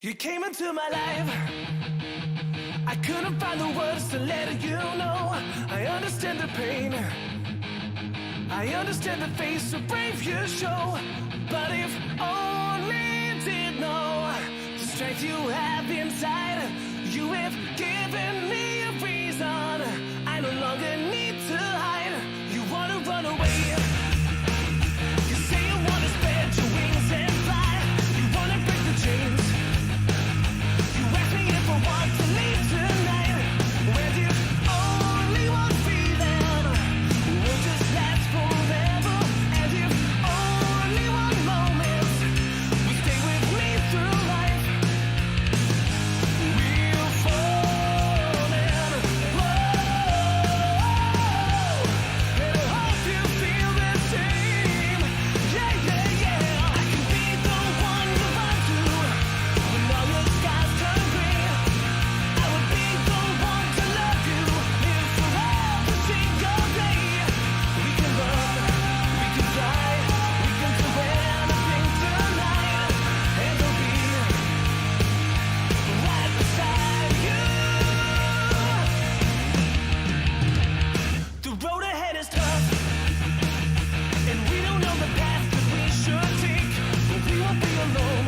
You came into my life. I couldn't find the words to let you know. I understand the pain. I understand the face so brave you show. But if only did know the strength you have inside, you have given me a reason. I no longer need to hide. You wanna run away. You say you wanna spread your wings and fly. You wanna break the chains. You ask me if I want to leave tonight. When you only want freedom, we'll just last forever. And if only one moment will stay with me through life, we'll fall in love. And I hope you feel the same. Yeah, yeah, yeah. I can be the one you run to when all your skies turn gray. I would be the one to love you if for every single day. We can run, we can fly, we can do anything tonight, and I'll be right beside you. The road ahead is tough, and we don't know the path that we should take, but we won't be alone.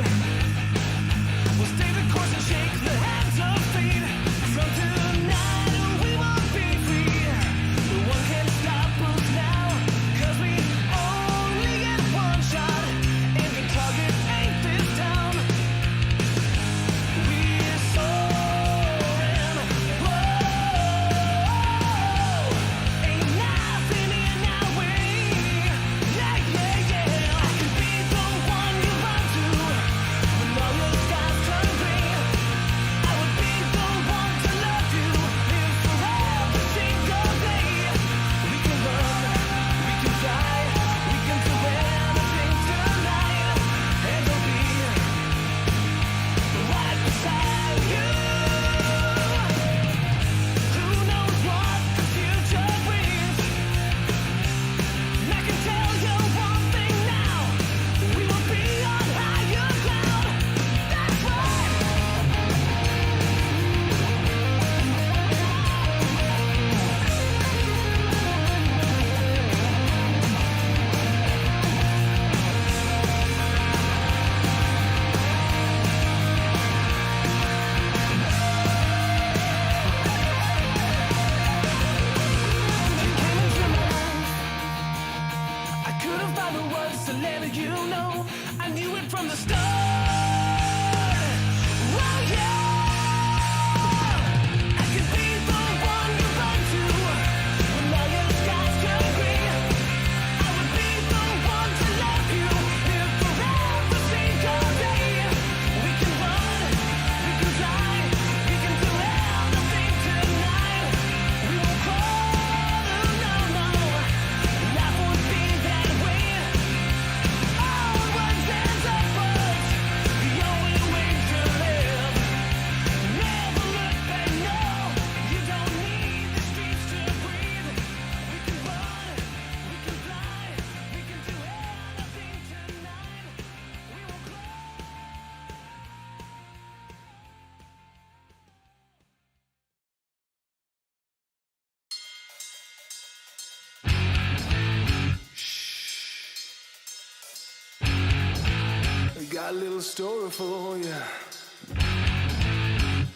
We'll stay the course and shake the hands of fate. From tonight we won't be free. No one can stop us now, 'cause we only get one shot, and the target ain't this town. We're soaring, whoa. Ain't nothing in our way. Yeah, yeah, yeah. I can be the one you run to when all your skies turn gray. I would be the one to love you if for every single day. We can run, we can fly, we can do anything tonight, and I'll be right beside you. Who knows what the future brings? And I can tell you one thing now, we will be on higher ground. That's right. You came into my life. I couldn't find the words to let you know. I knew it from the start. Oh yeah. I could be the one you run to when all your skies turn gray. I would be the one to love you if for every single day. We can run, we can fly, we can do anything tonight. We won't crawl, no, no. Life would be that way. Onwards and upwards, the only way to live. Never look back, no. You don't need the streets to breathe. We can run, we can fly, we can do anything tonight. We will crawl. I got a little story for you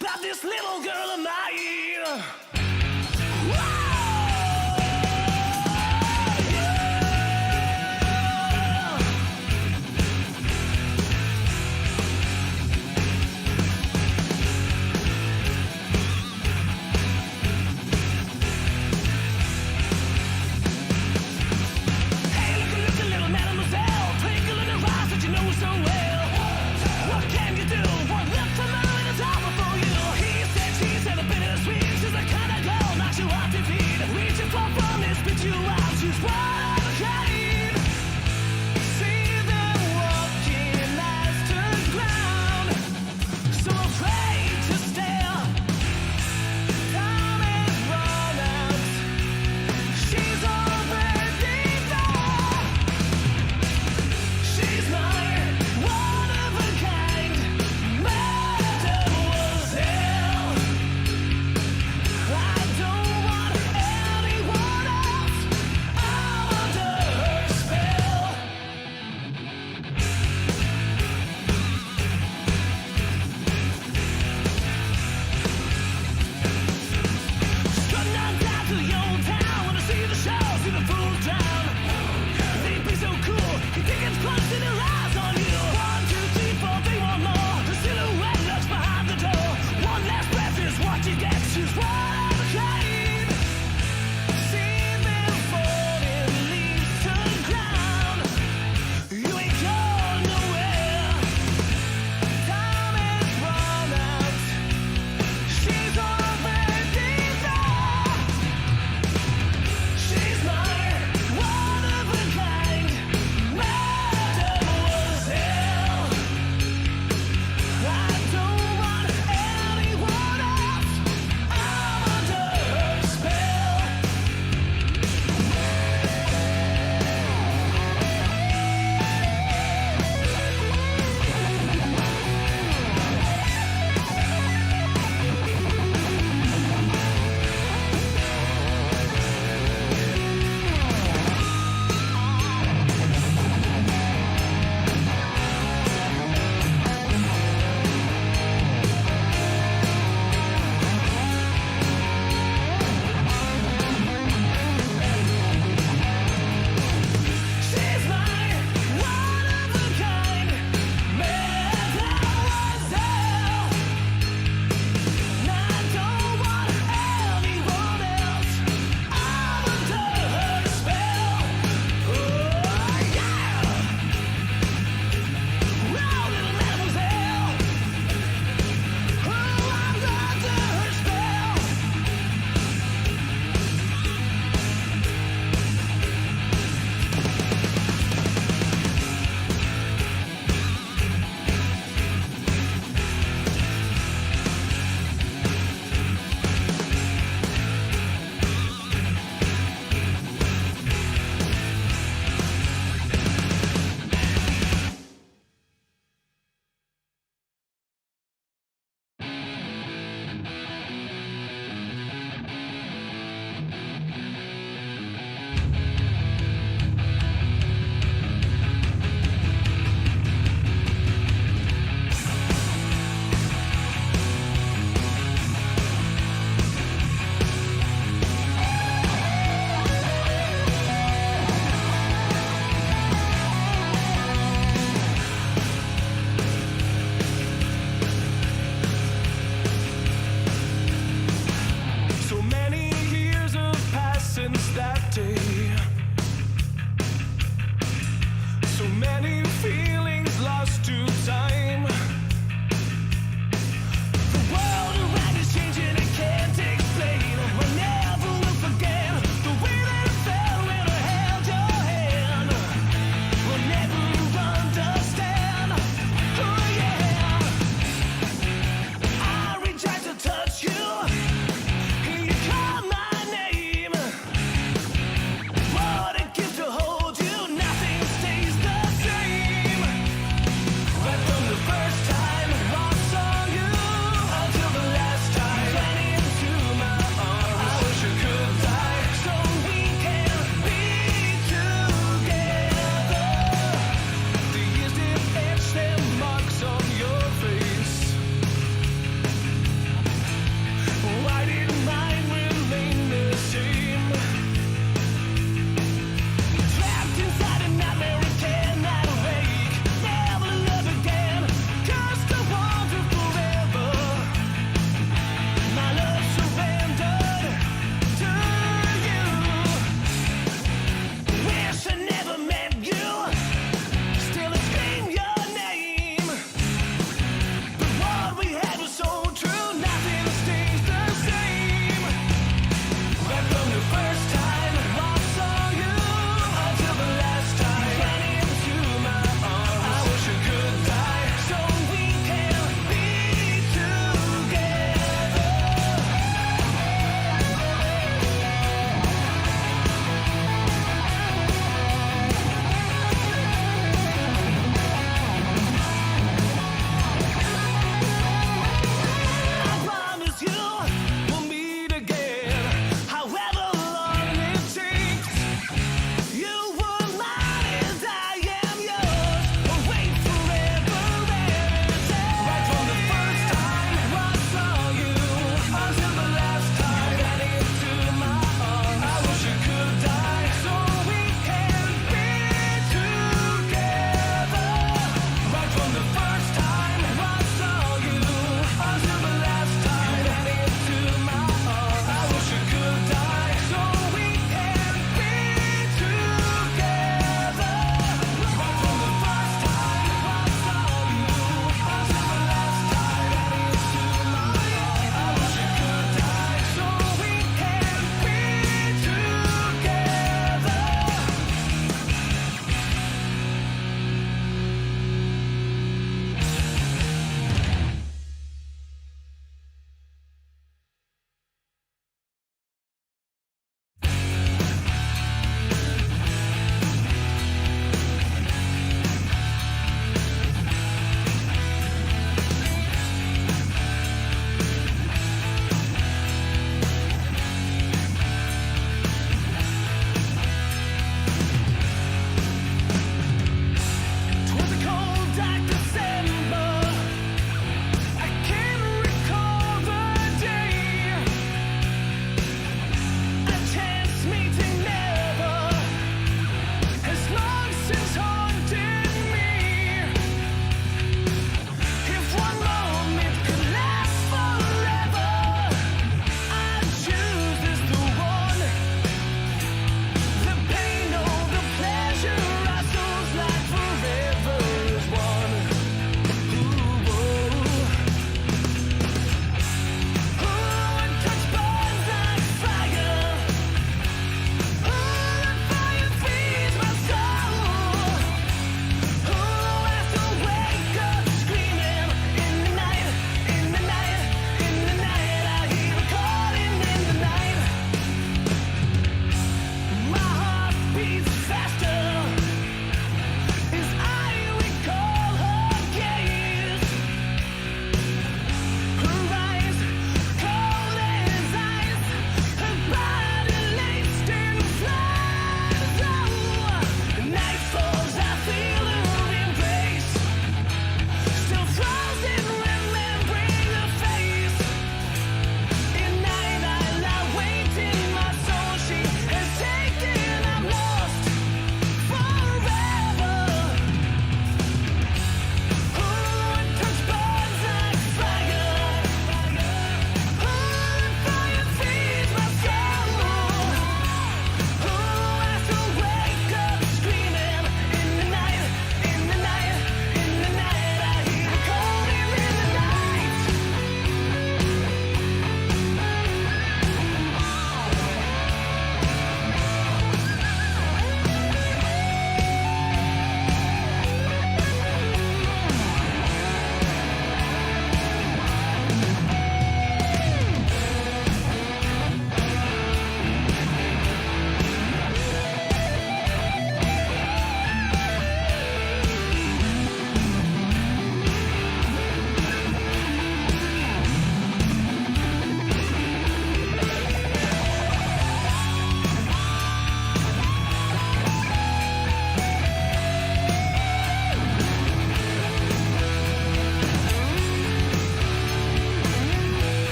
about this little girl of mine. Whoa! Yeah! Hey, look, little mademoiselle, twinkle in her eyes that you know so well. What can you do? One look from her and it's all before you. He said, she said, a bittersweet. She's a kind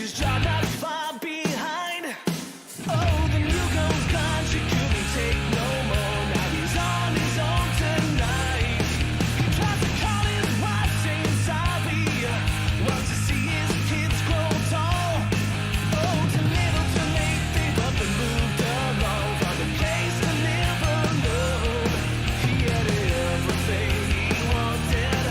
his job not far behind. Oh, the new girl's gone, she couldn't take no more. Now he's on his own tonight. He tries to call his wife, saying sorry. Wants to see his kids grow tall. Oh, too little, too late, they've up and moved along. From a place to live alone. He had everything he wanted,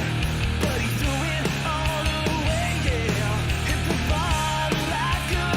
but he threw it all away, yeah. Hit the ball like a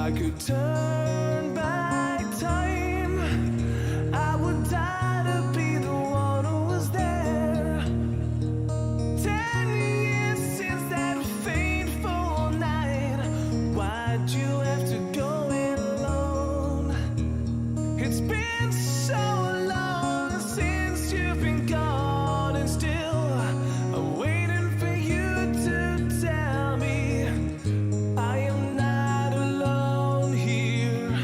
I could turn back time, I would die to be the one who was there. 10 years since that fateful night. Why'd you have to go it alone? It's been so long since you've been gone, and still I'm waiting for you to tell me I am not alone here.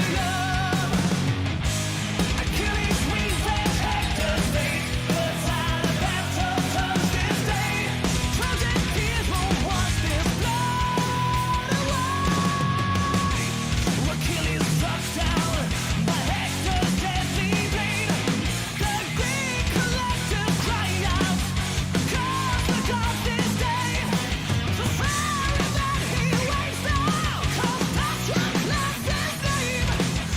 Stygium. Achilles wings and Hector's fate. Blood side of battle comes this day. Trojan tears won't wash this blood away. Achilles struck down by Hector's deadly blade. The Greek collective crying out, cause the gods this day. The fire that he waits now, cause Patrick left his name.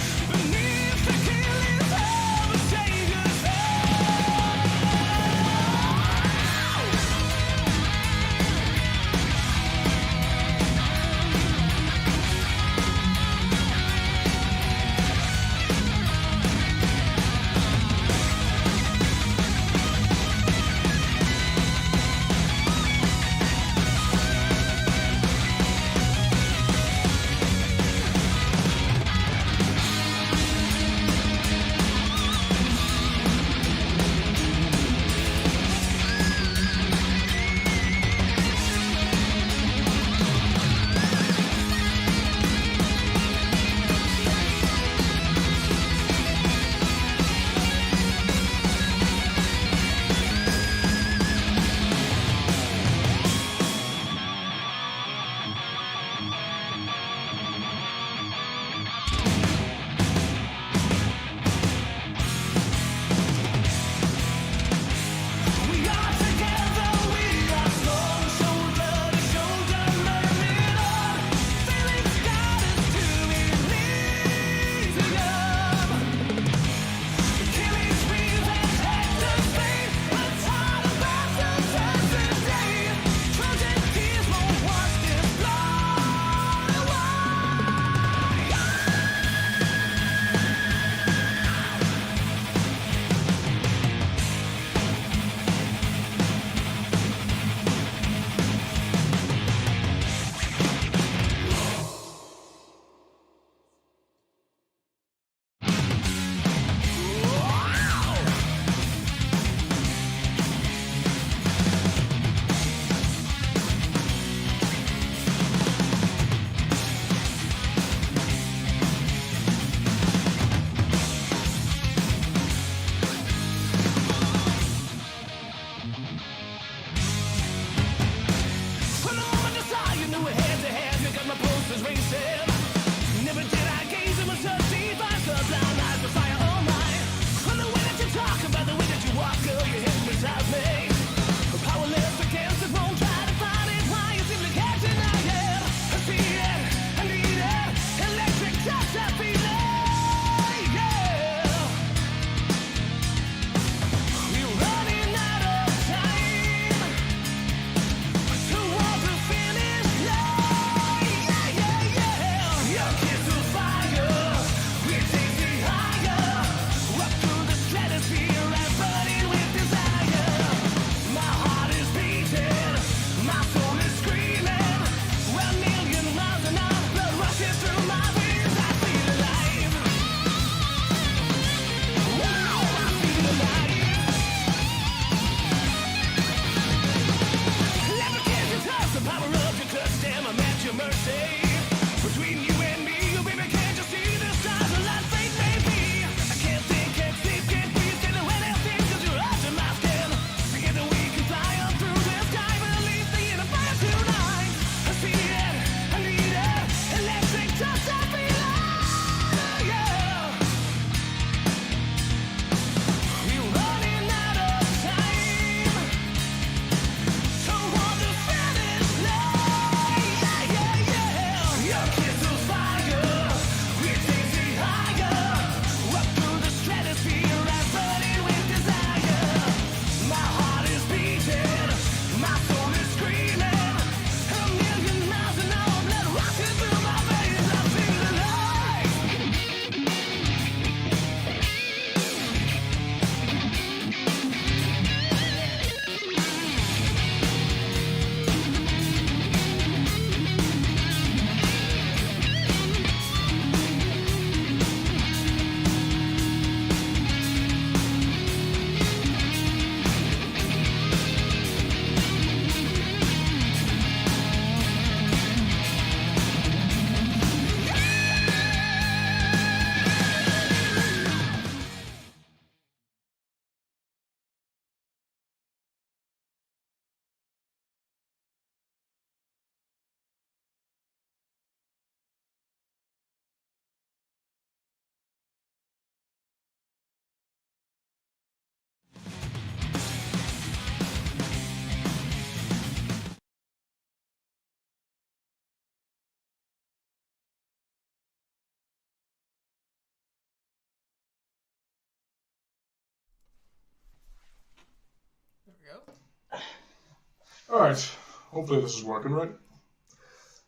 Alright, hopefully this is working right.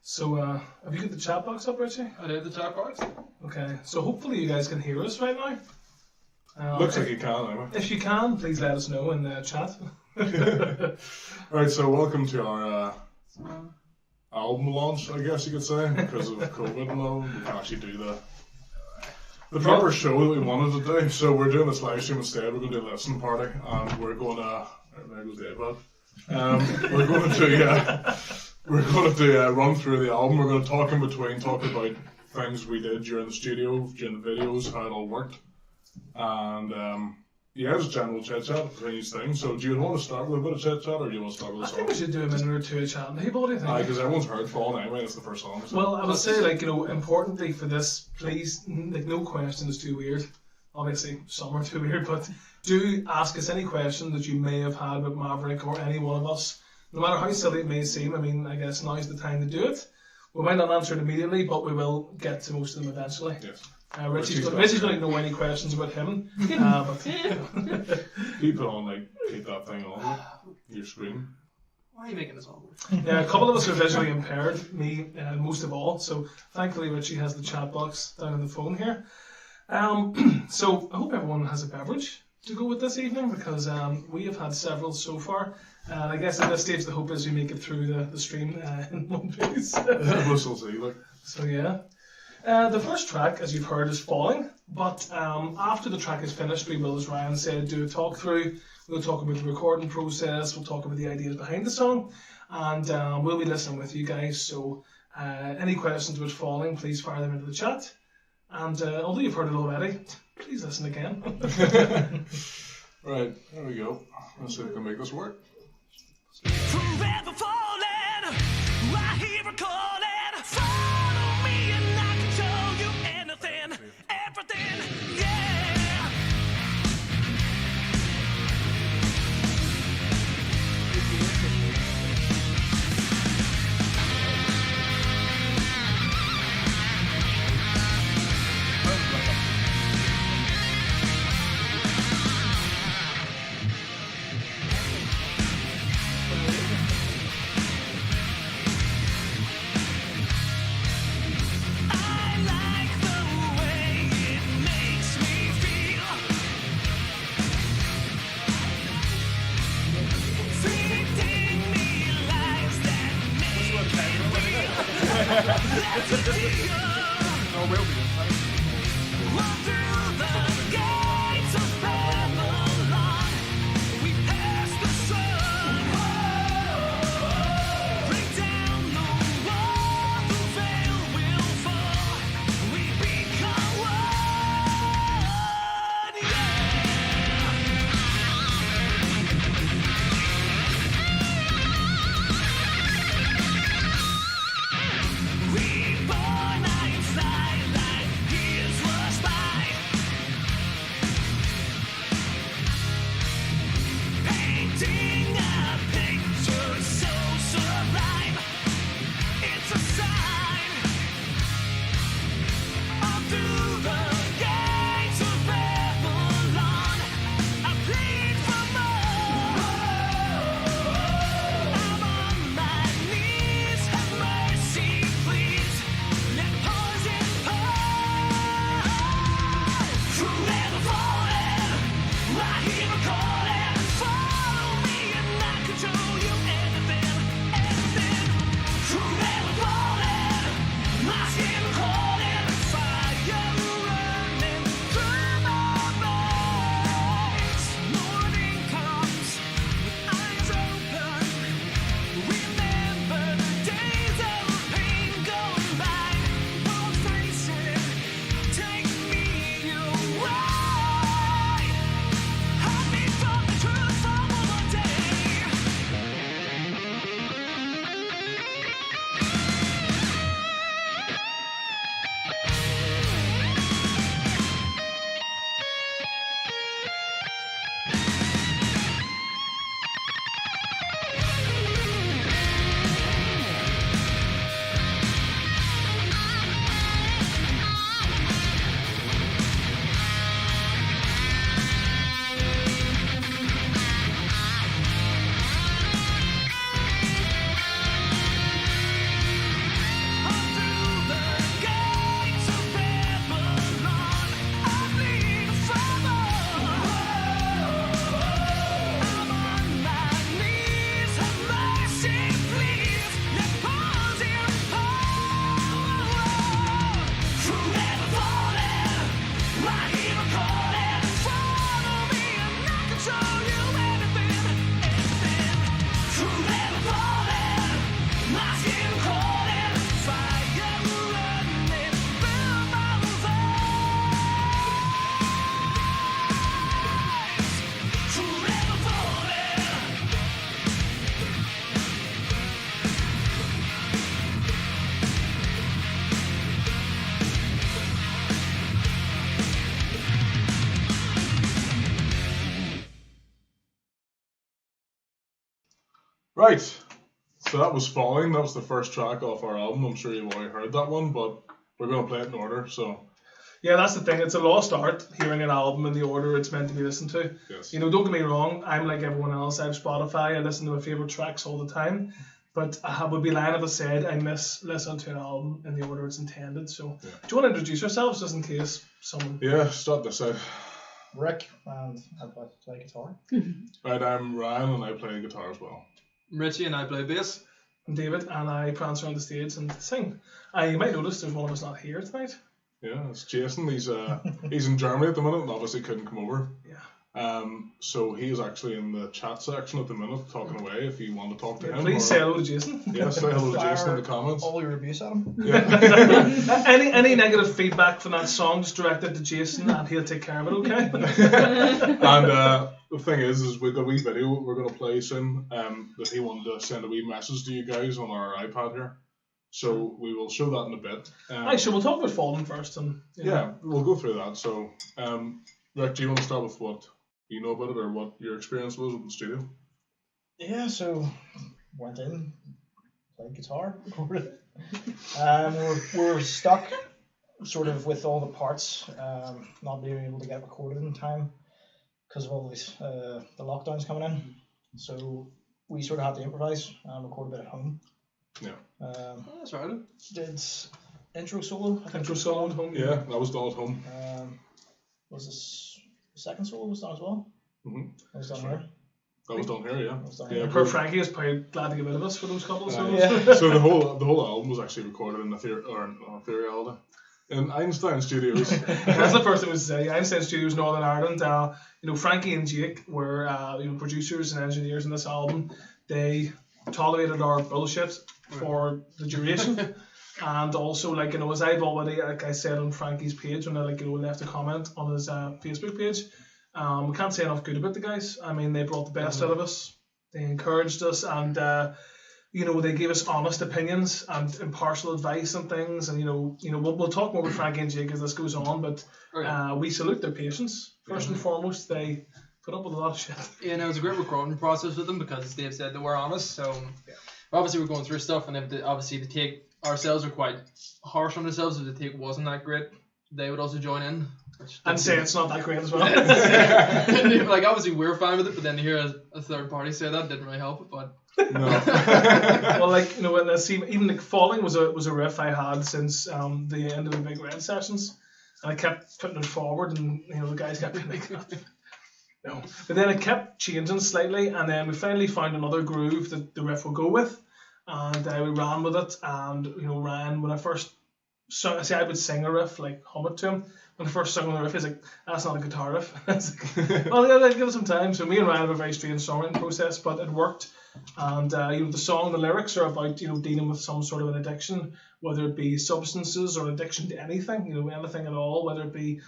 So, have you got the chat box up, Richie? I did the chat box. Okay, so hopefully you guys can hear us right now. Looks like you can, anyway. If you can, please let us know in the chat. Alright, so welcome to our album launch, I guess you could say, because of COVID and all. We can actually do the proper show that we wanted to do. So we're doing this live stream instead. We're going to do a listening party, and we're going to. There goes the iPad. We're going to do a run through the album. We're going to talk in between, talk about things we did during the studio, during the videos, how it all worked, and yeah, just general chit chat between these things. So, do you want to start with a bit of chit chat, or do you want to start with a song? I think we should do a minute or two of chatting. Hey, what do you think? Because everyone's heard Fallen anyway. It's the first song. So. Well, I would say, importantly for this, please, no question is too weird. Obviously, some are too weird, but do ask us any question that you may have had about Maverick or any one of us. No matter how silly it may seem, I mean, I guess now's the time to do it. We might not answer it immediately, but we will get to most of them eventually. Yes. Richie's going to know any questions about him. But keep it on, keep that thing on your screen. Why are you making this all? Yeah, a couple of us are visually impaired, me most of all. So thankfully Richie has the chat box down on the phone here. So I hope everyone has a beverage to go with this evening, because we have had several so far. And I guess at this stage the hope is we make it through the stream in one piece. We'll see, So yeah. The first track, as you've heard, is Falling, but after the track is finished, we will, as Ryan said, do a talk through. We'll talk about the recording process, we'll talk about the ideas behind the song, and we'll be listening with you guys. So any questions about Falling, please fire them into the chat. And although you've heard it already, please listen again. Right, there we go. Let's see if we can make this work. Forever falling, I hear a calling. Follow me and I can show you anything, everything, yeah. Right. So that was Falling. That was the first track off our album. I'm sure you've already heard that one, but we're going to play it in order. So Yeah, that's the thing. It's a lost art, hearing an album in the order it's meant to be listened to. yes. You know, don't get me wrong, I'm like everyone else. I have Spotify, I listen to my favourite tracks all the time. But I would be lying if I said I miss listening to an album in the order it's intended. So, do you want to introduce yourselves just in case someone... Yeah, start this out. Rick, and I play guitar. Right, I'm Ryan and I play guitar as well. Richie and I play bass. I'm David, and I prance around the stage and sing. You might notice there's one of us not here tonight. Yeah, it's Jason. He's in Germany at the minute and obviously couldn't come over. Yeah. So he is actually in the chat section at the minute talking away if you want to talk to him. Please say hello to Jason. Yeah, say hello to Jason in the comments. All your abuse at him. Yeah. Any negative feedback from that song, just direct it to Jason and he'll take care of it, okay? And the thing is we've got a wee video we're going to play soon that he wanted to send a wee message to you guys on our iPad here. So we will show that in a bit. Actually, we'll talk about Fallen first. And Yeah, we'll go through that. So, Rick, do you want to start with what you know about it or what your experience was with the studio? Yeah, so went in, played guitar, recorded it. We're stuck sort of with all the parts, not being able to get recorded in time because of all these the lockdowns coming in. So we sort of had to improvise and record a bit at home. Yeah. That's right. Did intro solo. I think Intro solo at home. Yeah, that was done at home. Was this the second solo was done as well? Mm-hmm. That was done Sorry. here. That was done here, yeah. That was done Yeah, here. Poor Frankie is probably glad to get rid of us for those couple of songs. Yeah. So the whole album was actually recorded in Ethereality in Einstein Studios. That's the first thing was to say. Einstein Studios, Northern Ireland. Frankie and Jake were producers and engineers in this album. They tolerated our bullshit for the duration. And also, as I've already, like I said on Frankie's page when I left a comment on his Facebook page, we can't say enough good about the guys. I mean, they brought the best out of us. They encouraged us, and they gave us honest opinions and impartial advice and things. And we'll talk more with Frankie and Jake as this goes on, but we salute their patience. First and foremost, they put up with a lot of shit. Yeah, no, it was a great recording process with them because Dave said they were honest. So obviously we're going through stuff, and if the take ourselves are quite harsh on ourselves, if the take wasn't that great, they would also join in. And say it's not that great as well. Obviously we're fine with it, but then to hear a third party say that didn't really help. But No. Well, even Falling was a riff I had since the end of the Big Red sessions, and I kept putting it forward, and the guys kept being like, no. But then it kept changing slightly, and then we finally found another groove that the riff would go with, and we ran with it. And Ryan, when I first sung, I would sing a riff, like hum it to him. When I first sung on the riff, he's like, "That's not a guitar riff." I was like, "Well, yeah, give it some time." So me and Ryan have a very strange songwriting process, but it worked. And the lyrics are about dealing with some sort of an addiction, whether it be substances or addiction to anything, anything at all, whether it be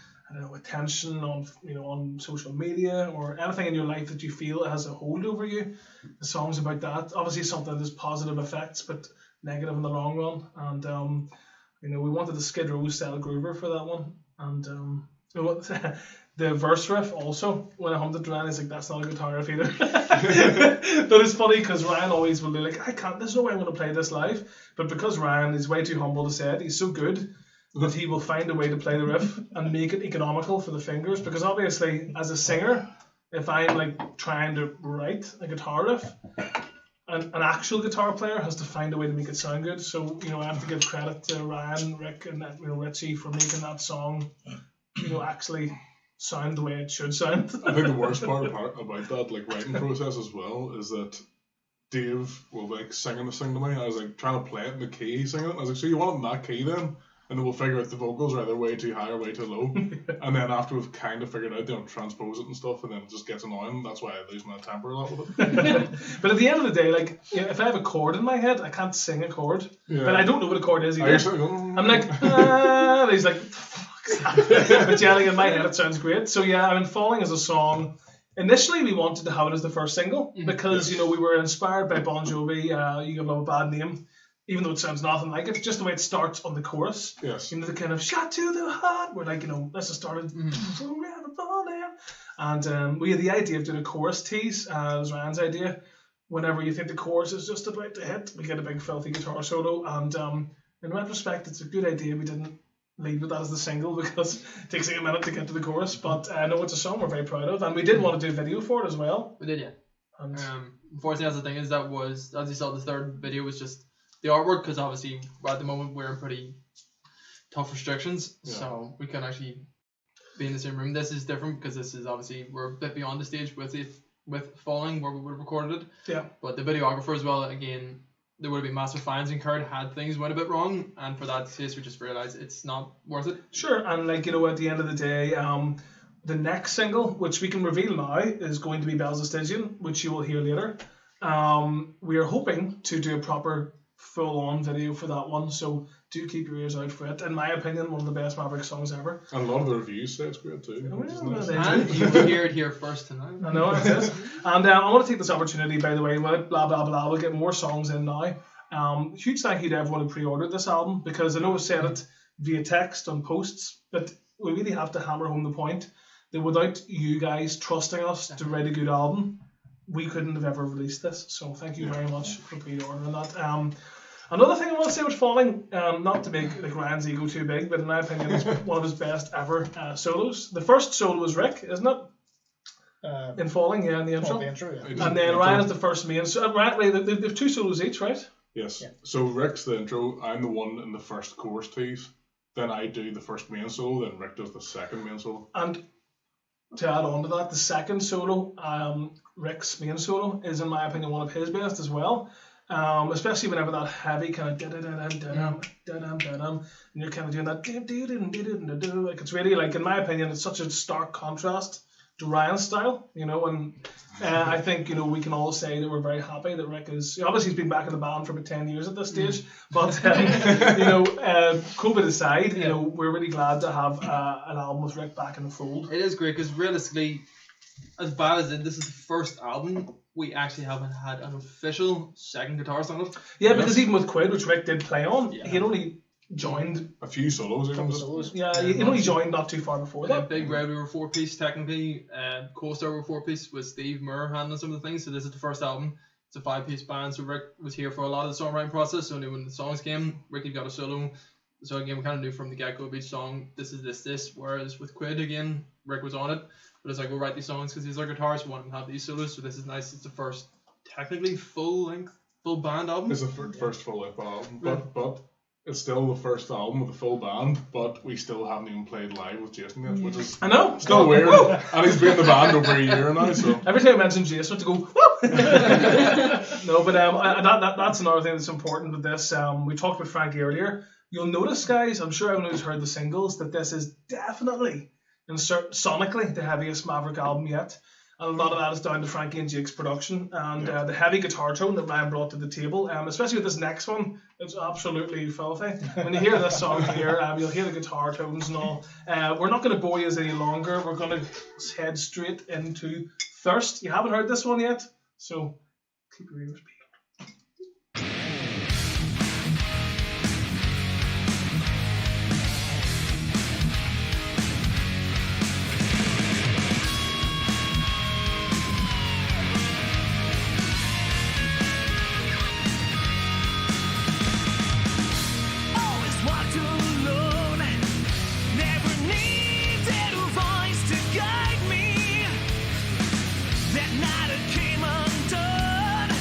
attention on social media or anything in your life that you feel has a hold over you. The song's about that. Obviously something that has positive effects but negative in the long run. And we wanted the Skid Row style groover for that one. And the verse riff also, when I hummed it to Ryan, he's like, "That's not a guitar riff either." But it's funny because Ryan always will be like, "There's no way I'm going to play this live." But because Ryan is way too humble to say it, he's so good that he will find a way to play the riff and make it economical for the fingers. Because obviously, as a singer, if I'm trying to write a guitar riff, an actual guitar player has to find a way to make it sound good. So I have to give credit to Ryan, Rick, and Richie for making that song, actually sound the way it should sound. I think the worst part about that, writing process as well, is that Dave will singing the thing to me. I was trying to play it in the key he's singing it. I was like, "So you want it in that key then?" And then we'll figure out the vocals are either way too high or way too low. And then after we've kind of figured out, transpose it and stuff, and then it just gets annoying. That's why I lose my temper a lot with it. But at the end of the day, if I have a chord in my head, I can't sing a chord. Yeah. But I don't know what a chord is either. I'm like, and he's like, "Fuck's that?" But yeah, in my head it sounds great. So yeah, Falling is a song. Initially, we wanted to have it as the first single because we were inspired by Bon Jovi. You Give Love a Bad Name. Even though it sounds nothing like it, just the way it starts on the chorus. Yes. The kind of shot to the heart, where let's just start it. And we had the idea of doing a chorus tease, it was Ryan's idea, whenever you think the chorus is just about to hit, we get a big filthy guitar solo. And in retrospect, it's a good idea we didn't lead with that as the single because it takes like a minute to get to the chorus. But I know it's a song we're very proud of, and we did want to do a video for it as well. We did, yeah. And Unfortunately, that's the thing is that was, as you saw, the third video was just the artwork because obviously at the moment we're in pretty tough restrictions, so we can't actually be in the same room. This is different because this is obviously we're a bit beyond the stage with Falling where we would have recorded it. Yeah. But the videographer as well, again, there would have been massive fines incurred had things went a bit wrong, and for that case we just realised it's not worth it. Sure, and like, you know, at the end of the day, the next single, which we can reveal now, is going to be Bells of Stygium, which you will hear later. We are hoping to do a proper full-on video for that one, so do keep your ears out for it. In my opinion, one of the best Maverick songs ever. And a lot of the reviews say it's great too. Which is nice. And you will hear it here first tonight. I know, it is. And I want to take this opportunity, by the way, without blah blah blah, we'll get more songs in now. Huge thank you to everyone who pre-ordered this album, because I know I said it via text on posts, but we really have to hammer home the point that without you guys trusting us to write a good album, we couldn't have ever released this. So thank you very much for pre-ordering that. Another thing I want to say was Falling, not to make like Ryan's ego too big, but in my opinion, it's one of his best ever solos. The first solo was Rick, isn't it? In Falling, yeah, in the intro. The intro, yeah. And then Ryan is the first main. So Ryan, they have two solos each, right? Yes. Yeah. So Rick's the intro. I'm the one in the first chorus piece. Then I do the first main solo. Then Rick does the second main solo. And to add on to that, the second solo, Rick's main solo, is in my opinion one of his best as well. Especially whenever that heavy kind of and you're kind of doing that like, it's really like, in my opinion, it's such a stark contrast to Ryan's style, you know. And I think, you know, we can all say that we're very happy that Rick is, obviously he's been back in the band for about 10 years at this stage, but you know, COVID aside, you know, we're really glad to have an album with Rick back in the fold. It is great because realistically, as bad as this is the first album, we actually haven't had an official second guitarist on it. Yeah, because even with Quid, which Rick did play on, Yeah. he'd only joined. A few solos even. Just, Yeah, he'd only joined not too far before that. Big Red, we were 4-piece technically. Co-Star were 4-piece with Steve Murr handling some of the things. So this is the first album. It's a 5-piece band. So Rick was here for a lot of the songwriting process. So when the songs came, Ricky got a solo. So again, we kind of knew from the get-go of each song, this is this. Whereas with Quid, again, Rick was on it. But it's like, we'll write these songs because he's our guitarist. We want him to have these solos. So this is nice. It's the first technically full-length, full band album. it's the first full length album, but it's still the first album with a full band. But we still haven't even played live with Jason yet, which is I know. still weird. And he's been in the band over a year now, so. Every time I mention Jason, I have to go, woo! No, but that's another thing that's important with this. We talked with Frankie earlier. You'll notice, guys, I'm sure everyone who's heard the singles, that this is definitely, sonically, the heaviest Maverick album yet. And a lot of that is down to Frankie and Jake's production and the heavy guitar tone that Ryan brought to the table. Especially with this next one, it's absolutely filthy. When you hear this song here, you'll hear the guitar tones and all. We're not going to bore you any longer. We're going to head straight into Thirst. You haven't heard this one yet, so keep your ears peeled. Always walked alone, never needed a voice to guide me. That night I came undone,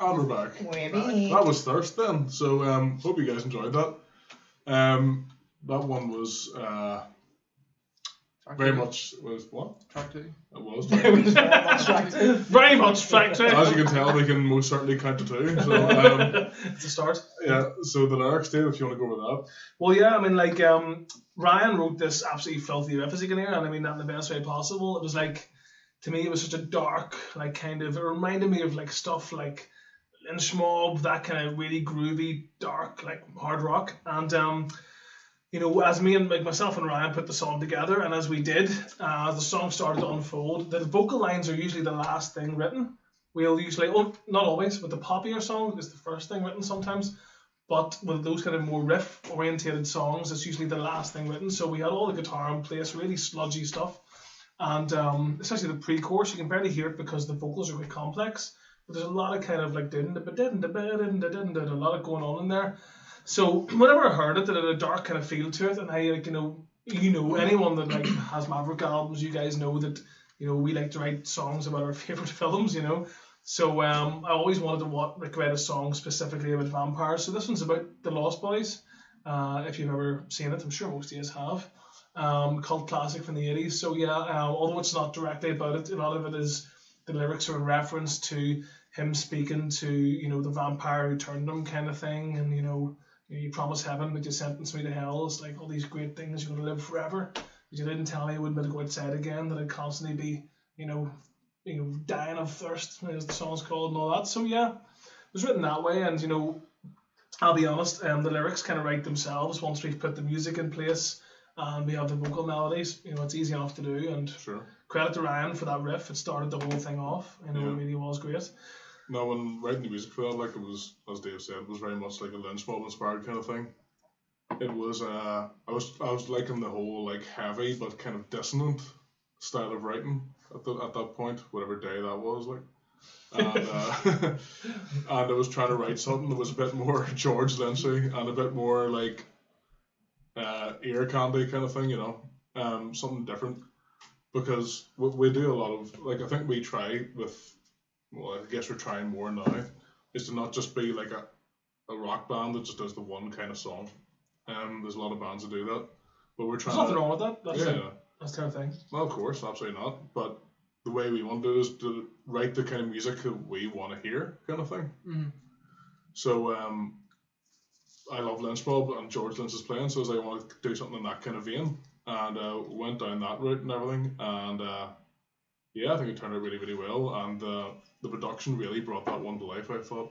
And we're back. Maybe. That was Thirst then. So hope you guys enjoyed that. That one was very much was what? Track 2. It was. Very much track 2. As you can tell, we can most certainly count to 2. So It's a start. yeah. So the lyrics, Dave, if you want to go with that. Well, yeah, I mean, like, Ryan wrote this absolutely filthy riff, as you can hear, and I mean that in the best way possible. It was like, to me, it was such a dark, like, kind of, it reminded me of, like, stuff like Lynch Mob, that kind of really groovy, dark, like, hard rock. And, you know, as me and like myself and Ryan put the song together, and as we did, the song started to unfold. The vocal lines are usually the last thing written. We'll usually, well, not always, but the poppier song is the first thing written sometimes. But with those kind of more riff-orientated songs, it's usually the last thing written. So we had all the guitar in place, really sludgy stuff. And especially the pre-chorus, you can barely hear it because the vocals are quite complex. But there's a lot of kind of like a lot of going on in there. So whenever I heard it, it had a dark kind of feel to it, and I like you know anyone that like has Maverick albums, you guys know that we like to write songs about our favorite films, So I always wanted to write a song specifically about vampires. So this one's about the Lost Boys. If you've ever seen it, I'm sure most of you have. Cult classic from the 80s. So yeah, although it's not directly about it, a lot of it is the lyrics are a reference to him speaking to the vampire who turned him kind of thing, and you promise heaven but you sentence me to hell. It's like all these great things, you're going to live forever, but you didn't tell me I wouldn't be able to go outside again, that I'd constantly be dying of thirst, as the song's called, and all that. So yeah, it was written that way, and I'll be honest, the lyrics kind of write themselves once we've put the music in place and we have the vocal melodies. It's easy enough to do, and Sure. credit to Ryan for that riff. It started the whole thing off. It really was great. No, when writing the music for that, like, it was, as Dave said, it was very much like a Lynch Mob inspired kind of thing. It was I was liking the whole like heavy but kind of dissonant style of writing at that point, whatever day that was, like. And and I was trying to write something that was a bit more George Lynchy and a bit more like ear candy kind of thing, something different, because we do a lot of, like, I think we try with, well, I guess we're trying more now, is to not just be like a rock band that just does the one kind of song. There's a lot of bands that do that, but we're trying. There's nothing wrong with that. That's their thing. Well, of course, absolutely not. But the way we want to do is to write the kind of music that we want to hear, kind of thing. Mm-hmm. So I love Lynch Mob and George Lynch is playing, so I was like, I want to do something in that kind of vein, and went down that route and everything, and yeah, I think it turned out really, really well, and the production really brought that one to life, I thought.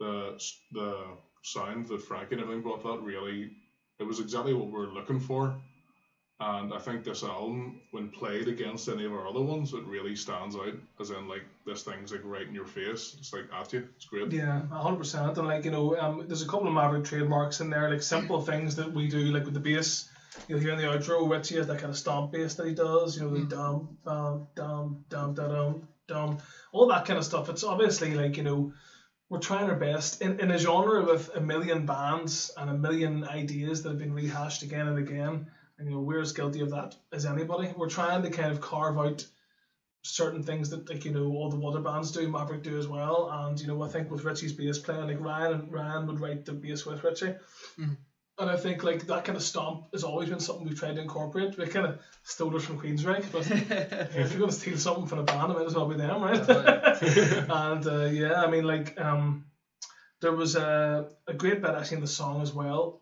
The sound that Frankie and everything brought, that really, it was exactly what we were looking for. And I think this album, when played against any of our other ones, it really stands out. As in, like, this thing's like right in your face. It's like at you. It's great. Yeah, 100%. And like there's a couple of Maverick trademarks in there, like simple things that we do, like with the bass. You'll hear in the outro, Richie has that kind of stomp bass that he does. The dum dum dum dum dum dum, all that kind of stuff. It's obviously like we're trying our best in a genre with a million bands and a million ideas that have been rehashed again and again. And we're as guilty of that as anybody. We're trying to kind of carve out certain things that all the other bands do, Maverick do as well. And I think with Richie's bass playing, like Ryan would write the bass with Richie. Mm. And I think like that kind of stomp has always been something we've tried to incorporate. We kind of stole it from Queensrÿche, but if you're going to steal something from a band, it might as well be them, right? And yeah, I mean, like there was a great bit actually in the song as well.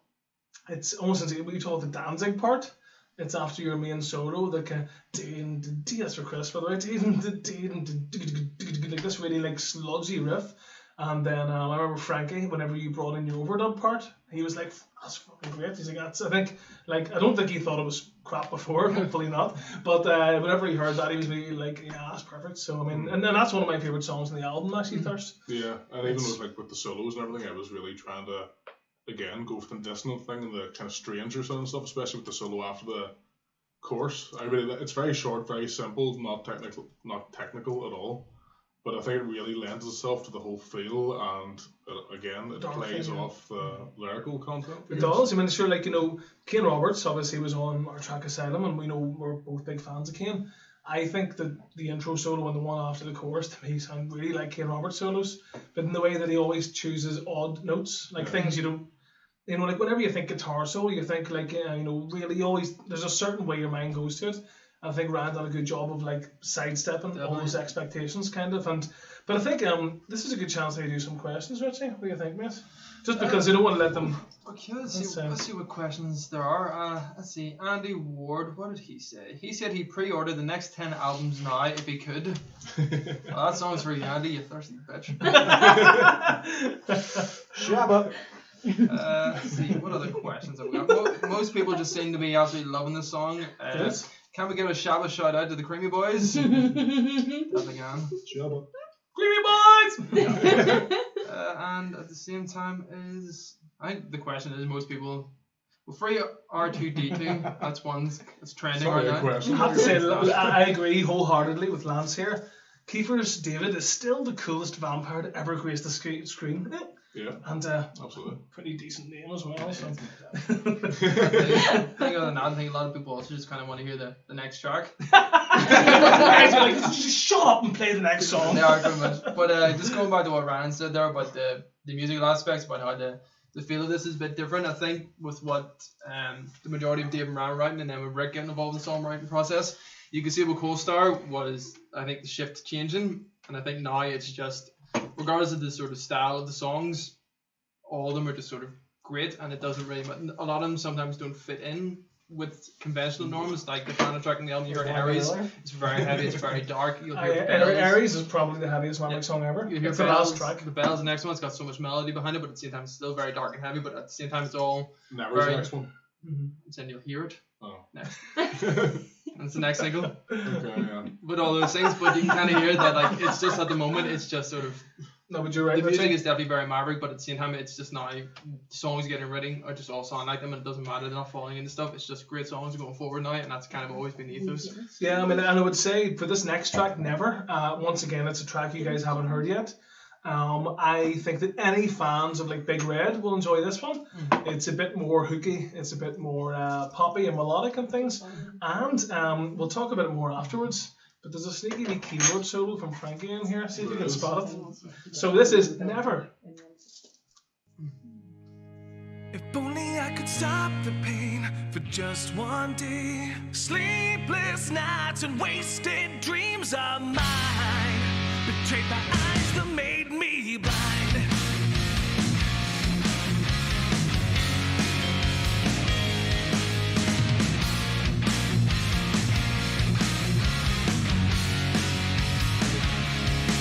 It's almost as we call it the Danzig part. It's after your main solo, the kind of that's for Chris, by the way, like this really like sludgy riff. And then I remember Frankie, whenever you brought in your overdub part, he was like, "That's fucking great." He's like, "That's." I think, like, I don't think he thought it was crap before. Hopefully not. But whenever he heard that, he was really like, "Yeah, that's perfect." So I mean, and that's one of my favorite songs in the album, actually, Thirst. Yeah, and even with the solos and everything, I was really trying to again go for the dissonant thing and the kind of stranger sound and stuff, especially with the solo after the chorus. It's very short, very simple, not technical at all. But I think it really lends itself to the whole feel, and again, it plays off the lyrical content. It does. I mean, sure, like Kane Roberts obviously was on our track Asylum, and we know we're both big fans of Kane. I think that the intro solo and the one after the chorus to me sound really like Kane Roberts solos, but in the way that he always chooses odd notes, like things you don't, like whenever you think guitar solo, you think like, really always, there's a certain way your mind goes to it. I think Ryan done a good job of like sidestepping all those expectations, kind of. But I think this is a good chance to do some questions, Richie. What do you think, mate? Just because I don't want to let them. Okay, let's see what questions there are. Let's see. Andy Ward, what did he say? He said he pre-ordered the next 10 albums now if he could. Well, that sounds for you, Andy, you thirsty bitch. Shabba. Let's see, what other questions have we got? Most people just seem to be absolutely loving this song. Yes. Can we give a Shabba shout out to the Creamy Boys? That again. Shabba. Creamy Boys! And at the same time I think the question is most people. Well, free R2D2. That's one that's trending right now. Question. I have to say, I agree wholeheartedly with Lance here. Kiefer's David is still the coolest vampire to ever grace the screen. Yeah, And absolutely. pretty decent name as well. So. I think other than that, I think a lot of people also just kind of want to hear the next track. Guys are like, just shut up and play the next song. They are pretty much. But just going back to what Ryan said there about the musical aspects, about how the feel of this is a bit different. I think with what the majority of Dave and Ryan writing, and then with Rick getting involved in the songwriting process, you can see with Cold Star was, I think, the shift changing. And I think now it's just, regardless of the sort of style of the songs, all of them are just sort of great, and it doesn't really matter. A lot of them sometimes don't fit in with conventional norms, like the final track in the album. You heard Aries, it's very heavy, it's very dark. You'll hear bells. Aries is probably the heaviest Maverick song ever. You hear It's the bells, last track. the bells, the next one's got so much melody behind it, but at the same time it's still very dark and heavy, but at the same time it's all Never's the very, next one. and then you'll hear it Oh. next. And it's the next single. Okay, yeah. With all those things, but you can kind of hear that, like, it's just at the moment, it's just sort of, No, but you're right. the music Richie. is definitely very Maverick, but at the same time, it's just now, the songs getting written are just all sound like them, and it doesn't matter, they're not falling into stuff, it's just great songs going forward now, and that's kind of always been the ethos. Yeah, I mean, and I would say for this next track, Never, once again, it's a track you guys haven't heard yet. I think that any fans of like Big Red will enjoy this one. It's a bit more hooky, it's a bit more poppy and melodic and things, and we'll talk about it more afterwards. But there's a sneaky wee keyboard solo from Frankie in here, see if you can spot it. So this is Never. If only I could stop the pain for just one day. Sleepless nights and wasted dreams are mine. Betrayed by eyes that made me blind.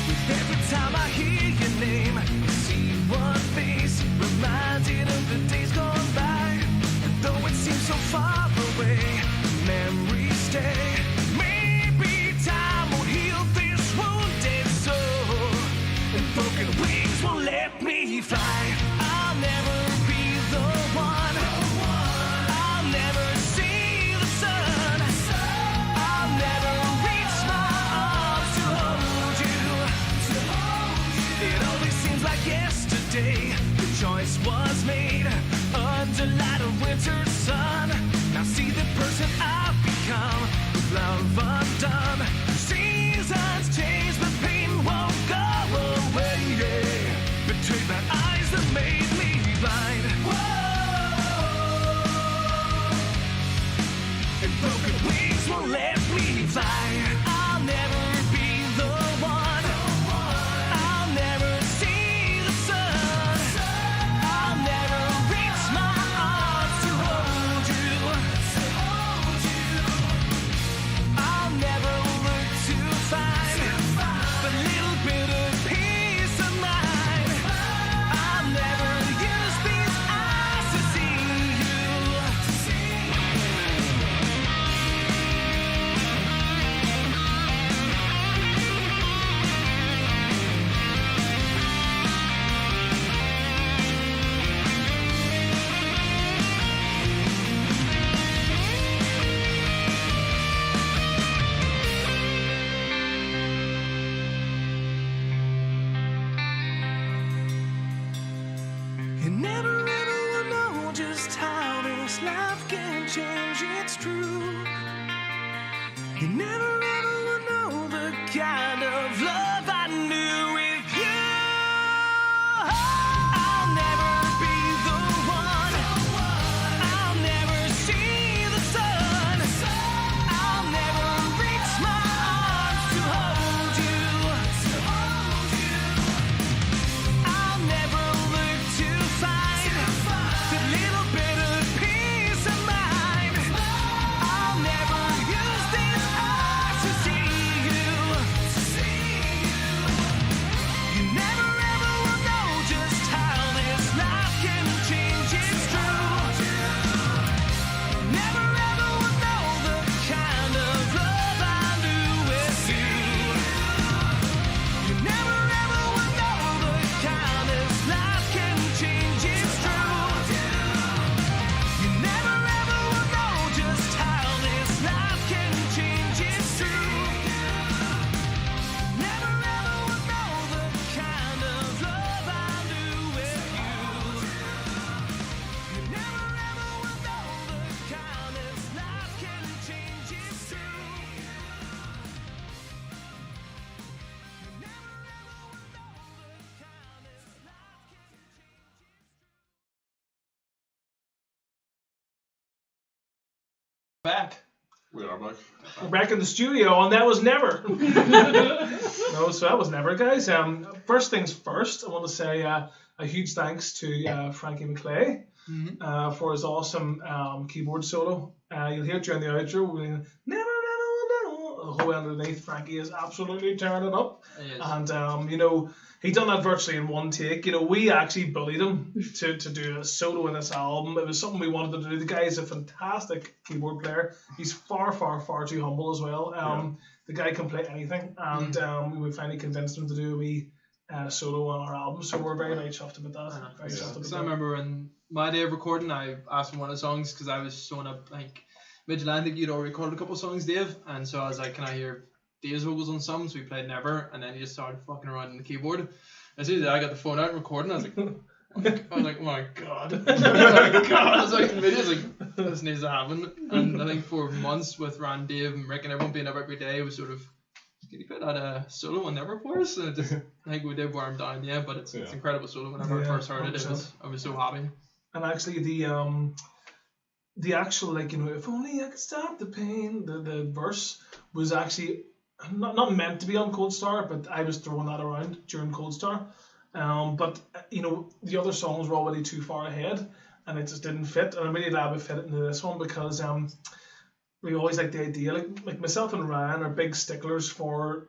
With every time I hear your name, I see one face reminded of the days gone by. And though it seems so far away, memories stay. Maybe time will heal this wounded soul, and broken wings will let me fly. I'll never be the one. I'll never see the sun. I'll never reach my arms to hold you. It always seems like yesterday the choice was made under light of winter sun. Now see the person I've become with love undone. Seasons change, but pain won't go away. Betrayed by eyes that made me blind. Whoa. And broken wings won't let me fly. I'll never be the one. I'll never see the sun. I'll never reach my arms to hold you. I'll never look to find the little bit of peace of mind. I'll never use these eyes to see you. You never ever will know just how this life can change, it's true. You never ever kind of love I knew with you. I'll never be the one. I'll never see the sun. I'll never reach my arms to hold you. I'll never look to find that little bit of peace of mind. I'll never use these eyes to see you. You never ever will know just how this life can change. It's true. You never ever will know the kind of love I knew with you. You never ever will know the kind of life can change. It's true. You never ever will know just how this life can change. It's true. Never ever will know the kind of love I knew with you. You never ever will know the kind of life can change. It's true. You never ever will know the kind of life can change. Back. We are back. We're back in the studio, and that was never. No, so that was never, guys. First things first, I want to say a huge thanks to Frankie McClay for his awesome keyboard solo. You'll hear it during the outro. We're never, never will know. The whole underneath, Frankie is absolutely tearing it up. Yes. And, you know, he done that virtually in one take. You know, we actually bullied him to do a solo in this album. It was something we wanted to do. The guy is a fantastic keyboard player. He's far, far, far too humble as well. The guy can play anything. And we finally convinced him to do a wee solo on our album. So we're very, very chuffed about that. Very chuffed about So I that. remember in my day of recording, I asked him one of the songs because I was showing up like mid-July. I think you'd already recorded a couple of songs, Dave, and so I was like, "Can I hear Dave's vocals on some?" So we played Never, and then he just started fucking around on the keyboard. As soon as I got the phone out and recording, I was like, "Oh my god!" Oh my god! I was like, "I was like, this needs to happen." And I think for months with Rand, Dave, and Rick, and everyone being up every day, it was sort of, "Can you put out a solo on Never for us?" And it just, I think we did wear him down, yeah, but it's incredible solo. Whenever I Yeah, first heard it, I was so happy. And actually, the actual, like, you know, if only I could stop the pain, the verse was actually not meant to be on Cold Star, but I was throwing that around during Cold Star. But, you know, the other songs were already too far ahead, and it just didn't fit. And I'm really glad we fit it into this one because we always like the idea, like myself and Ryan are big sticklers for,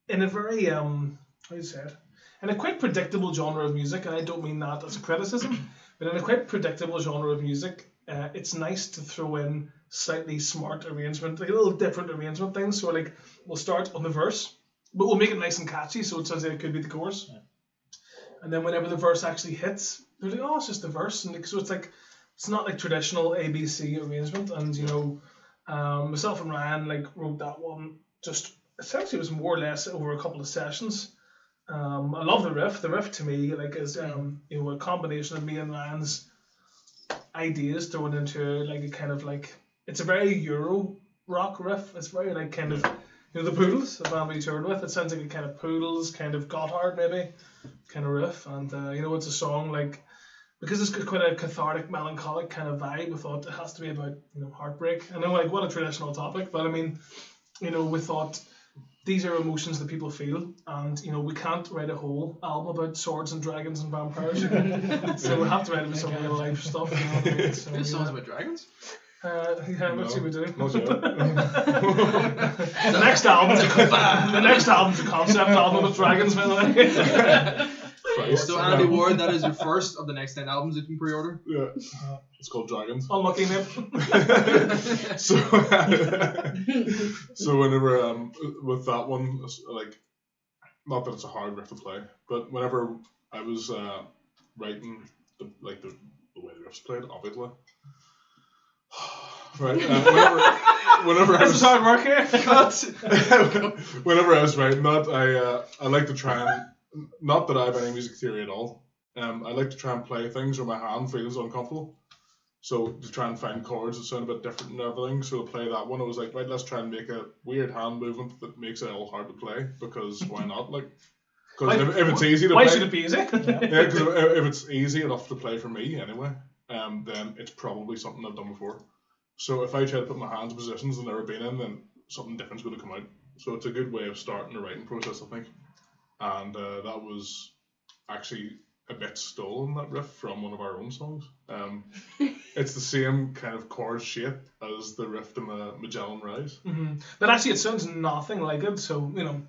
in a very, how do you say it? In a quite predictable genre of music, and I don't mean that as a criticism, but in a quite predictable genre of music, it's nice to throw in slightly smart arrangement, like a little different arrangement things. So like we'll start on the verse, but we'll make it nice and catchy, so it sounds like it could be the chorus. Yeah. And then whenever the verse actually hits, they're like, "Oh, it's just the verse," and like, so it's like it's not like traditional ABC arrangement. And you know, myself and Ryan like wrote that one just essentially it was more or less over a couple of sessions. I love the riff. The riff to me like is you know, a combination of me and Ryan's ideas thrown into like a kind of like, it's a very Euro rock riff. It's very like kind of, you know, the Poodles, the band we toured with. It sounds like a kind of Poodles, kind of Gotthard maybe, kind of riff. And you know, it's a song like, because it's got quite a cathartic, melancholic kind of vibe, we thought it has to be about, you know, heartbreak. I know, like, what a traditional topic, but I mean, you know, we thought these are emotions that people feel, and you know, we can't write a whole album about swords and dragons and vampires. So we have to write about some real life stuff. You know what I mean? So, This song's about dragons? Yeah, let's see what we do. Not yet. The next album's a concept album with dragons, by the way. Christ. So Andy Ward, that is your first of the next 10 albums you can pre-order? Yeah. It's called Dragons. Unlucky, mate. So, so whenever with that one, like, not that it's a hard riff to play, but whenever I was writing the way the riffs played, obviously. Right. Whenever I This is was hard work here. whenever I was writing that, I like to try and, not that I have any music theory at all. I like to try and play things where my hand feels uncomfortable. So to try and find chords that sound a bit different and everything, so to play that one, it was like, right, let's try and make a weird hand movement that makes it all hard to play, because why not? Like, because if it's easy to Why play, should it be easy? yeah, because if it's easy enough to play for me anyway, then it's probably something I've done before. So if I try to put my hands in positions I've never been in, then something different's going to come out. So it's a good way of starting the writing process, I think. And that was actually a bit stolen, that riff, from one of our own songs. It's the same kind of chord shape as the riff in the Magellan Rise. Mm-hmm. But actually, it sounds nothing like it. So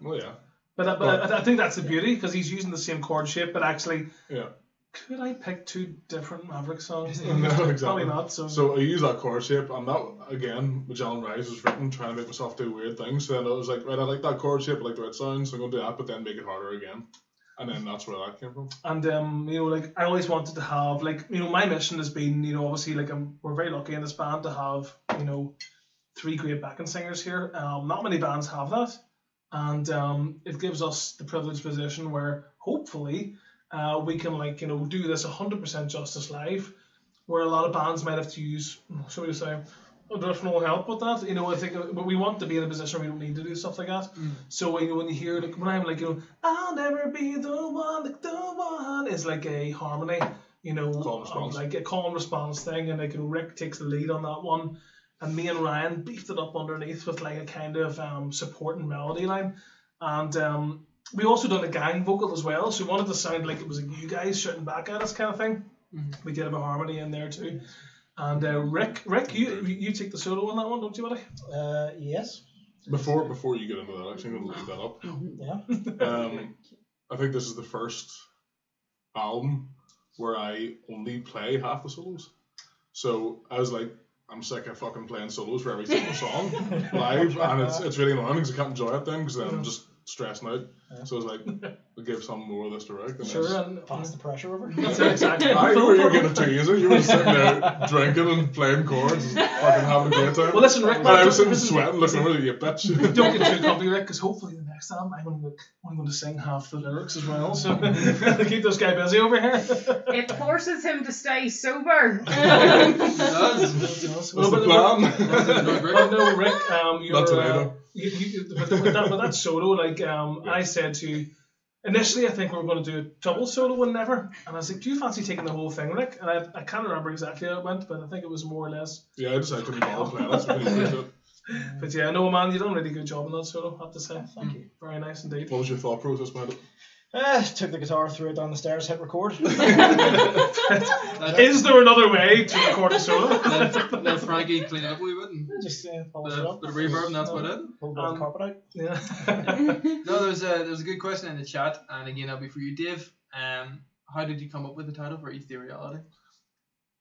Well, yeah. But I think that's the beauty, because he's using the same chord shape. But actually, Yeah. could I pick two different Maverick songs? No, exactly. Probably not. So I use that chord shape, and that, again, Magellan Rise was written trying to make myself do weird things. So then I was like, right, I like that chord shape, I like the way it sounds, so I'm going to do that, but then make it harder again. And then that's where that came from. And like, I always wanted to have, like, my mission has been, obviously, like, we're very lucky in this band to have, 3 great backing singers here. Not many bands have that, and it gives us the privileged position where hopefully we can, like, do this 100% justice live, where a lot of bands might have to use, shall we say, additional help with that. I think we want to be in a position where we don't need to do stuff like that. So when you hear, like, when I'm like, I'll never be the one, like the one, is like a harmony, Call and response. like a call and response thing, and like Rick takes the lead on that one, and me and Ryan beefed it up underneath with like a kind of supporting melody line, and we also done a gang vocal as well, so we wanted to sound like it was like you guys shouting back at us kind of thing. We did have a harmony in there too. And Rick, you take the solo on that one, don't you, buddy? Yes. Before you get into that, actually, I'm going to leave that up. Yeah. I think this is the first album where I only play half the solos. So I was like, I'm sick of fucking playing solos for every single song live, and it's really annoying because I can't enjoy it then, because then I'm just stressing out. So I was like, I'll give some more of this to Rick. And Sure, and Pass the pressure over. that's it, exactly. I knew you were getting it too easy. You were sitting there drinking and playing chords and fucking having a great time. Well, listen, Rick, And I was sitting sweating looking over at you, bitch. don't get too comfy, Rick, because hopefully the next album I'm going to sing half the lyrics as well, so keep this guy busy over here. It forces him to stay sober. It does. What's the plan? But no, Rick, you're Not today, though. with that solo, like, I said to you, initially I think we were going to do a double solo one never, and I was like, do you fancy taking the whole thing, Rick? And I can't remember exactly how it went, but I think it was more or less. Yeah, I decided to be ball playing. That's pretty good. But yeah, no, man, you done a really good job on that solo, I have to say. Thank you. Very nice indeed. What was your thought process behind it? Took the guitar, threw it down the stairs, hit record. Is there another way to record a solo? Let Frankie clean it up a wee bit and Just polish bit it of up. reverb, and that's about it. Pull a bit of carpet out. Yeah. No, there's a good question in the chat, and again, that'll be for you, Dave. How did you come up with the title for Ethereality?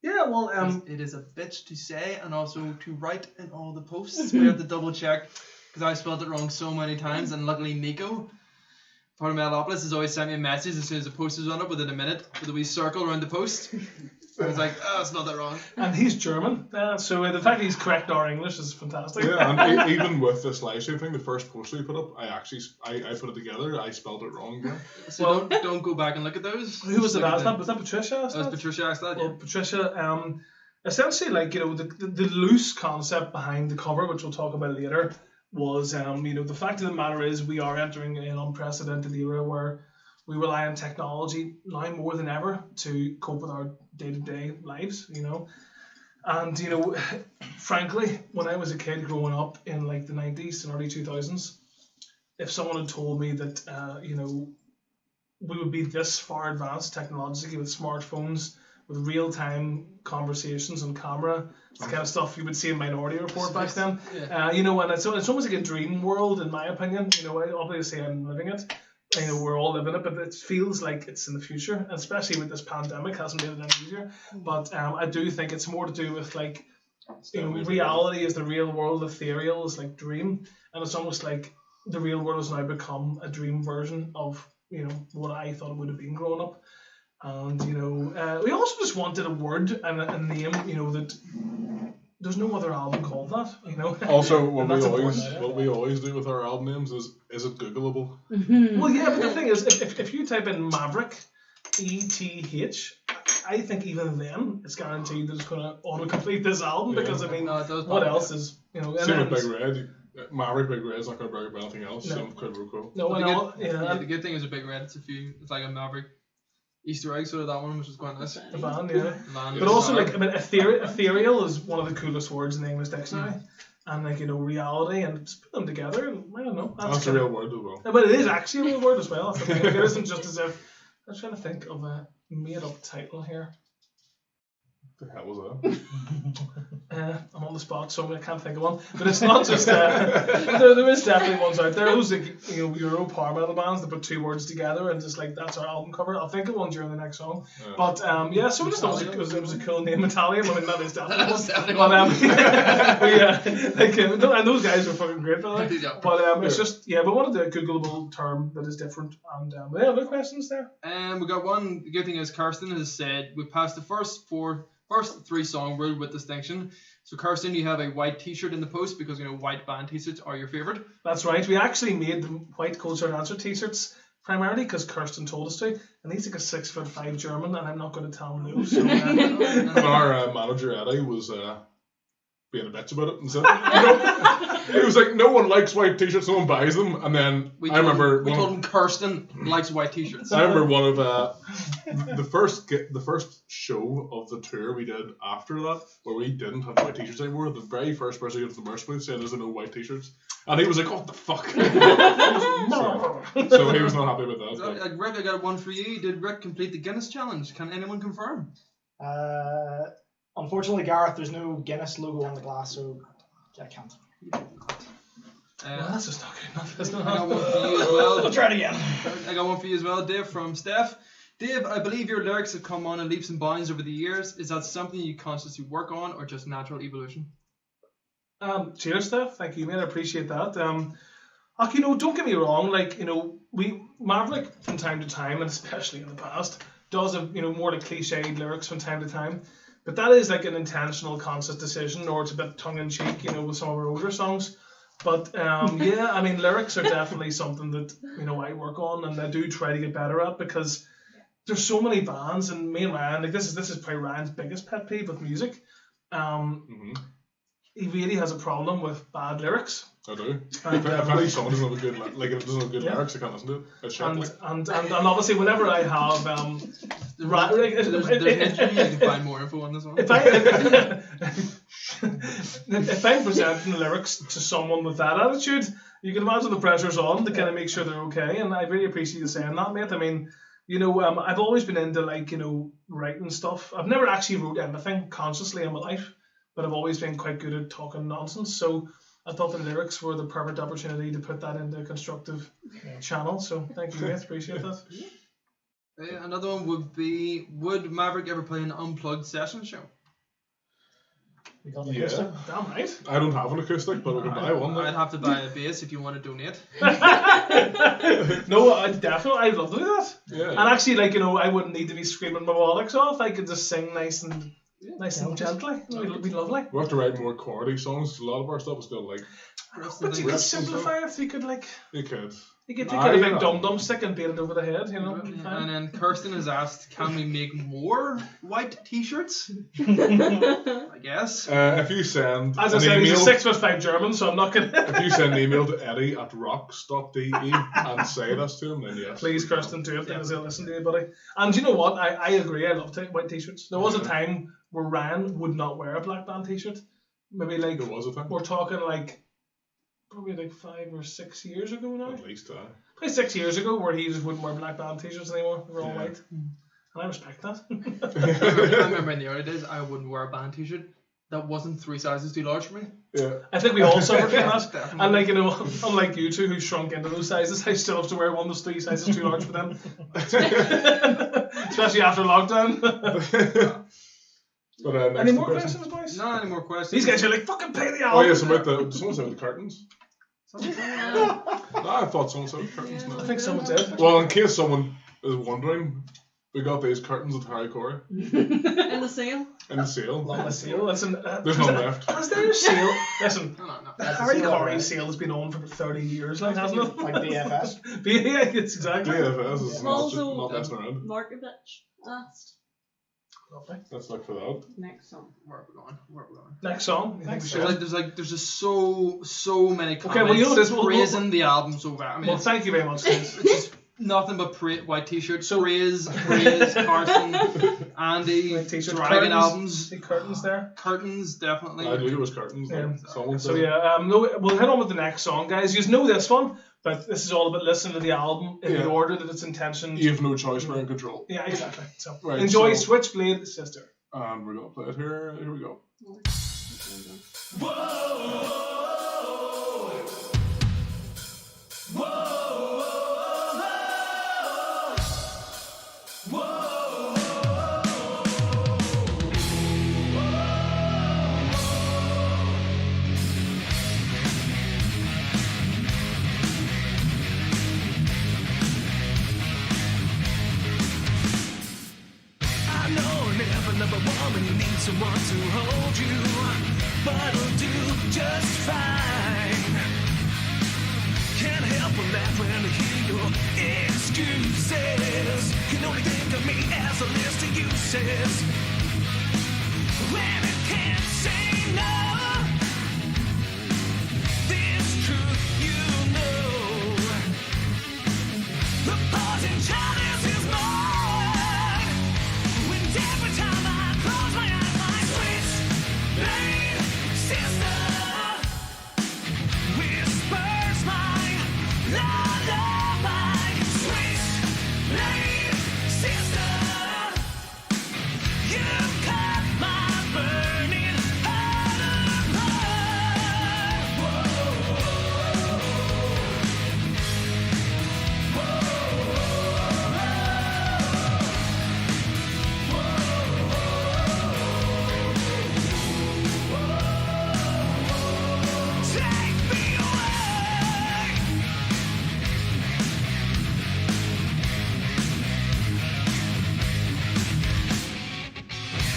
Yeah, well, 'Cause it is a bitch to say and also to write in all the posts. We have to double check because I spelled it wrong so many times, and luckily Nico, part of Metalopolis, has always sent me a message as soon as the post is on it within a minute with a wee circle around the post. I was like, oh, it's not that wrong. and he's German, so the fact that he's correct our English is fantastic. Yeah, and even with this live stream thing, the first poster we put up, I put it together. I spelled it wrong. Yeah. So Well- don't go back and look at those. Who was it Look at asked the- that? Was that Patricia asked That was that? Patricia asked that, Well, yeah. Patricia, essentially, like, the loose concept behind the cover, which we'll talk about later, was, the fact of the matter is we are entering an unprecedented era where we rely on technology now more than ever to cope with our day-to-day lives, And, frankly, when I was a kid growing up in, like, the 90s and early 2000s, if someone had told me that, we would be this far advanced technologically with smartphones, with real-time conversations on camera, it's the kind of stuff you would see in Minority Report back then. Yeah. And it's almost like a dream world, in my opinion. I obviously I'm living it. We're all living it, but it feels like it's in the future, and especially with this pandemic, hasn't made it any easier. But I do think it's more to do with, like, reality is the real world, ethereal is like dream, and it's almost like the real world has now become a dream version of what I thought it would have been growing up. And we also just wanted a word and a name, that there's no other album called that, Also, And that's what we always do with our album names is it Googleable? Well, yeah, but the thing is, if you type in Maverick, ETH, I think even then it's guaranteed that it's going to auto-complete this album because I mean, No, it does what pop, else yeah. is and Same with then Big Red. Maverick Big Red's not going to brag about anything else. No. Same with Quid Pro Quo. no, But and the all, good, yeah, the good thing is a Big Red. It's like a Maverick Easter egg sort of that one, which is quite nice. the band, yeah. Man, But also, like, I mean, ethereal is one of the coolest words in the English dictionary. And, like, reality, and just put them together, and I don't know. That's a real word as well. But it is actually a real word as well. That's the thing. Like, it isn't just as if. I'm trying to think of a made up title here. What the hell was that? I'm on the spot, so I can't think of one. But it's not just. There is definitely ones out there. Those like, Euro power metal bands that put two words together and just like that's our album cover. I'll think of one during the next song. Yeah. But yeah, so we just thought it was a cool name, Italian. I mean, that is definitely That's one. definitely But yeah, like and those guys were fucking great, by the way. Yeah. But it's just but wanted a Googleable term that is different. And yeah, other questions there. We got one. The good thing is Kirsten has said we passed the first three song rule with distinction. So Kirsten, you have a white T-shirt in the post because white band T-shirts are your favorite. That's right. We actually made the white Cold Hard Answer T-shirts primarily because Kirsten told us to, and he's like a 6'5" German, and I'm not going to tell him no. So, And our manager Eddie was being a bitch about it and said, he was like, no one likes white t-shirts, no one buys them. And then We I remember told him Kirsten likes white T-shirts. I remember one of the first show of the tour we did after that, where we didn't have white t-shirts anymore. The very first person who got to the merch booth said there's no white t-shirts, and he was like, "What the fuck?" so he was not happy about that. So, But Rick, I got one for you. Did Rick complete the Guinness challenge? Can anyone confirm? Unfortunately, Gareth, there's no Guinness logo on the glass, so I can't. well, that's just not good enough. That's I got not. one for you as well. I'll try it again. I got one for you as well, Dave, from Steph. Dave, I believe your lyrics have come on in leaps and bounds over the years. Is that something you consciously work on or just natural evolution? Cheers, Steph. Thank you, mate. I appreciate that. Don't get me wrong. Like, Maverick from time to time, and especially in the past, does have more like cliched lyrics from time to time. But that is like an intentional, conscious decision, or it's a bit tongue in cheek, with some of our older songs. But yeah, I mean, lyrics are definitely something that I work on, and I do try to get better at because there's so many bands, and me and Ryan, like this is probably Ryan's biggest pet peeve with music. He really has a problem with bad lyrics. I do. And, if any song doesn't have a good it doesn't have good Yeah. lyrics, I can't listen to it. It's shit. And obviously, whenever I have There's you can find more info on this one. if I'm presenting lyrics to someone with that attitude, you can imagine the pressure's on to kind of make sure they're okay. And I really appreciate you saying that, mate. I mean, I've always been into writing stuff. I've never actually wrote anything consciously in my life, but I've always been quite good at talking nonsense. So I thought the lyrics were the perfect opportunity to put that into a constructive channel. So thank you, mate. Appreciate that. Another one would be, would Maverick ever play an unplugged session show? We got Yeah. the Damn right. I don't have an acoustic, but we can buy one. I'd have to buy a bass if you want to donate. No, I'd love to do that. Yeah. And actually, I wouldn't need to be screaming my bollocks off. I could just sing nice and gently. It'd be lovely. We have to write more chordy songs. A lot of our stuff is still But you could simplify it. You could you could. take a big dum-dum stick and beat it over the head, And then Kirsten has asked, can we make more white T-shirts? I guess. If you send As I an said, email, he's a 6'5" German, so I'm not gonna. if you send an email to eddie@rocks.de and say this to him, then yes. Please, Kirsten, do it because he'll listen to you, buddy. And you know what? I agree. I love white T-shirts. There was a time where Ryan would not wear a black band T-shirt. Maybe There was a time. we're talking probably 5 or 6 years ago now. At least. Probably 6 years ago, where he just wouldn't wear black band T-shirts anymore. They were all Yeah. white, and I respect that. I remember in the early days, I wouldn't wear a band T-shirt. That wasn't 3 sizes too large for me. Yeah. I think we all suffered from that. Definitely. And unlike you two who shrunk into those sizes, I still have to wear one that's 3 sizes too large for them. Especially after lockdown. But next Any more question. questions, boys? Not any more questions. These guys are like, fucking pay the Oh album. yes, about someone said the curtains. Yeah. No, I thought someone said the curtains. Yeah. I think someone did. Well, in case someone is wondering, we got these curtains at Harry Corey In the sale. in the sale. On the sale. Listen, There's none left. Has there a sale? Listen, No. the Harry sale, Corey right? sale has been on for 30 years, hasn't it? Like BFS. Yeah, it's exactly. DFS is Also, not messing around. Markovich asked. Lovely. Let's look for that. Next song. Where are we going? Next song. You think we should? There's just so many comments Okay, well, you know this. praising the album so bad. I mean, Well, thank you very much, Chris. it's just nothing but white t-shirts. Praise, Carson, Andy, White t-shirts, Dragon curtains. albums, See curtains there. curtains definitely. I knew it was curtains. Yeah. Like, someone So said. yeah, we'll head on with the next song, guys. You know this one, but this is all about listening to the album in the Yeah. order that it's intentioned. You have no choice, we're in control. Yeah, exactly. So Right, enjoy so- Switchblade, Sister. And we're going to play it here. Here we go. I know never number one when you need someone to hold you, but I'll do just fine. Can't help but laugh when I hear your excuses. Can only think of me as a list of uses. When I can't say no, this truth you know. The parting chalice is mine. When every time I close my eyes, my switchblade sister whispers my lullaby. Switchblade sister, you cut my burning heart apart. Take me away.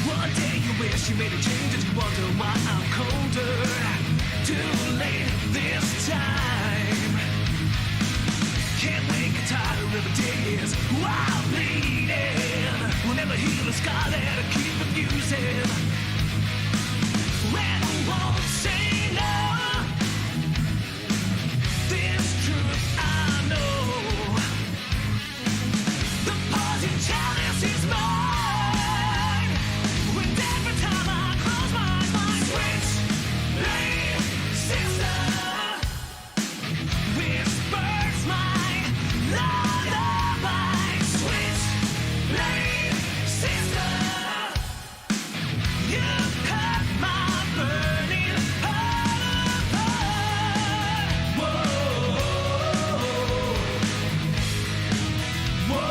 One day you wish you made a change and you wonder why I'm colder. Too late this time. Can't wait, get tired of the days while bleeding. We'll never heal a scar that I keep abusing. When we won't say no, this truth I know. The parting chalice is mine. When every time I close my eyes, my switchblade sister whispers my lullaby. Switchblade sister, you cut my burning heart apart. Whoa,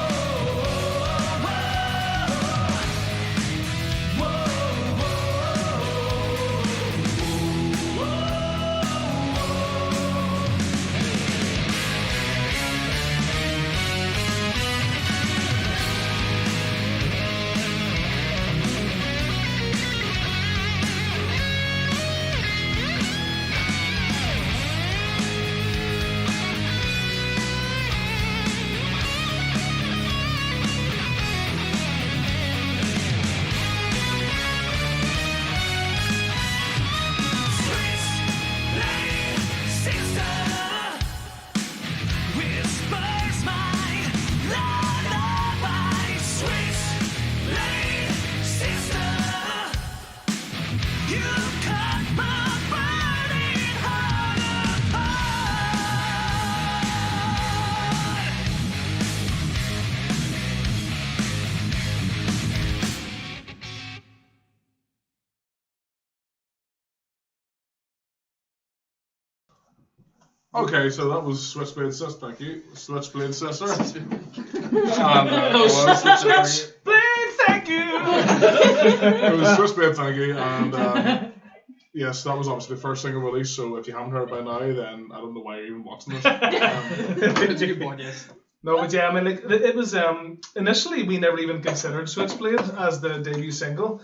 Switchblade sister whispers my lullaby. Switchblade sister, you cut my burning heart apart. Okay, so that was Switchblade Sister. Thank you. Switchblade Sister. And, Switchblade, thank you. it was Switchblade, thank you. And yes, that was obviously the first single release. So if you haven't heard by now, then I don't know why you're even watching this. It's a good point, yes. No, but yeah, I mean, like, it was initially we never even considered Switchblade as the debut single,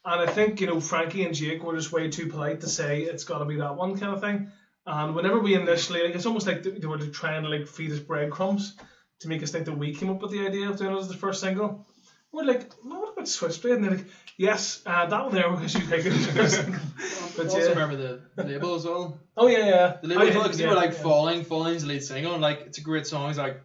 and I think Frankie and Jake were just way too polite to say it's got to be that one kind of thing. And whenever we initially, like, it's almost like they were trying to like feed us breadcrumbs to make us think that we came up with the idea of doing it as the first single. We're like, no, what about about Switchblade? And they're like, yes, that one there was you taking it. But also remember the label as well. Oh yeah. The label as well, because they were like yeah. Falling's the lead single, and like it's a great song. It's like,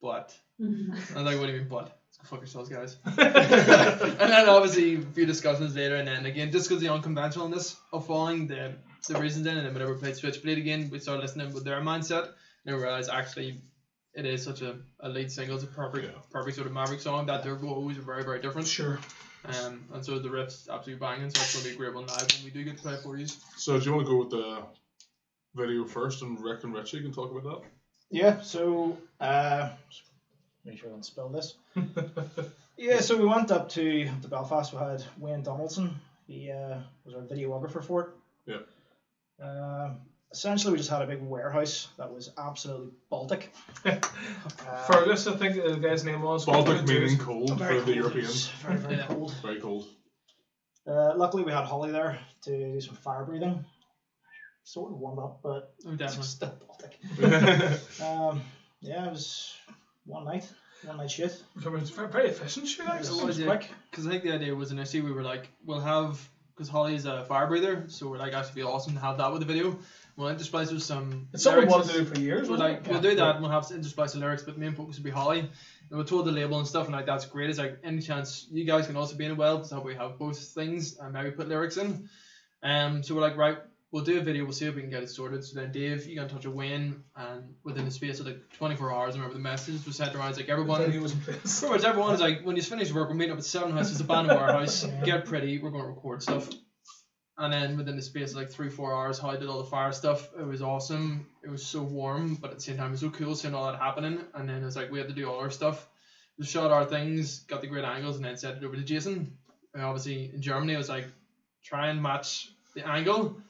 but and I'm like, what do you mean, but? Go fuck yourselves, guys. And then obviously a few discussions later, and then again, just because the unconventionalness of Falling, the reasons in, and then whenever we played Switchblade again, we started listening with their mindset, and we realized actually it is such a lead single. It's a perfect sort of Maverick song that their woes are very, very different. Sure. And so the riff's absolutely banging, so it's going to be a great one live when we do get to play it for you. So do you want to go with the video first, and Rick and Richie can talk about that? Yeah, so make sure I don't spill this. Yeah, so we went up to Belfast. We had Wayne Donaldson. He was our videographer for it. Yeah. Essentially, we just had a big warehouse that was absolutely Baltic. Fergus, I think the guy's name was. Baltic meaning cold Very for the cold. Europeans. Very, very Yeah. cold. Very cold. Luckily, we had Holly there to do some fire breathing. Sort of warmed up, but Oh, it's definitely. still Baltic. Yeah, it was one night shoot. It's very efficient, sure. Like, So so what it's is it? quick. Because I think the idea was initially we were like, we'll have, because Holly's a fire breather, so we're like, actually be awesome to have that with the video. We'll intersplice with some It's something we lyrics. wanted to do for years. We're wasn't like, it? we'll do that and we'll have intersplice the lyrics, but the main focus will be Holly. And we told the label and stuff, and like, that's great. It's like, any chance you guys can also be in it well, so that we have both things and maybe put lyrics in. So we're like, right, we'll do a video, we'll see if we can get it sorted. So then Dave, you got in touch with Wayne, and within the space of like 24 hours, I remember the message was sent around, it's like everyone, Video was in place. pretty much everyone is like, when you finish work, we're meeting up at 7 House, it's a abandoned warehouse, get pretty, we're going to record stuff. And then within the space of like 3-4 hours, Holly did all the fire stuff. It was awesome. It was so warm, but at the same time, it was so cool seeing all that happening. And then it was like, we had to do all our stuff. We shot our things, got the great angles, and then sent it over to Jason. And obviously, in Germany, it was like, try and match the angle,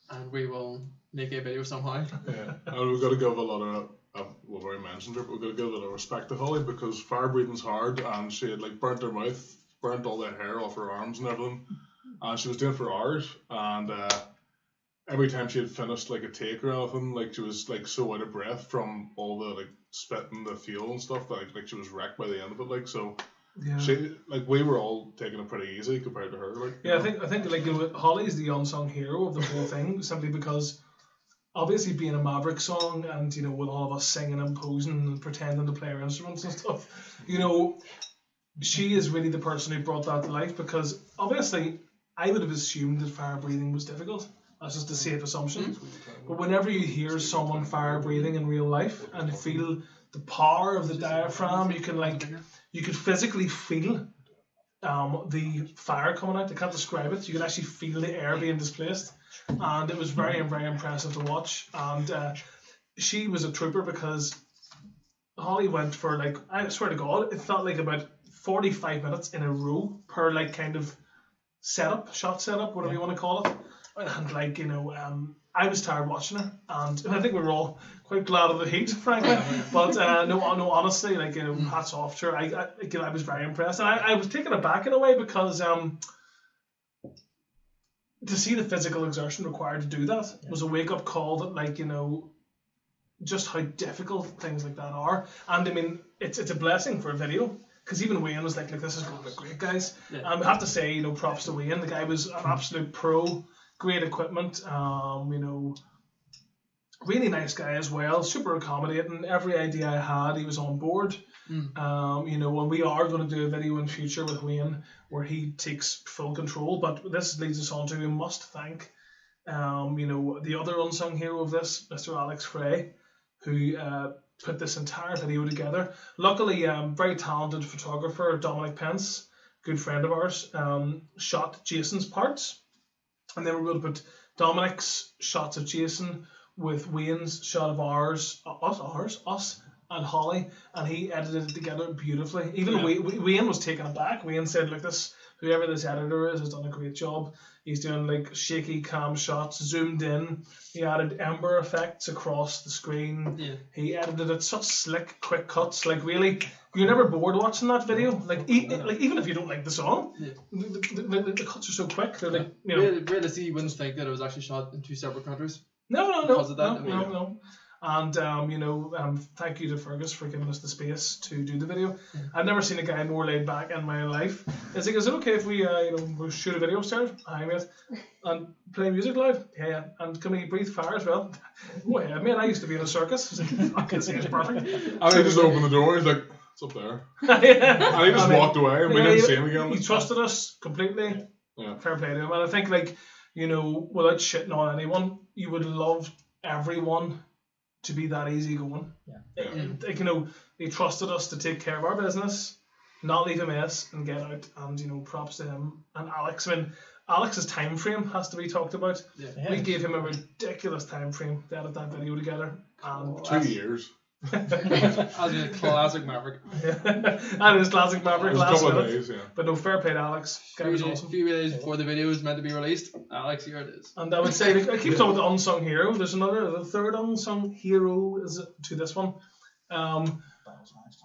and we will make a video somehow. Yeah. And we've got to give a lot of, we've already mentioned it, but we've got to give a lot of respect to Holly, because fire breathing's hard, and she had like burnt her mouth, burnt all the hair off her arms and everything, and she was doing it for hours, and every time she had finished like a take or anything, like she was like so out of breath from all the like spitting the fuel and stuff that like she was wrecked by the end of it, like, so Yeah. she, like, we were all taking it pretty easy compared to her, like. Yeah, I think like, you know, Holly is the unsung hero of the whole thing, simply because obviously being a Maverick song, and you know, with all of us singing and posing and pretending to play our instruments and stuff, you know, she is really the person who brought that to life, because obviously I would have assumed that fire breathing was difficult. That's just a safe assumption. But whenever you hear someone fire breathing in real life and feel the power of the diaphragm, you could physically feel the fire coming out. I can't describe it. You can actually feel the air being displaced, and it was very, very impressive to watch. And she was a trooper, because Holly went for, like, I swear to God, it felt like about 45 minutes in a row per like kind of shot setup, whatever you want to call it. And like, you know, I was tired watching her, and I think we were all quite glad of the heat, frankly. But no, honestly, like, you know, hats off to her. I was very impressed, and I was taken aback in a way, because to see the physical exertion required to do that was a wake up call that, like, you know, just how difficult things like that are. And I mean, it's a blessing for a video. Because even Wayne was like, this is going to look great, guys. Yeah. I have to say, you know, props to Wayne. The guy was an absolute pro. Great equipment. You know, really nice guy as well. Super accommodating. Every idea I had, he was on board. You know, and we are going to do a video in future with Wayne where he takes full control. But this leads us on to, we must thank, you know, the other unsung hero of this, Mr. Alex Frey, who put this entire video together. Luckily, very talented photographer Dominic Pence, good friend of ours, shot Jason's parts, and then we were able to put Dominic's shots of Jason with Wayne's shot of us and Holly, and he edited it together beautifully. Even Wayne was taken aback. Wayne said, "Look, whoever this editor is has done a great job. He's doing like shaky cam shots, zoomed in. He added ember effects across the screen. Yeah. He edited it such slick, quick cuts. Like really, you're never bored watching that video. Like even if you don't like the song, the cuts are so quick. They're like, you know, Realistically, you wouldn't think that it was actually shot in 2 separate countries. no. Because of that, No. And thank you to Fergus for giving us the space to do the video. I've never seen a guy more laid back in my life. It's like, is it okay if we we shoot a video upstairs? Aye, mate. And play music loud? Yeah. And can we breathe fire as well? Go ahead, mate. I used to be in a circus. I can see it's perfect. And I just opened the door. He's like, "It's up there." And And he just walked away, and we didn't see him again. He trusted us completely. Yeah. Fair play to him. And I think, without shitting on anyone, you would love everyone to be that easy going. Yeah. They trusted us to take care of our business, not leave a mess, and get out. And props to him and Alex. I mean, Alex's time frame has to be talked about. Yeah. We gave him a ridiculous time frame to edit that video together. And 2 years. As a classic Maverick. and his classic It Maverick was a last couple of minute. days, yeah. But no, fair play to Alex. Guy was A awesome. few days before the video was meant to be released, Alex, here it is. And I would say, I keep talking about the unsung hero. There's the third unsung hero is to this one.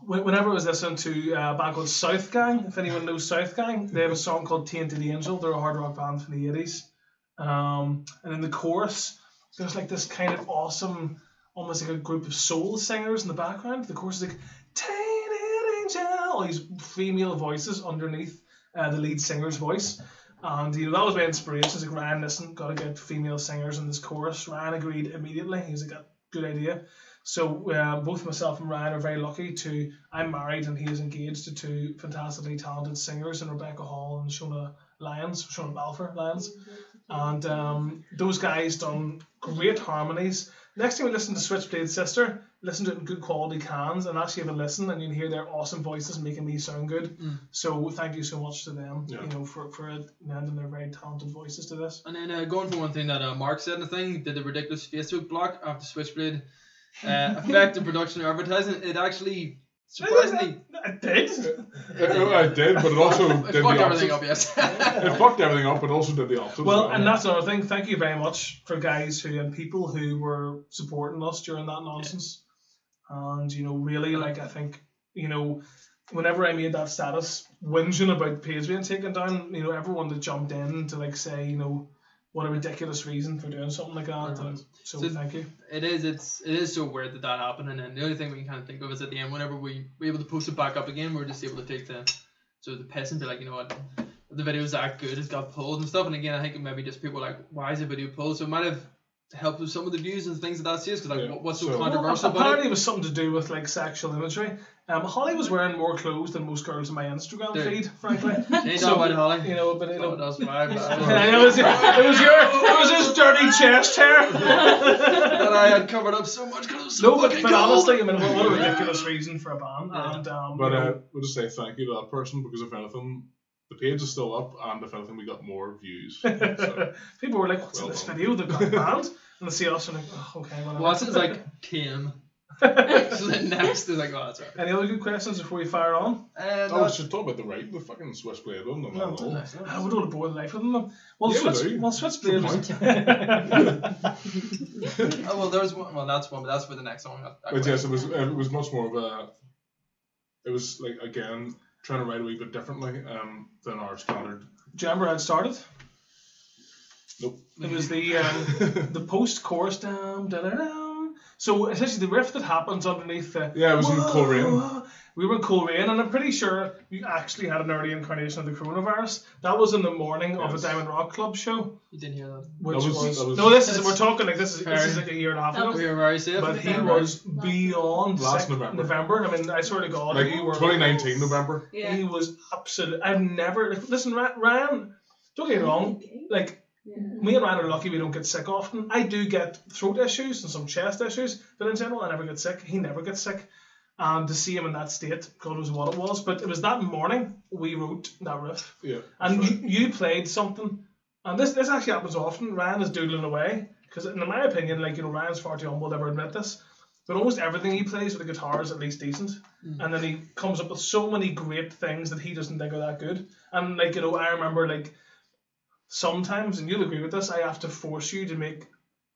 Whenever I was listening to back with South Gang, if anyone knows South Gang, they have a song called Tainted Angel. They're a hard rock band from the 80s. And in the chorus, there's like this kind of awesome, almost like a group of soul singers in the background. The chorus is like, Tainted Angel, all these female voices underneath the lead singer's voice. And that was my inspiration. It's like, Ryan, listen, gotta get female singers in this chorus. Ryan agreed immediately. He was like, good idea. So both myself and Ryan are very lucky I'm married and he is engaged to two fantastically talented singers in Rebecca Hall and Shona Balfour Lyons. And those guys done great harmonies. Next time we listen to Switchblade's Sister, listen to it in good quality cans and actually have a listen, and you can hear their awesome voices making me sound good. So thank you so much to them, for lending their very talented voices to this. And then going for one thing that Mark said in the thing, did a ridiculous Facebook block after Switchblade affected production or advertising. It actually surprisingly I did. I did, but it also it did fucked the everything opposite. up, yes. It fucked everything up, but also did the opposite. Well, and that's another thing. Thank you very much for guys and people who were supporting us during that nonsense. And really, I think whenever I made that status whinging about the page being taken down, everyone that jumped in to say, what a ridiculous reason for doing something like that. And so thank you. It is so weird that happened, and then the only thing we can kind of think of is at the end, whenever we were able to post it back up again, we're just able to take the piss and be like, what, the video's that good, it's got pulled and stuff. And again, I think maybe just people were like, why is the video pulled? So it might have helped with some of the views and things of that stage, because what's so controversial about apparently it? it was something to do with sexual imagery. Holly was wearing more clothes than most girls in my Instagram feed, frankly. Ain't all about Holly. That's why. it was his dirty chest hair. That I had covered up so much because it was so fucking but cold. honestly, what a ridiculous reason for a band. And we'll just say thank you to that person, because if anything, the page is still up, and if anything, we got more views. So, people were like, "What's in this video?" They've got banned, and they see us and like, "Oh, okay." What's it like? Kim. So then next they're like, "Oh, that's right." Any other good questions before we fire on? we should talk about the fucking Switchblade one. I would want to bore the life of them. Well, Switchblade. Oh, there's one. Well, that's one, but that's for the next one. But yes, it was much more of a. It was again trying to write a wee bit differently than our standard. Do you remember how it started? Nope. It was the post-chorus dam. So essentially, the riff that happens underneath the it was in Coleraine. We were in Coleraine, and I'm pretty sure we actually had an early incarnation of the coronavirus. That was in the morning of a Diamond Rock Club show. You didn't hear that. Which that was no, we're talking this is like a year and a half ago. We were very safe. But he was beyond last sick. November. I mean, I swear to God, like you were 2019 November. Yeah. He was absolute. I've never listen, Ryan. Don't get me wrong. Me and Ryan are lucky we don't get sick often. I do get throat issues and some chest issues, but in general, I never get sick. He never gets sick. And to see him in that state, God knows what it was. But it was that morning we wrote that riff. Yeah. And you played something. And this actually happens often. Ryan is doodling away. Because in my opinion, Ryan's far too humble to ever admit this. But almost everything he plays with the guitar is at least decent. And then he comes up with so many great things that he doesn't think are that good. And I remember sometimes, and you'll agree with this, I have to force you to make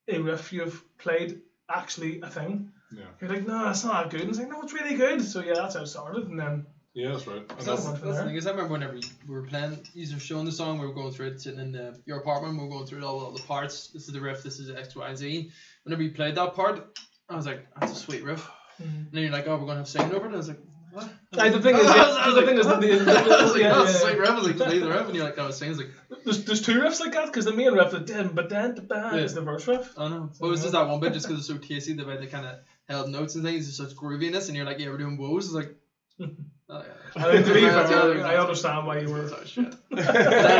a riff you've played actually a thing. Yeah. You're like, no, it's not that good. And it's like, no, it's really good. So yeah, that's how it started. And then that's right. And that's the thing is, I remember whenever we were playing, you were showing the song, we were going through it, sitting in your apartment, we were going through all the parts. This is the riff, this is X, Y, and Z. Whenever you played that part, I was like, that's a sweet riff. And then you're like, oh, we're gonna have singing over it. And I was like, what? Like, the thing is, I was like, oh, it's a sweet riff. I was like, play the riff, and you're like, no, it sings like. there's two riffs like that because the main riff, is the verse riff. I know. But it was just that one bit, just because it's so tasty, the way they kind of held notes and things, it's such grooviness, and you're like, yeah, we're doing woes. It's like, oh, yeah. I mean, to be fair, I understand why you were. Oh, shit. Then it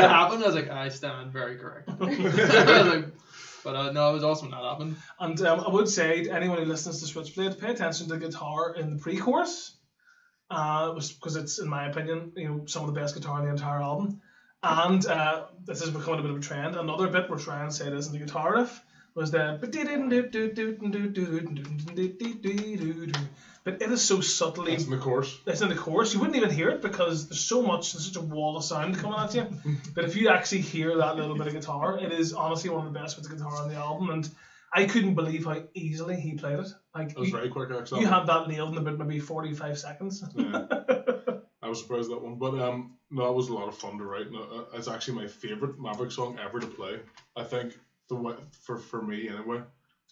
happened, I was like, I stand very correct. I was like, but no, it was awesome when that happened. And I would say to anyone who listens to Switchblade, pay attention to the guitar in the pre-chorus, because it's, in my opinion, some of the best guitar in the entire album. And this is becoming a bit of a trend. Another bit which Ryan said is in the guitar riff was the. But it is so subtly. It's in the chorus. It's in the chorus. You wouldn't even hear it because there's such a wall of sound coming at you. But if you actually hear that little bit of guitar, it is honestly one of the best bits of guitar on the album. And I couldn't believe how easily he played it. Like, It was very quick, actually. you had that nailed in about maybe 45 seconds. Yeah. I was surprised at that one, but no, it was a lot of fun to write. No, it's actually my favorite Maverick song ever to play. I think the way for me anyway,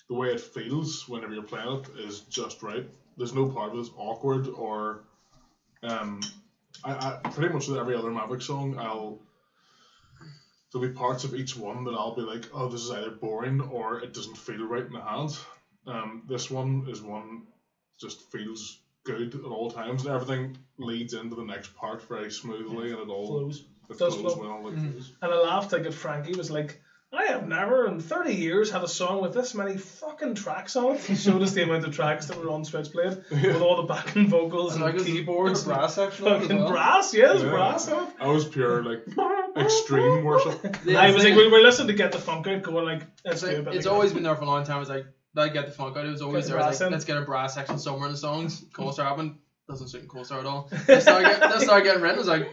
the way it feels whenever you're playing it is just right. There's no part of it that's awkward or I pretty much with every other Maverick song there'll be parts of each one that I'll be like, oh, this is either boring or it doesn't feel right in the hands. This one is one just feels good at all times, and everything leads into the next part very smoothly, and it all Flows. it Does flows flow. well. Like, And I laughed like at Frankie was like, I have never in 30 years had a song with this many fucking tracks on it. He showed us the amount of tracks that were on Switchblade with all the backing vocals and keyboards. There was a brass section on it as Fucking well. brass, yeah, there's Yeah. brass on it. I was pure like extreme worship. Yeah, I was the like, thing- we're listening to Get the Funk Out, going like, let's do a bit. It's like always been there for a long time. It's like, I get the funk out. It was always Get the there. It's brass like, in. let's get a brass section somewhere in the songs. Cold Star happened. Doesn't suit Cold Star at all. Let's start getting written. It's like,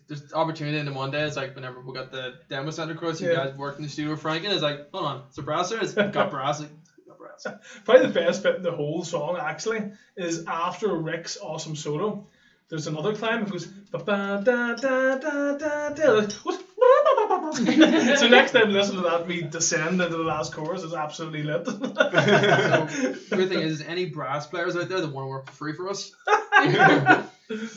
there's opportunity in the Monday. It's like whenever we got the demo center across, you guys worked in the studio with Frankie. It's like, hold on, it's a brass there. It's got brass. Like, got brass. Probably the best bit in the whole song actually is after Rick's awesome solo. There's another climb. It goes ba ba da da da da da. So next time listen to that, we descend into the last chorus. It's absolutely lit. So the weird thing is any brass players out there that want to work for free for us,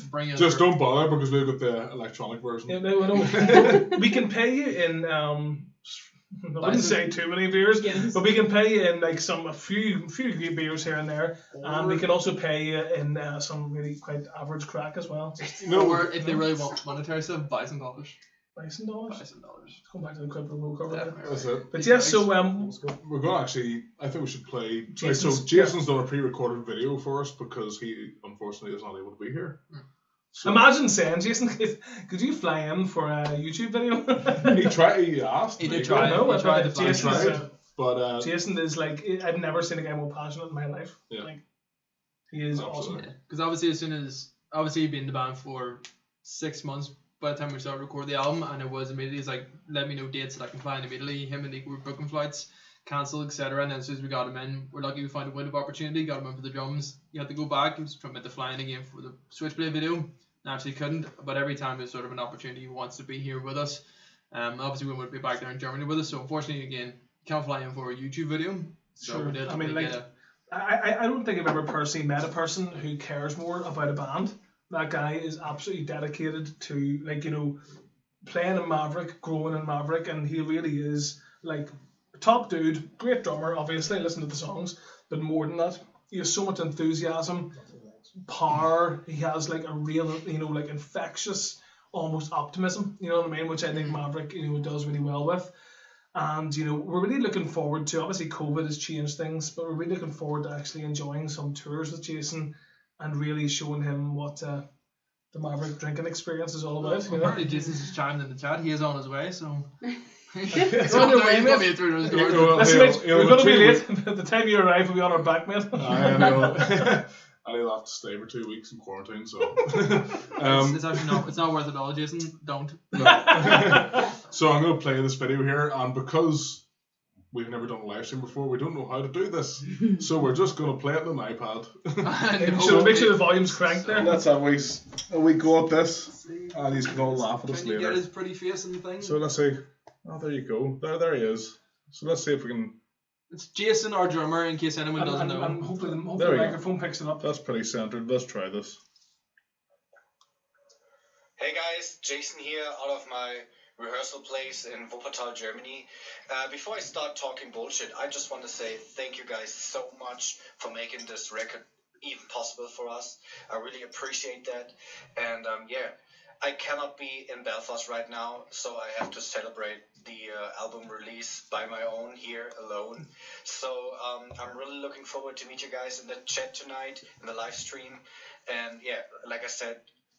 bring in. Just don't bother because we've got the electronic version. Yeah, no. We can pay you in I wouldn't say too many beers, but we can pay you in like a few beers here and there, and we can also pay you in some really quite average crack as well. Or if they really want monetary stuff, buy some dollars. $10. Buy some dollars. Come back to the crypto we'll cover that. Definitely. That's it. But yeah, so We're gonna actually. I think we should play. Jason's- So Jason's done a pre-recorded video for us because he unfortunately is not able to be here. So imagine saying, Jason, could you fly in for a YouTube video? he asked. He did me. try. I know, He tried to but fly. Jason's, tried. But Jason is like, I've never seen a guy more passionate in my life. Yeah. Like, he is Absolutely. awesome. Because obviously he'd been in the band for 6 months by the time we started recording the album, and it was immediately, he's like, let me know dates that I can fly in immediately. Him and Nick were booking flights, cancelled, etc. And then as soon as we got him in, we're lucky we found a window of opportunity, got him in for the drums. He had to go back, he was trying to fly in again for the Switchblade video. Actually couldn't, but every time there's sort of an opportunity, he wants to be here with us. Obviously we would be back there in Germany with us, so unfortunately again, can't fly in for a YouTube video. So Sure. we did I mean, get like, I don't think I've ever personally met a person who cares more about a band. That guy is absolutely dedicated to, like, playing in Maverick, growing in Maverick, and he really is like top dude, great drummer, obviously, listen to the songs, but more than that, he has so much enthusiasm, power. He has like a real, like infectious, almost optimism, you know what I mean, which I think Maverick, does really well with. And we're really looking forward to, obviously COVID has changed things, but we're really looking forward to actually enjoying some tours with Jason and really showing him what the Maverick drinking experience is all about. apparently Jason's just chimed in the chat, he is on his way, so It's on your way, he's mate. gonna be through those doors. Well, Listen, mate, he'll we're going to be 2 late. By the time you arrive, we'll be on our back, mate. I know. And he'll have to stay for 2 weeks in quarantine. So, It's actually it's not worth it all, Jason. Don't. so I'm going to play this video here, and because we've never done a live stream before, we don't know how to do this. So we're just going to play it on an iPad. So make sure the volume's cranked there. That's how we go at this, and he's going to laugh at us Can you get later. his pretty face in the thing? So let's see. Oh, there you go. There he is. So let's see if we can It's Jason, our drummer, in case anyone doesn't know. And hopefully There the we go. microphone picks it up. That's pretty centered. Let's try this. Hey guys, Jason here out of my rehearsal place in Wuppertal, Germany. Before I start talking bullshit, I just want to say thank you guys so much for making this record even possible for us. I really appreciate that. And I cannot be in Belfast right now, so I have to celebrate the album release by my own here alone. So I'm really looking forward to meet you guys in the chat tonight, in the live stream. And like I said,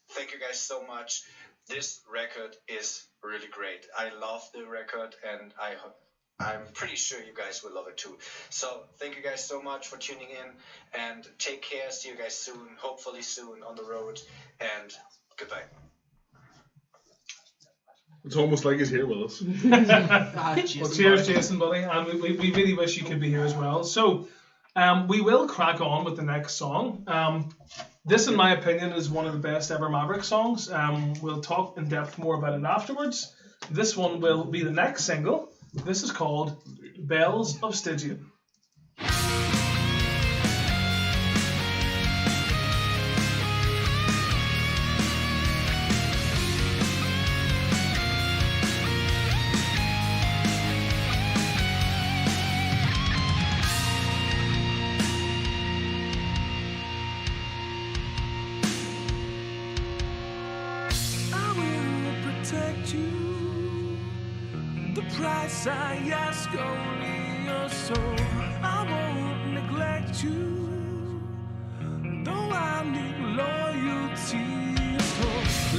thank you guys so much. This record is really great. I love the record, and I'm pretty sure you guys will love it too. So thank you guys so much for tuning in, and take care. See you guys soon, hopefully soon on the road, and goodbye. It's almost like he's here with us. Well, cheers, Jason, buddy, and we really wish you could be here as well. So, we will crack on with the next song. This, in my opinion, is one of the best ever Maverick songs. We'll talk in depth more about it afterwards. This one will be the next single. This is called Bells of Stygium. I will protect you. The price I ask only your soul. I won't neglect you. Though I need loyalty. So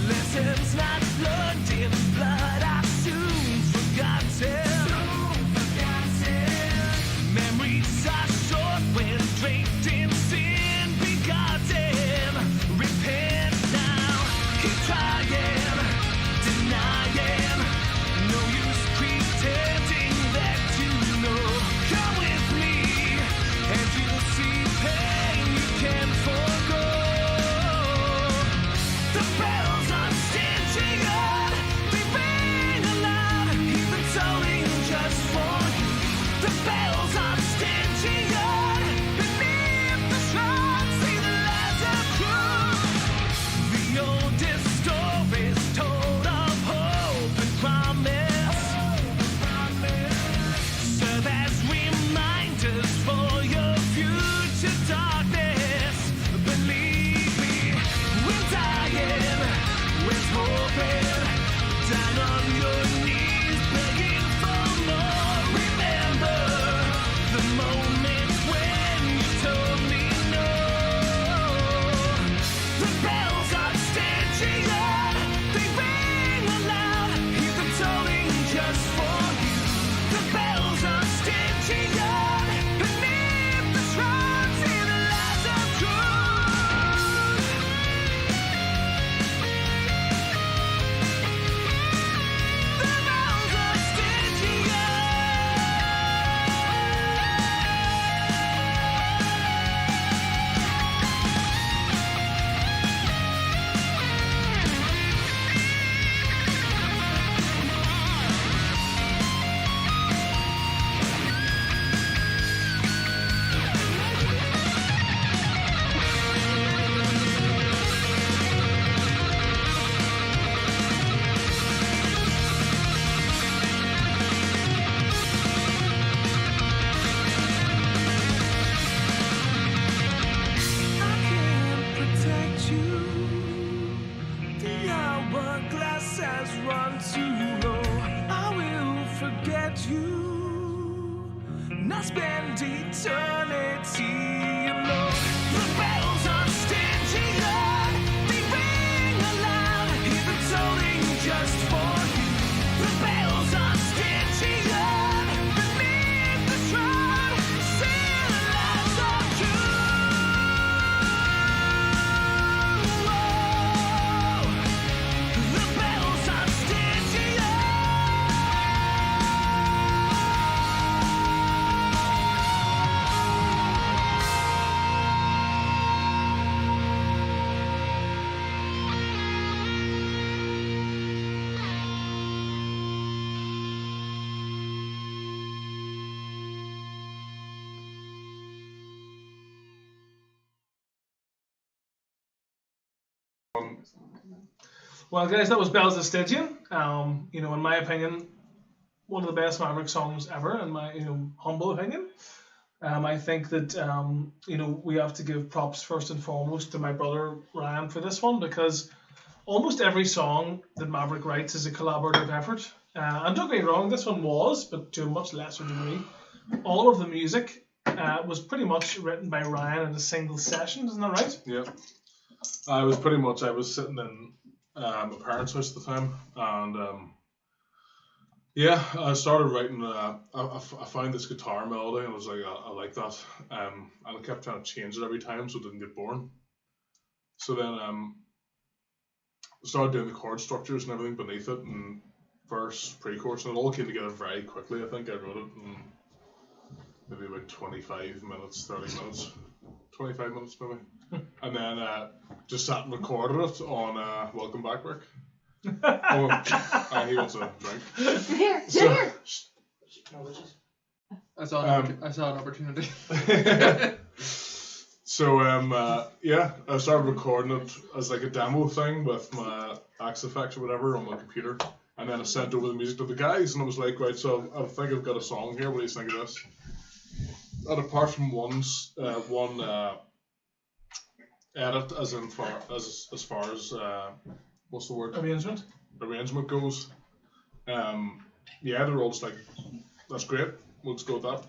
lessons not learned in blood. I soon forgotten. Memories are short when draped in sin. Begotten. Repent now. Keep trying. Denying. No use pretending that you know. Come with me, and you'll see pain you can't forgo. The bells on Stygium, they ring aloud, even tolling just for you. The bells on Stygium, beneath the shrine, see the lights of truth. The oldest stories told of hope and promise serve as reminders for your future darkness. Believe me, we're dying, we're hoping, down on your knees, begging for more. Remember the moments when you told me no. The bells on Stygium, they ring aloud, hear them tolling just for you. The bells on Stygium, beneath the shrine, see the lights of truth. The bells on Stygium. I can't protect you. The hourglass has run too low. I will forget you. Not spend eternity alone. The bells on Stygium, they ring aloud, hear them tolling just for you. The bells on Stygium, beneath the shrine, see the lights of truth. The bells on Stygium. Well, guys, that was Bells of Stygium. You know, in my opinion, one of the best Maverick songs ever, in my humble opinion. I think that we have to give props first and foremost to my brother Ryan for this one, because almost every song that Maverick writes is a collaborative effort. And don't get me wrong, this one was, but to a much lesser degree. All of the music was pretty much written by Ryan in a single session, isn't that right? Yeah. I was sitting in my parents' house at the time, and I started writing. I found this guitar melody, and I was like, I like that, and I kept trying to change it every time so it didn't get boring. So then I started doing the chord structures and everything beneath it, and verse, pre-chorus, and it all came together very quickly. I think I wrote it in maybe about 25 minutes, 30 minutes, 25 minutes maybe. And then just sat and recorded it on Welcome Back, Rick. He wants a drink. Here. I saw an opportunity. So I started recording it as like a demo thing with my Axe effects or whatever on my computer, and then I sent over the music to the guys, and I was like, right, so I think I've got a song here. What do you think of this? And apart from one edit, as far as what's the word? Arrangement goes. They're all just like, that's great. We'll just go with that.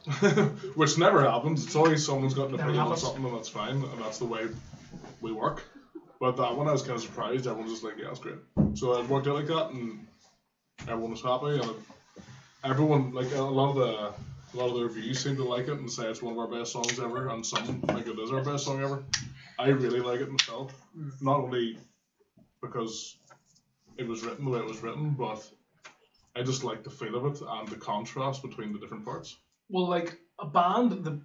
Which never happens. It's always someone's got an opinion on something, and that's fine, and that's the way we work. But that one I was kind of surprised. Everyone was just like, yeah, that's great. So it worked out like that, and everyone was happy, and everyone, like, a lot of the reviews seem to like it and say it's one of our best songs ever, and some think it is our best song ever. I really like it myself, not only because it was written the way it was written, but I just like the feel of it and the contrast between the different parts. Well, like a band that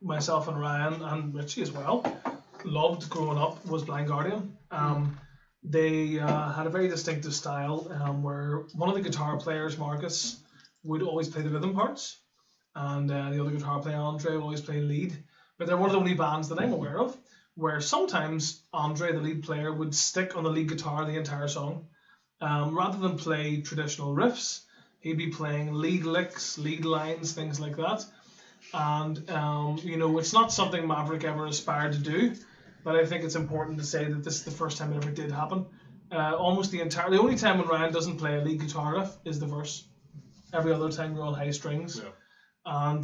myself and Ryan and Richie as well loved growing up was Blind Guardian. They had a very distinctive style where one of the guitar players, Marcus, would always play the rhythm parts, and the other guitar player, Andre, would always play lead. But they're one of the only bands that I'm aware of where sometimes Andre, the lead player, would stick on the lead guitar the entire song. Rather than play traditional riffs, he'd be playing lead licks, lead lines, things like that. And, it's not something Maverick ever aspired to do, but I think it's important to say that this is the first time it ever did happen. The only time when Ryan doesn't play a lead guitar riff is the verse. Every other time you're on high strings. Yeah. And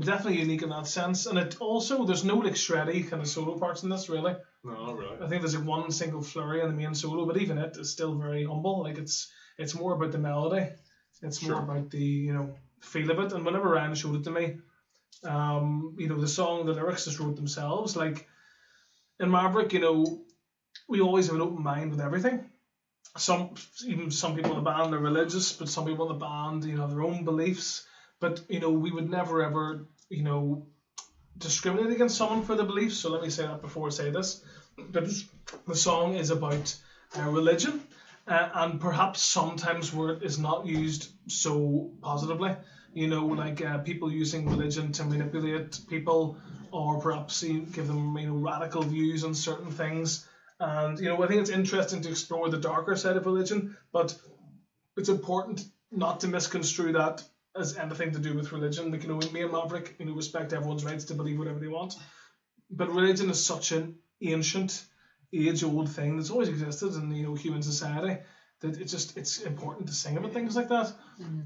definitely unique in that sense. And it also, there's no like shreddy kind of solo parts in this, really. No, not really. I think there's like one single flurry in the main solo, but even it is still very humble. Like it's more about the melody. It's more about the feel of it. And whenever Ryan showed it to me, the song, the lyrics just wrote themselves. Like in Maverick, we always have an open mind with everything. Some people in the band are religious, but some people in the band have their own beliefs. But we would never ever discriminate against someone for their beliefs. So let me say that before I say this. But the song is about religion, and perhaps sometimes where it is not used so positively. People using religion to manipulate people, or perhaps give them radical views on certain things. And I think it's interesting to explore the darker side of religion, but it's important not to misconstrue that as anything to do with religion. Like, me and Maverick, respect everyone's rights to believe whatever they want. But religion is such an ancient, age-old thing that's always existed in human society that it's important to sing about things like that.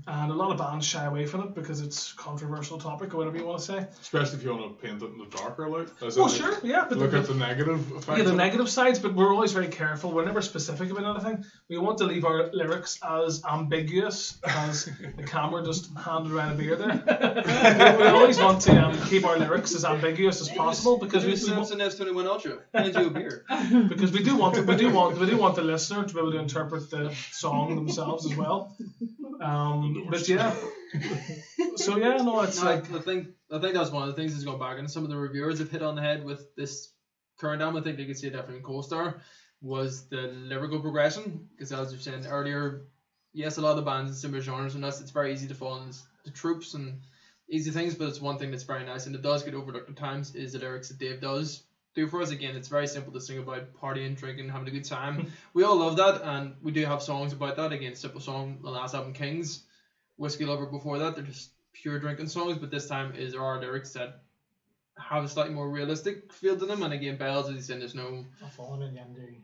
And a lot of bands shy away from it because it's a controversial topic or whatever you want to say. Especially if you want to paint it in the darker light. But look at the negative effects. Yeah, the negative sides, but we're always very careful. We're never specific about anything. We want to leave our lyrics as ambiguous as the camera just handed around a beer there. We always want to keep our lyrics as ambiguous as possible because we want an S21 Ultra. Hand you a beer. Because we do want the listener to be able to interpret the song themselves as well. But yeah. So yeah, no, it's I think that's one of the things that's going back, and some of the reviewers have hit on the head with this current album. I think they could see it definitely in Co-Star was the lyrical progression, because as you've said earlier, yes, a lot of the bands in similar genres and us, it's very easy to fall into the tropes and easy things, but it's one thing that's very nice and it does get overlooked at times is the lyrics that Dave does do for us. Again, it's very simple to sing about partying, drinking, having a good time. We all love that, and we do have songs about that. Again, simple song, the last album, Kings, Whiskey Lover before that, they're just pure drinking songs, but this time there are lyrics that have a slightly more realistic feel to them, and again, Bells, as you said, there's no... Not falling into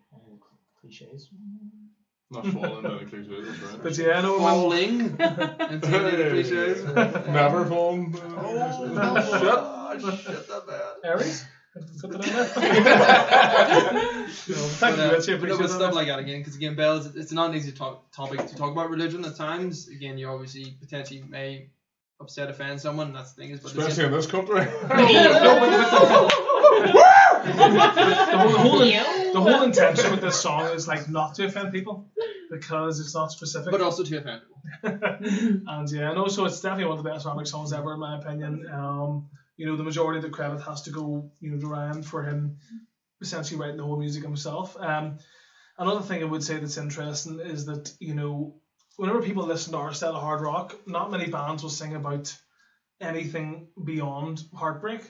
cliches. Not falling into the cliches, that's right. But yeah, no, Falling into the cliches. Never falling. Shut that bad. Aries? Put that in there. Thank you, Richie. Appreciate But stuff that. like that again, because again, Bells, it's not an easy topic to talk about religion at times. Again, you obviously potentially may upset, offend someone, and that's the thing. Is, but Especially in this country. The whole intention with this song is like not to offend people because it's not specific. but also to offend people. And yeah, no, so it's definitely one of the best Maverick songs ever in my opinion. The majority of the credit has to go, to Ryan for him essentially writing the whole music himself. Another thing I would say that's interesting is that, whenever people listen to our style of hard rock, not many bands will sing about anything beyond heartbreak,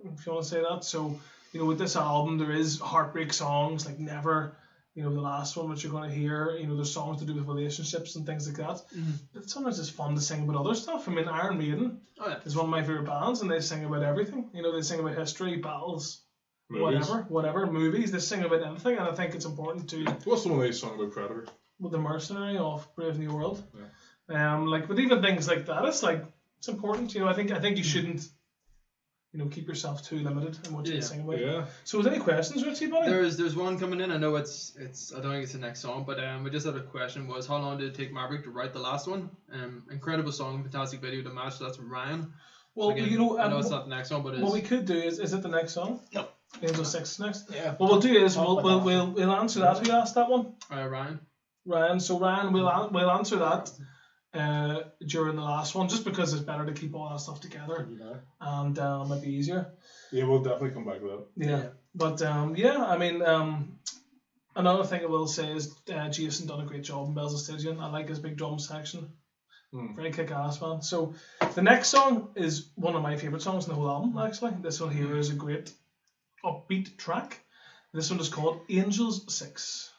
if you want to say that. So, with this album, there is heartbreak songs like Never, the last one, which you're going to hear. There's songs to do with relationships and things like that. Mm-hmm. But sometimes it's fun to sing about other stuff. I mean, Iron Maiden is one of my favourite bands, and they sing about everything. They sing about history, battles, Movies. whatever, movies. They sing about anything, and I think it's important to... What's the one they sung about Predator? With the Mercenary off Brave New World. Yeah. But even things like that, it's important. I think you shouldn't, keep yourself too limited in what you sing about. Yeah. So, is there any questions, Richie, buddy? There's one coming in. I know it's I don't think it's the next song, but we just had a question. Was how long did it take Maverick to write the last one? Incredible song, fantastic video to match. So that's from Ryan. Well, so again, I know it's not the next song, but it's... What we could do is it the next song? No. Angel 6 next? Yeah. What we'll do is we'll answer that. Who asked that one? Ryan. Ryan. So Ryan, we'll answer that during the last one, just because it's better to keep all that stuff together, and it might be easier. Yeah, we'll definitely come back to that. Yeah. But another thing I will say is Jason done a great job in Bells of Stygium. I like his big drum section. Very kick-ass, man. So the next song is one of my favourite songs in the whole album, actually. This one here is a great upbeat track. This one is called Angels 6.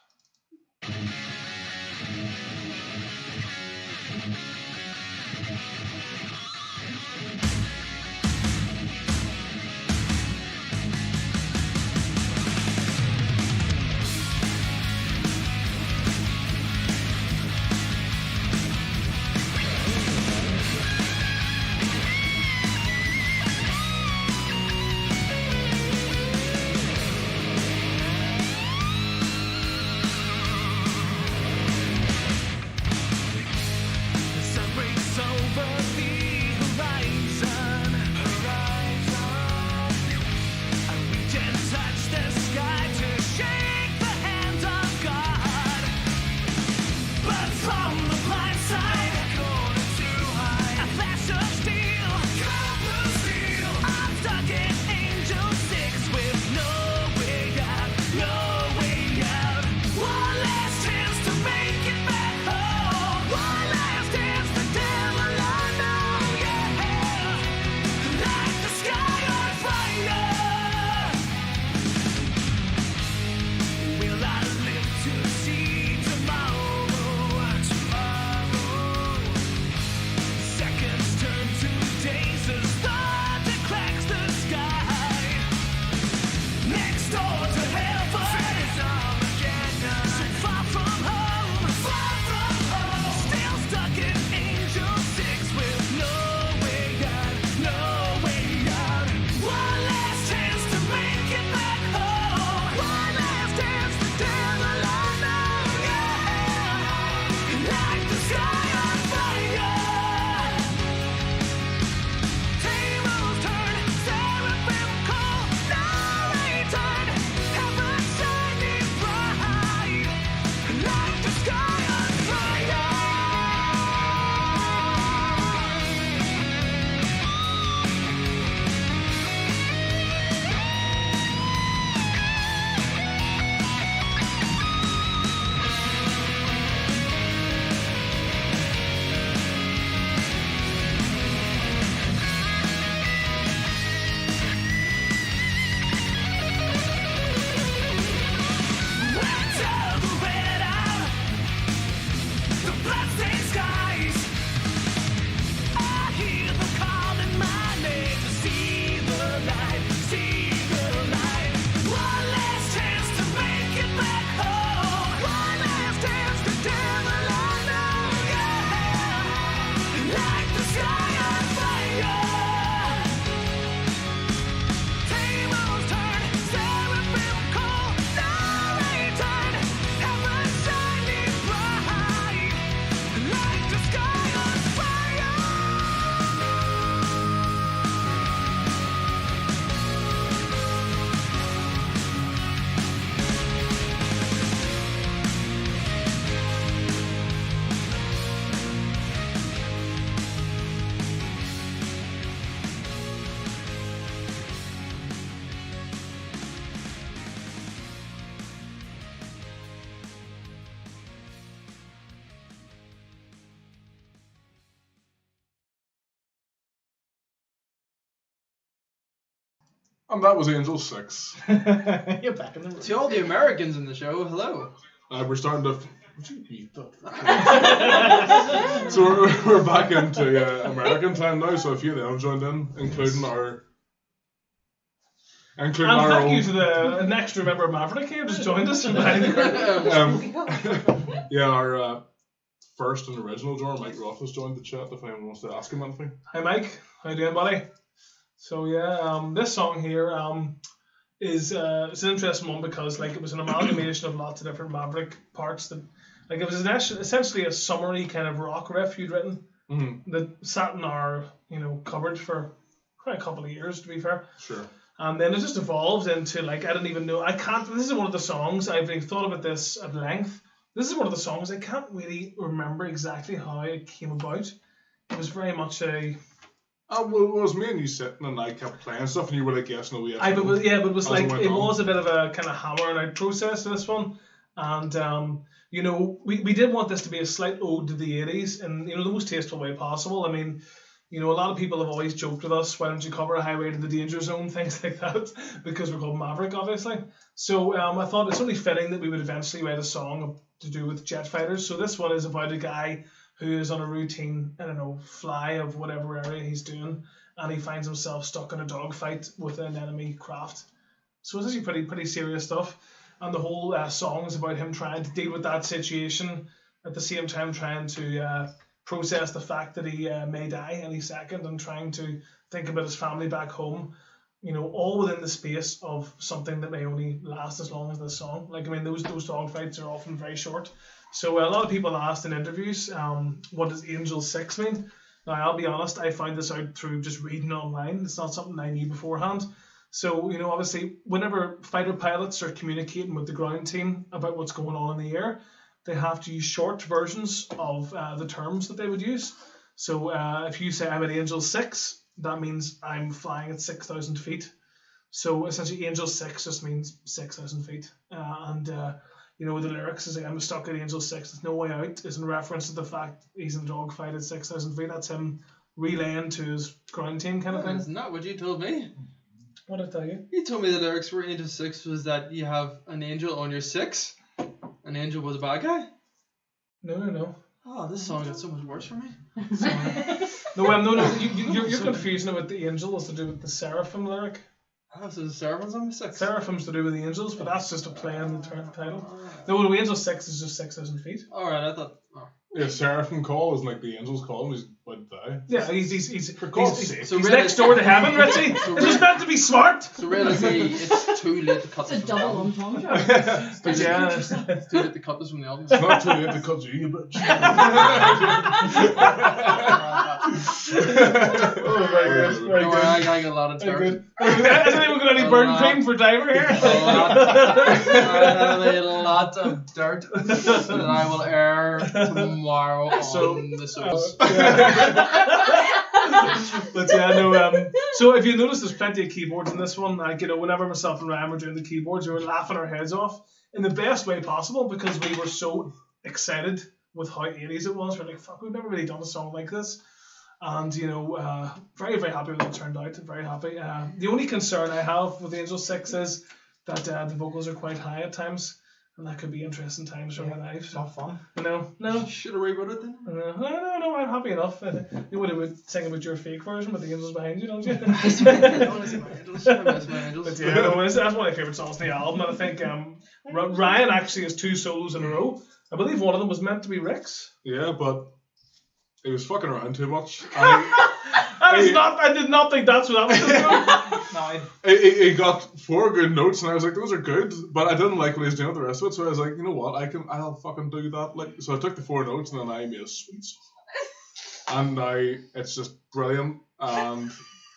And that was Angel 6. You're back in the room. To all the Americans in the show, hello. We're starting to. Would you eat that? So we're back into American time now. So a few of them have joined in, including our. And our thank own. you to the next member Maverick here, just joined us. Yeah, our first and original drummer, Mike Roth, has joined the chat if anyone wants to ask him anything. Hi Mike, how you doing, buddy? So yeah, this song here is it's an interesting one because like it was an amalgamation of lots of different Maverick parts that like it was essentially a summary kind of rock riff you'd written that sat in our cupboard for quite a couple of years, to be fair. Sure. And then it just evolved into like I didn't even know this is one of the songs I've thought about this at length. This is one of the songs I can't really remember exactly how it came about. It was very much a Well, it was me and you sitting and I kept playing stuff and you were like, yes, no, yes. but it was As like it went it on. was a bit of a kind of hammering out process for this one, and we did want this to be a slight ode to the 80s in the most tasteful way possible. I mean, a lot of people have always joked with us, why don't you cover Highway to the Danger Zone, things like that, because we're called Maverick, obviously. So I thought it's only fitting that we would eventually write a song to do with jet fighters. So this one is about a guy who is on a routine, fly of whatever area he's doing, and he finds himself stuck in a dogfight with an enemy craft. So it's actually pretty serious stuff. And the whole song is about him trying to deal with that situation, at the same time trying to process the fact that he may die any second, and trying to think about his family back home, all within the space of something that may only last as long as this song. Like, I mean, those dogfights are often very short. So a lot of people asked in interviews, what does Angel 6 mean? Now, I'll be honest, I found this out through just reading online. It's not something I knew beforehand. So, obviously, whenever fighter pilots are communicating with the ground team about what's going on in the air, they have to use short versions of the terms that they would use. So if you say I'm at Angel 6, that means I'm flying at 6,000 feet. So essentially Angel 6 just means 6,000 feet. The lyrics is like, I'm stuck at Angel 6, there's no way out, is in reference to the fact he's in a dogfight at 6,000 feet. That's him relaying to his ground team kind of thing. Isn't that what you told me? What did I tell you? You told me the lyrics for Angel 6 was that you have an angel on your 6. An angel was a bad guy? No. Oh, this song got so much worse for me. No. You're confusing it with the angel. It's to do with the seraphim lyric. Oh, so the Seraphim's on my 6. Seraphim's to do with the angels, but that's just a play on the title. No, the Angel 6 is just 6,000 feet. Alright, I thought. Oh. Yeah, Seraphim call is like the angels call him. He's about to die. Yeah, he's God's sake. he's next door to heaven, Richie. He's meant to be smart. So realistically, it's too late to cut It's this a from the double album. entendre. Yeah. It's too late to cut this from the album. It's not too late to cut you, you bitch. Oh, very good. Very Don't worry, good. I got a lot of Very dirt. good. Has anyone got any burn cream for driver here? I have a lot of dirt that I will air tomorrow on the socials. But so if you notice, there's plenty of keyboards in this one. Like, whenever myself and Ryan were doing the keyboards, we were laughing our heads off in the best way possible because we were so excited with how 80s it was. We're like, fuck, we've never really done a song like this. And, very, very happy with how it turned out. Very happy. The only concern I have with Angel 6 is that the vocals are quite high at times. And that could be interesting times for my life. It's not fun. No. Should have rewrote it then. No, I'm happy enough. You would have sing about your fake version with the angels behind you, don't you? I want to see my angels. I miss my angels. But yeah, that's one of my favourite songs in the album. And I think Ryan actually has 2 solos in a row. I believe one of them was meant to be Rick's. Yeah, but he was fucking around too much. I did not think that's what that was about. He got 4 good notes, and I was like, those are good, but I didn't like what he was doing with the rest of it. So I was like, you know what, I'll fucking do that. Like, so I took the 4 notes, and then I made a sweet song. And it's just brilliant. And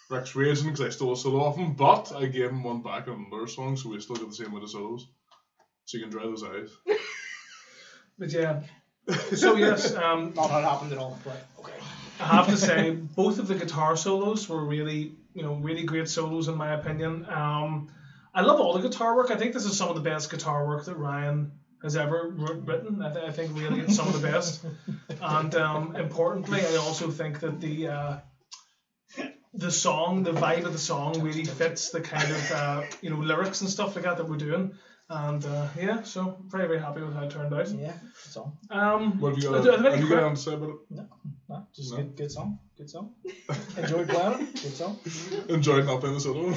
Rick's raging because I stole a solo off him, but I gave him one back on another song, so we still got the same with the solos. So you can dry those eyes. But yeah. So yes, Not how it happened at all. But okay. I have to say, both of the guitar solos were really, really great solos in my opinion. I love all the guitar work. I think this is some of the best guitar work that Ryan has ever written. I think really it's some of the best. And importantly, I also think that the song, the vibe of the song really fits the kind of lyrics and stuff like that we're doing. And yeah, so very, very happy with how it turned out. Yeah, good song. What have you got? are there any Have you got anything to say about it? No, just No. good song. Good song. Enjoyed playing it. Good song. Enjoyed not playing the solo.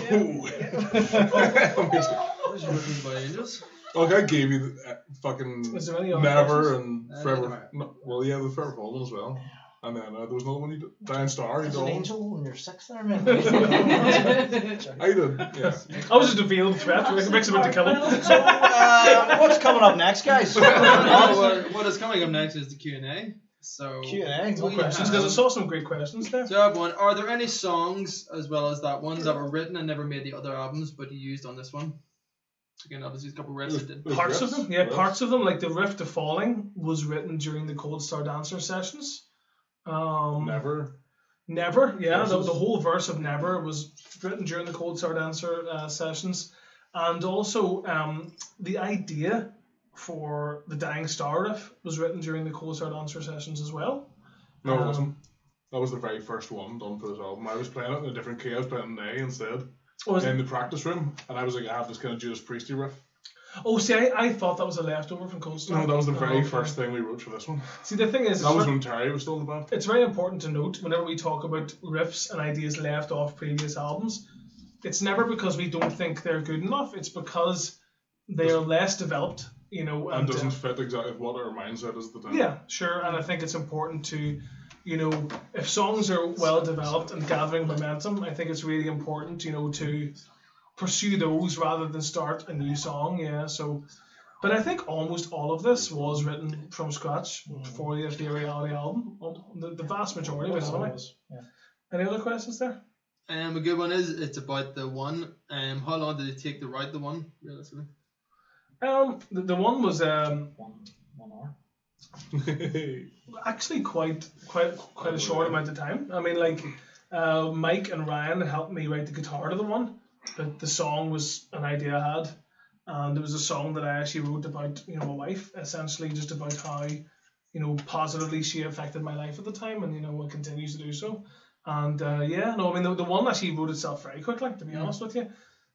Where's your review by Angels? Okay, I gave you the fucking Is there any other Never questions? and Forever. No, well, yeah, the Forever Fallen as well. And then there was another one you did. Dying Star. You As did an all. angel when you're 6 there, man. I did, yeah. I was just a veiled threat. Rick's about to kill him. What's coming up next, guys? What is coming up next is the Q&A. So Q&A. No questions, because I saw some great questions there. So I have one. Are there any songs as well as that one that were written and never made the other albums, but you used on this one? Again, obviously a couple of riffs that did. There's Parts of riffs, them, yeah, riffs. parts of them, like the riff to Falling was written during the Cold Star Dancer sessions. Never. Never, yeah, the Verses. whole verse of Never was written during the Cold Star Dancer sessions. And also the idea for the Dying Star riff was written during the Cold Star Dancer sessions as well. No, it wasn't. That was the very first one done for this album. I was playing it in a different key. I was playing an A instead. Oh, is In it? the practice room. And I was like, I have this kind of Judas Priesty riff. Oh, see, I thought that was a leftover from Cold Star. No, that was the very okay. first thing we wrote for this one. See, the thing is, That was when Terry was still in the band. it's very important to note whenever we talk about riffs and ideas left off previous albums, it's never because we don't think they're good enough. It's because they are less developed, And doesn't fit exactly what our mindset is at the time. yeah, sure. And I think it's important to, if songs are well developed and gathering momentum, I think it's really important, to pursue those rather than start a new song. Yeah. So, but I think almost all of this was written from scratch for the Ethereality album. The vast majority of it, anyway. Yeah. Any other questions there? A good one is it's about the one. How long did it take to write the one, realistically? The one was 1 hour. actually quite a short amount of time. I mean, like Mike and Ryan helped me write the guitar to the one, but the song was an idea I had, and it was a song that I actually wrote about my wife, essentially just about how positively she affected my life at the time, and it continues to do so. And the one actually wrote itself very quickly, to be honest with you.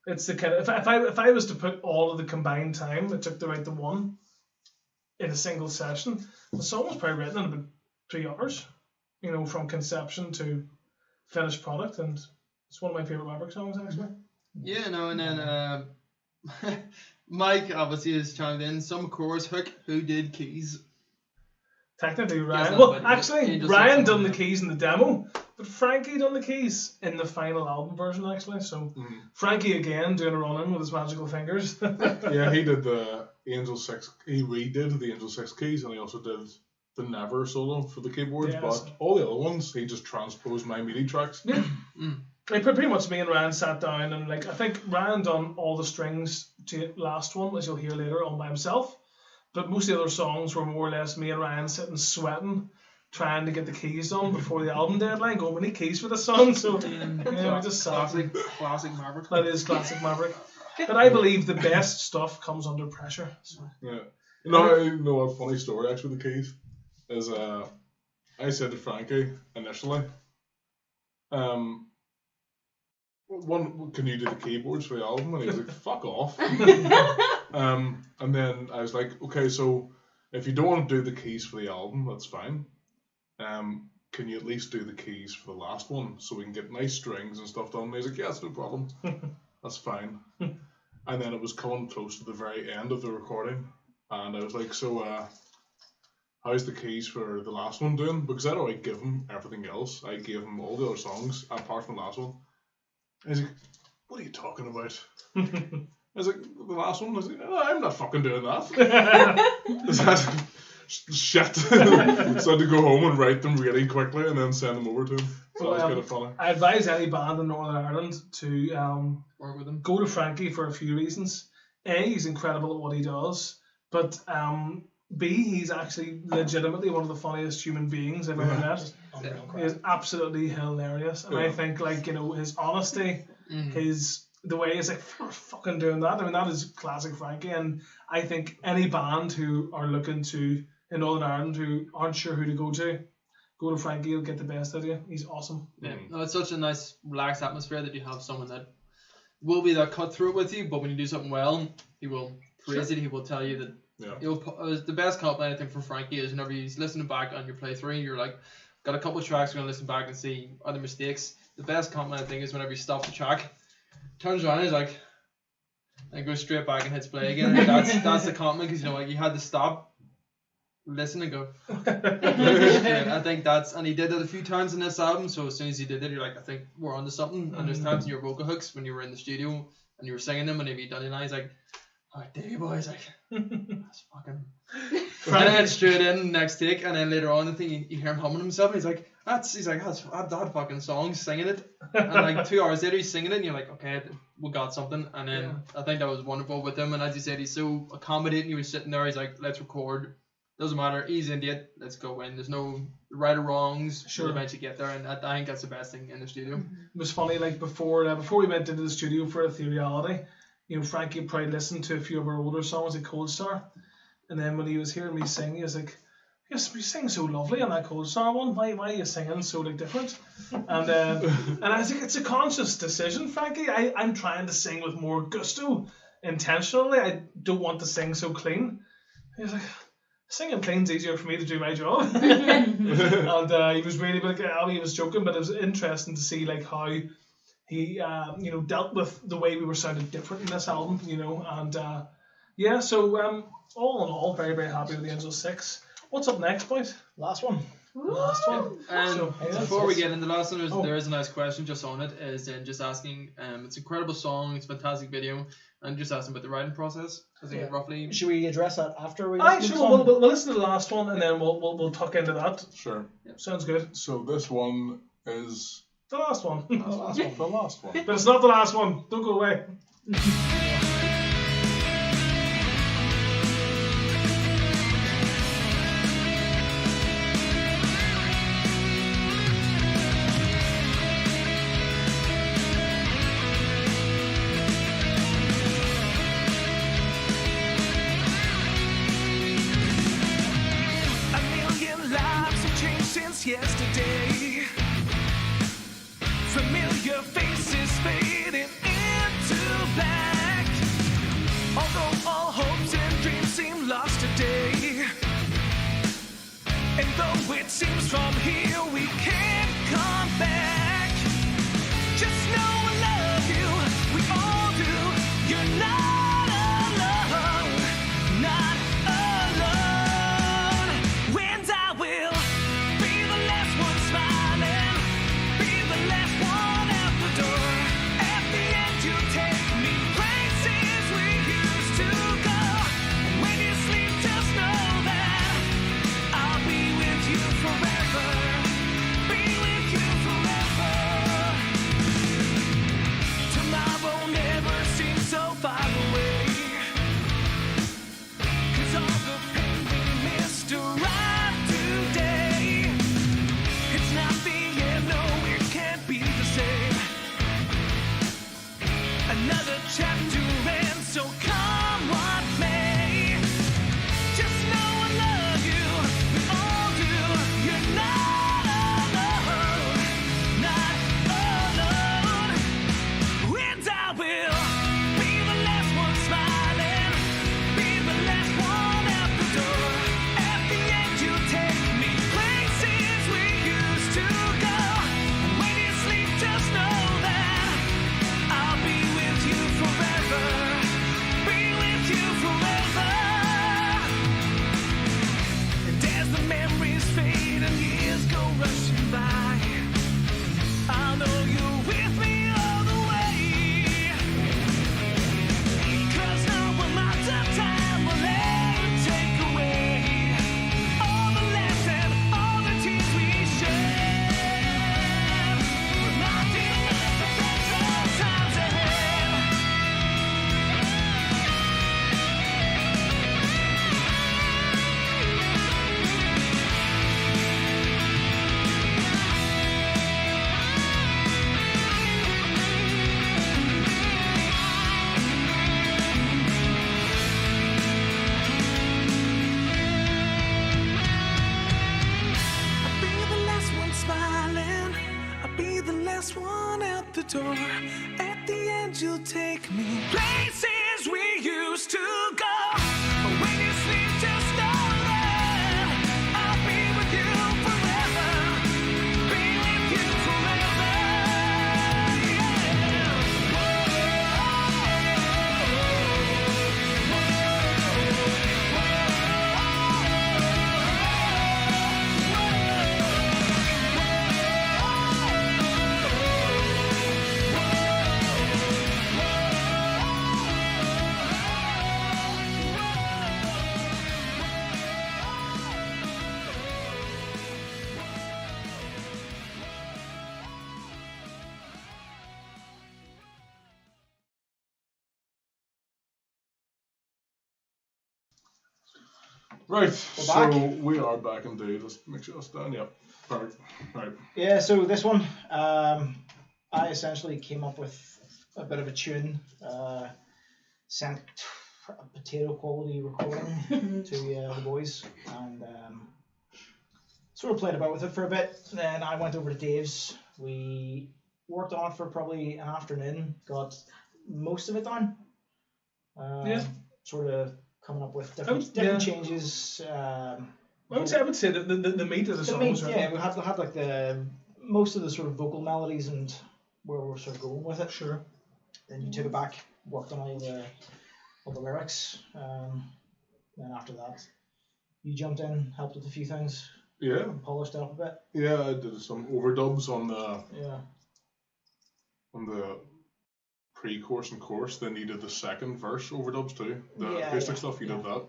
It's the kind of if I was to put all of the combined time it took to write the one in a single session, the song was probably written in about 3 hours, from conception to finished product, and it's one of my favorite Maverick songs actually. Yeah, no, and then Mike obviously has chimed in. Some chorus hook. Who did keys? Technically Ryan. no, Well, but actually Angel Ryan said done the something. keys in the demo, but Frankie done the keys in the final album version actually. So Frankie again doing a run in with his magical fingers. Yeah, he did the Angel 6. He redid the Angel 6 keys, and he also did the Never solo for the keyboards. Yeah, but so- all the other ones, he just transposed my MIDI tracks. Like pretty much me and Ryan sat down and I think Ryan done all the strings to the last one, as you'll hear later, all by himself. But most of the other songs were more or less me and Ryan sitting sweating, trying to get the keys done before the album deadline. Going, we need keys for the song, so yeah, we just sat. Classic Maverick. That is classic Maverick. But I believe the best stuff comes under pressure. So. Yeah. You know what funny story actually with the keys is I said to Frankie initially, can you do the keyboards for the album? And he was like, fuck off. And then I was like, okay, so if you don't want to do the keys for the album, that's fine. Can you at least do the keys for the last one so we can get nice strings and stuff done? And he was like, yeah, that's no problem. That's fine. And then it was coming close to the very end of the recording, and I was like, so how's the keys for the last one doing? Because I'd already given him everything else. I gave him all the other songs apart from the last one. And he's like, what are you talking about? I was like, the last one? I was like, no, I'm not fucking doing that. Shit. So I had to go home and write them really quickly and then send them over to him. So that was kind of funny. I advise any band in Northern Ireland to Work with them. go to Frankie for a few reasons. A, he's incredible at what he does, but B, he's actually legitimately one of the funniest human beings I've ever met. He is absolutely hilarious, and I think his honesty, the way he's like, we're fucking doing that. I mean, that is classic Frankie, and I think any band who are looking to in Northern Ireland who aren't sure who to go to, go to Frankie, he'll get the best out of you. He's awesome. Yeah, no, it's such a nice, relaxed atmosphere that you have someone that will be that cutthroat with you, but when you do something well, he will praise it. He will tell you that. The best compliment I think from Frankie is whenever he's listening back on your playthrough, you're like, got a couple of tracks, we're gonna listen back and see other mistakes. The best compliment I think is whenever you stop the track, turns around, and he's like, and goes straight back and hits play again. That's the compliment, because like you had to stop, listen and go. I think and he did it a few times in this album. So as soon as he did it, you're like, I think we're onto something. And there's times in your vocal hooks when you were in the studio and you were singing them, and if you done your lines like, "Oh, Davey boy," he's like, that's fucking. And then straight in next take, and then later on, I think you hear him humming himself, and he's like, that's that fucking song, singing it, and like 2 hours later he's singing it, and you're like, okay, we got something. And then I think that was wonderful with him, and as you said, he's so accommodating. He was sitting there, he's like, let's record, doesn't matter, he's into it, let's go in. There's no right or wrongs. We'll eventually get there, and I think that's the best thing in the studio. It was funny, like before we went into the studio for Ethereality, Frankie probably listened to a few of our older songs like Cold Star, and then when he was hearing me sing, he was like, "Yes, you sing so lovely on that Cold Star one. Why are you singing so like different?" And I was like, "It's a conscious decision, Frankie. I'm trying to sing with more gusto, intentionally. I don't want to sing so clean." He was like, "Singing clean's easier for me to do my job." And he was really like, he was joking, but it was interesting to see like how he dealt with the way we were sounding different in this album, and so all in all, very, very happy with the Angel 6. What's up next, boys? Last one. Last one. And before we get into the last one, there is a nice question just on it, is just asking, it's an incredible song, it's a fantastic video, and just asking about the writing process. I think roughly. Should we address that after we listen to the song? We'll listen to the last one, and then we'll tuck into that. Sure. Sounds good. So this one is the last one. The last one. But it's not the last one. Don't go away. Yesterday, familiar faces fading into black. Although all hopes and dreams seem lost today, and though it seems from here we can't come back, just know I love you. We all do. You're not alone, not alone. And I will. door. At the end, you'll take me places we used to go. When you sleep, just know that I'll be with you forever. Be with you forever. Right, back. so we are back indeed. Let's make sure that's done. Yep. Perfect. Right. Yeah, so this one, I essentially came up with a bit of a tune, sent a potato quality recording to the boys, and sort of played about with it for a bit. Then I went over to Dave's. We worked on it for probably an afternoon, got most of it done. Yeah. Sort of coming up with different changes. I would say that the meat of the song was yeah, we had like the most of the sort of vocal melodies and where we're sort of going with it. Sure. Then you took it back, worked on all the lyrics. Then after that, you jumped in, helped with a few things, Yeah. and polished it up a bit. Yeah, I did some overdubs on the Yeah. pre-chorus and chorus. Then you did the second verse overdubs too. The Yeah, acoustic yeah, stuff, you did that.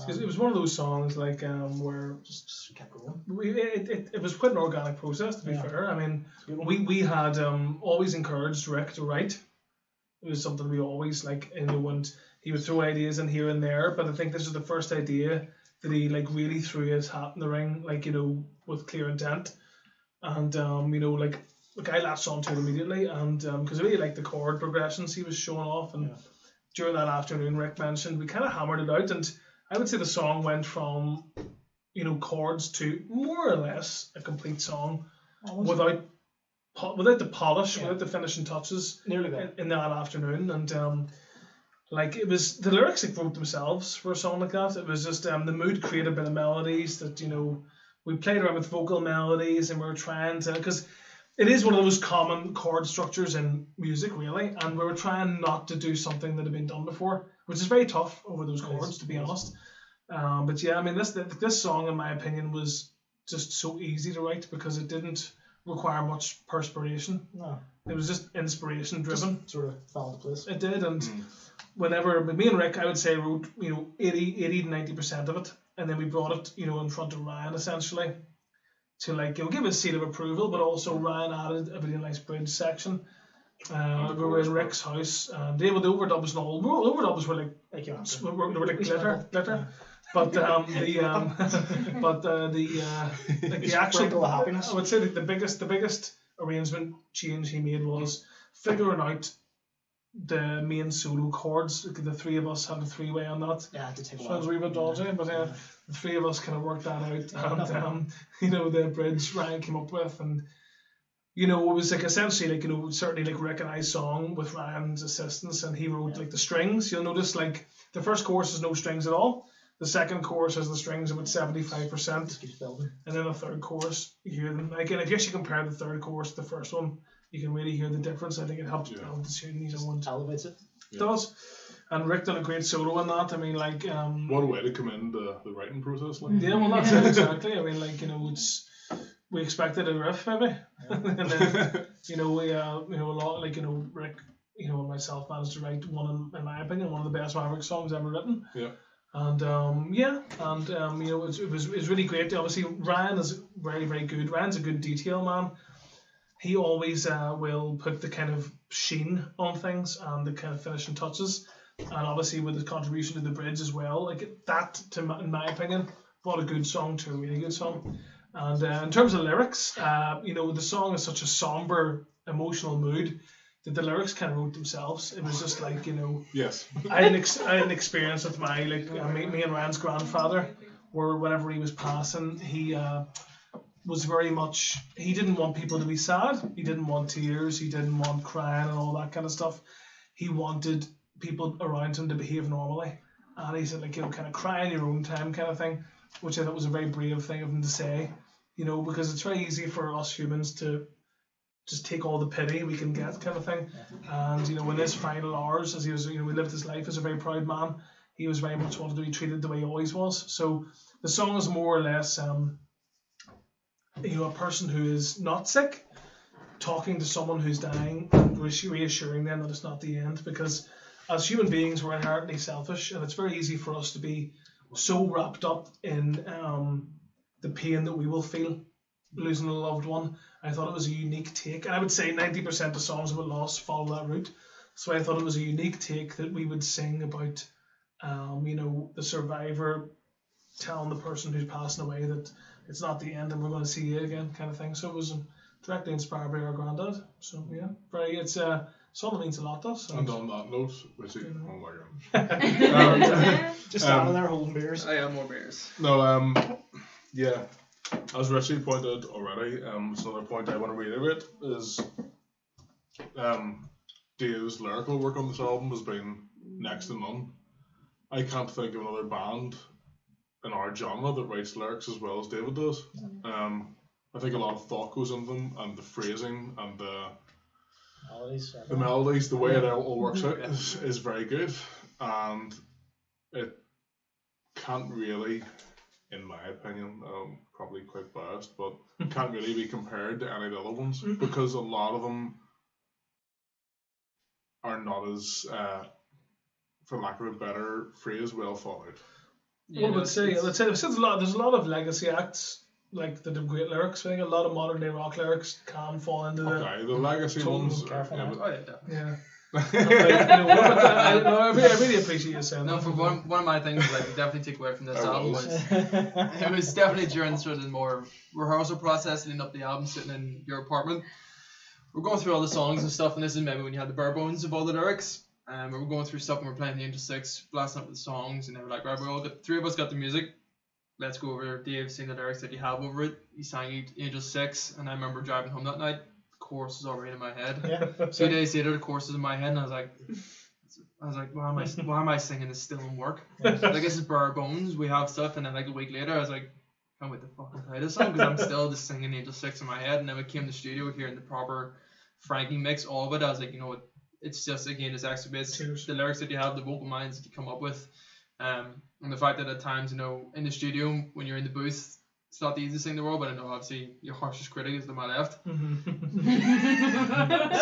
It was one of those songs like where Just kept going. it was quite an organic process, to be fair. I mean, we had always encouraged Rick to write. It was something we always and he would throw ideas in here and there, but I think this is the first idea that he really threw his hat in the ring, with clear intent, and I latched onto it immediately, and because I really liked the chord progressions he was showing off, and during that afternoon Rick mentioned, we kind of hammered it out, and I would say the song went from chords to more or less a complete song without the polish, without the finishing touches. Nearly there. In that afternoon, and it was the lyrics wrote themselves for a song like that. It was just the mood created by the melodies that we played around with vocal melodies, and we were trying to, because it is one of those common chord structures in music, really, and we were trying not to do something that had been done before, which is very tough over those chords, to be honest. But yeah, I mean, this song, in my opinion, was just so easy to write because it didn't require much perspiration. No. It was just inspiration driven. Just sort of fell into place. It did, and whenever me and Rick, I would say, wrote 80 to 90% of it, and then we brought it in front of Ryan essentially to give a seal of approval, but also Ryan added a really nice bridge section. We were in Rick's house, and they with the overdubs and all. The overdubs were like glitter. But the actual happiness. I would say that the biggest arrangement change he made was figuring out the main solo chords. The three of us had a three-way on that. Yeah, it did take a Sounds while. a wee bit dodgy, but the three of us kind of worked that out, and the bridge Ryan came up with, and it was essentially certainly Rick and I's song with Ryan's assistance, and he wrote the strings. You'll notice the first chorus has no strings at all. The second chorus has the strings about 75%, Keeps building. and then the third chorus you hear them. Again, if you actually compare the third chorus to the first one, you can really hear the difference. I think it helps build the tune. Elevates it. It does. And Rick done a great solo on that. I mean, What a way to come in the writing process. yeah, well, that's it exactly. I mean, we expected a riff maybe, and then we a lot Rick and myself managed to write one, in my opinion, one of the best Maverick songs ever written. Yeah. And it was really great. Obviously, Ryan is very, very good. Ryan's a good detail man. He always will put the kind of sheen on things and the kind of finishing touches, and obviously with his contribution to the bridge as well. In my opinion, brought a good song to a really good song. And in terms of lyrics, the song is such a somber, emotional mood that the lyrics kind of wrote themselves. It was just Yes. I had an experience with me and Ryan's grandfather, where whenever he was passing, he was very much, he didn't want people to be sad, he didn't want tears, he didn't want crying and all that kind of stuff. He wanted people around him to behave normally. And he said, like, you know, kind of cry in your own time kind of thing, which I thought was a very brave thing of him to say, you know, because it's very easy for us humans to just take all the pity we can get kind of thing. And, you know, in his final hours, as he was, you know, he lived his life as a very proud man, he was very much wanted to be treated the way he always was. So the song is more or less, you know, a person who is not sick talking to someone who's dying and reassuring them that it's not the end, because as human beings we're inherently selfish, and it's very easy for us to be so wrapped up in the pain that we will feel losing a loved one. I thought it was a unique take, and I would say 90% of songs about loss follow that route, so I thought it was a unique take that we would sing about you know, the survivor telling the person who's passing away that it's not the end and we're going to see you again kind of thing. So it was directly inspired by our granddad. So yeah, very, it's a song that means a lot to us. And on that note, Richie, You know. oh my god. Just standing there holding beers. I have more bears. No, yeah, as Richie pointed already, it's another point I want to reiterate is Dave's lyrical work on this album has been next to none. I can't think of another band in our genre that writes lyrics as well as David does. I think a lot of thought goes into them, and the phrasing and the melodies, the way it all works out is very good, and it can't really, in my opinion, probably quite biased, but can't really be compared to any of the other ones, because a lot of them are not as, for lack of a better phrase, well thought out. Well, let's say there's a lot of legacy acts like that have great lyrics. I think a lot of modern day rock lyrics can fall into the Okay, the legacy total ones. careful Yeah, now. but- Oh, yeah, definitely. yeah. Like, you know, but I really appreciate you saying No, that. for one of my things like definitely take away from this I album was. was it was definitely during sort of the more rehearsal process leading up the album, sitting in your apartment. We're going through all the songs and stuff, and this is maybe when you had the bare bones of all the lyrics. We were going through stuff and we're playing the Angel 6, blasting up with the songs, and they were like, right, three of us got the music. Let's go over. Dave sing the lyrics that you have over it. He sang Angel 6, and I remember driving home that night. The chorus was already in my head. Yeah. 2 days later, the chorus was in my head, and I was like, why am I singing this still in work? Like, this is bare bones. We have stuff, and then like a week later, I was like, can't wait to fucking play this song because I'm still just singing Angel 6 in my head. And then we came to the studio hearing the proper Frankie mix, all of it. I was like, you know what? It's just, again, it's extra bits. Cheers. The lyrics that you have, the vocal lines that you come up with, and the fact that at times, you know, in the studio, when you're in the booth, it's not the easiest thing in the world, but I know obviously your harshest critic is to my left.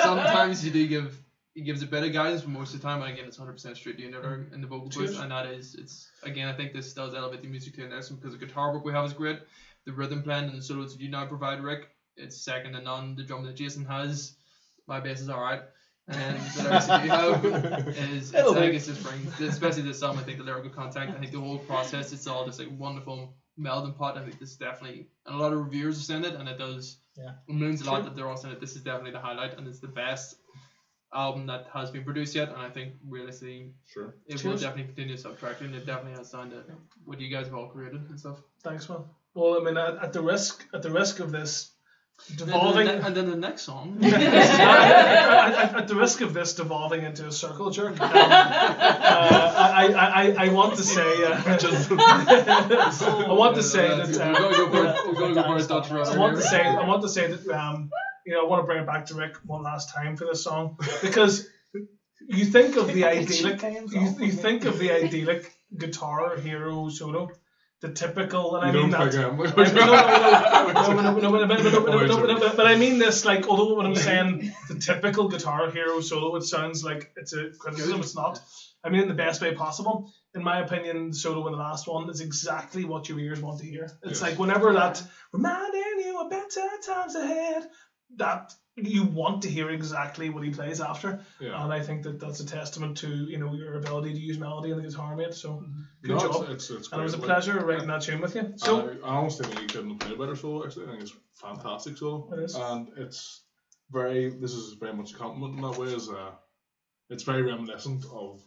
Sometimes you do he gives a bit of guidance, but most of the time, again, it's 100% straight to you in the vocal booth, and that is, it's, again, I think this does elevate the music to the next one because the guitar work we have is great. The rhythm playing and the solos that you now provide, Rick, it's second to none. The drum that Jason has, my bass is alright. And the lyrics that you have is, I think it's just brings, especially this song, I think the lyrical content, I think the whole process, it's all just like wonderful melding pot. I think this is definitely, and a lot of reviewers have seen it, and it does, it means a lot that they're all saying that this is definitely the highlight, and it's the best album that has been produced yet, and I think realistically, it will definitely continue to subtract, and it definitely has sound that what you guys have all created and stuff. Thanks, man. Well, I mean, at the risk of this devolving, and then the next song. at the risk of this devolving into a circle jerk, I want to say, I want to say that we're going to go for a Dutch roll. I want to say that you know, I want to bring it back to Rick one last time for this song, because you think of the idyllic, you think of the idyllic guitar hero solo, the typical, and I mean that. But I mean this, like, although when I'm saying the typical guitar hero solo, it sounds like it's a criticism. It's not. I mean, in the best way possible. In my opinion, the solo in the last one is exactly what your ears want to hear. It's like whenever that reminding you of better times ahead, that you want to hear exactly what he plays after, and I think that that's a testament to, you know, your ability to use melody in the guitar, mate. So good job. It's and great. it was a pleasure writing that tune with you. So I almost think he couldn't have played a better solo. Actually, I think it's fantastic solo. It is. And it's very. This is very much a compliment in that way. It's very reminiscent of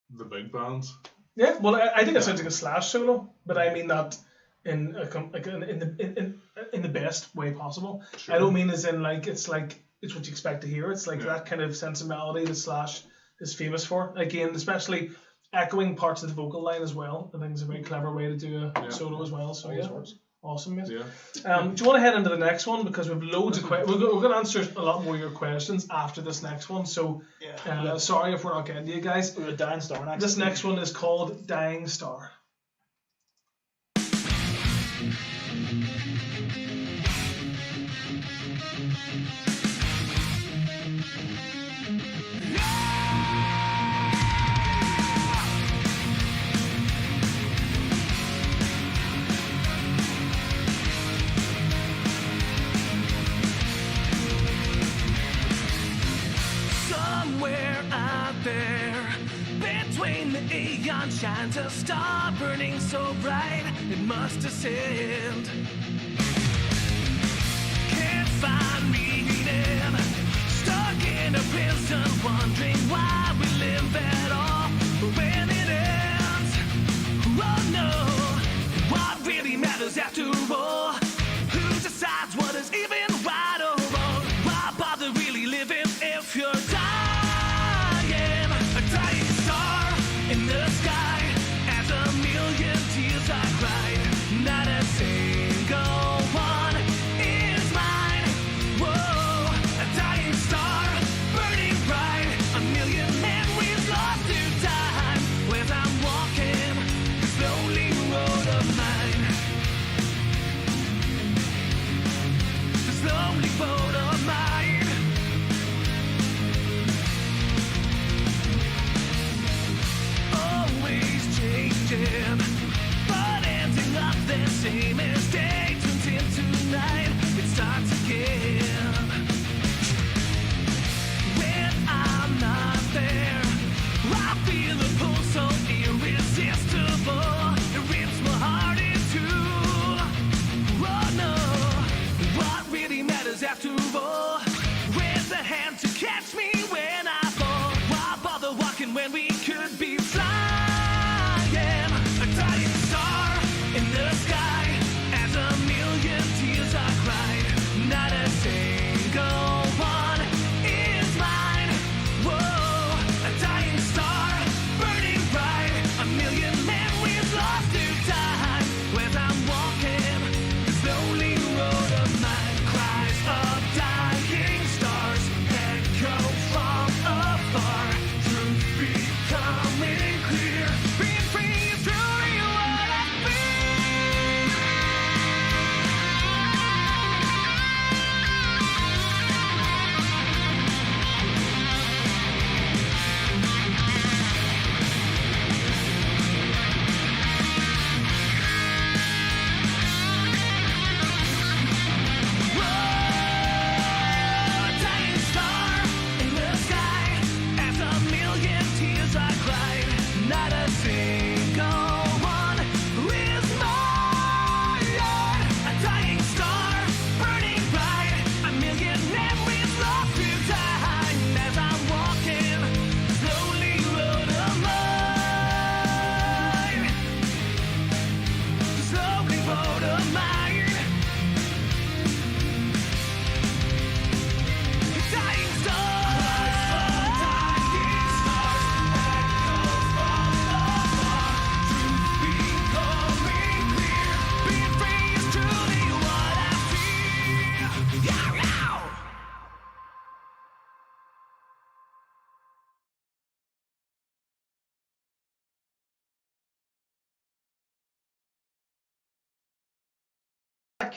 the big bands. yeah, well, I think it sounds like a Slash solo, but I mean that in the best way possible. Sure. I don't mean as in like it's what you expect to hear. It's like Yeah. that kind of sense of melody that Slash is famous for. Again, especially echoing parts of the vocal line as well. I think it's a very clever way to do a Yeah. solo as well. So Always yeah, works. awesome, mate. Yeah. Do you want to head into the next one, because we've loads of questions. We're going to answer a lot more of your questions after this next one. So sorry if we're not getting to you guys. We're a Dying Star next. This next one is called Dying Star. Somewhere out there, between the aeons, shines a star burning so bright it must ascend. Can't find meaning, stuck in a prison, wondering why we live at all when it ends. Oh no, what really matters after all? Who decides what is even right or wrong? Why bother really living if you're dying? A dying star in the sky, as a million tears I cried. Not a single one is mine. Whoa, a dying star, burning bright. A million memories lost to time. As I'm walking this lonely road of mine. This lonely road of mine. Always changing, but ending up the same as day turns into night. It starts again. When I'm not there, I feel a pull so irresistible. It rips my heart in two. Oh no, what really matters after all? Where's the hand to catch me when I fall? Why bother walking when we could be flying? A dying star in the sky, as a million tears I cried. Not a single one is mine. Whoa, a dying star, burning bright. A million memories lost to time. As I'm walking this lonely road of mine. Cries of dying stars echo from afar. Truth becoming clear. Being free is truly what I feel. Whoa, a dying star in the sky, as a million tears I cried. Not a single one is mine. A dying star, burning bright. A million memories lost to time. As I'm walking this lonely road of mine. This lonely road of mine. Dying stars, dying stars, echoes from afar. Truth becoming clear. Being free is truly what I feel. Yeah.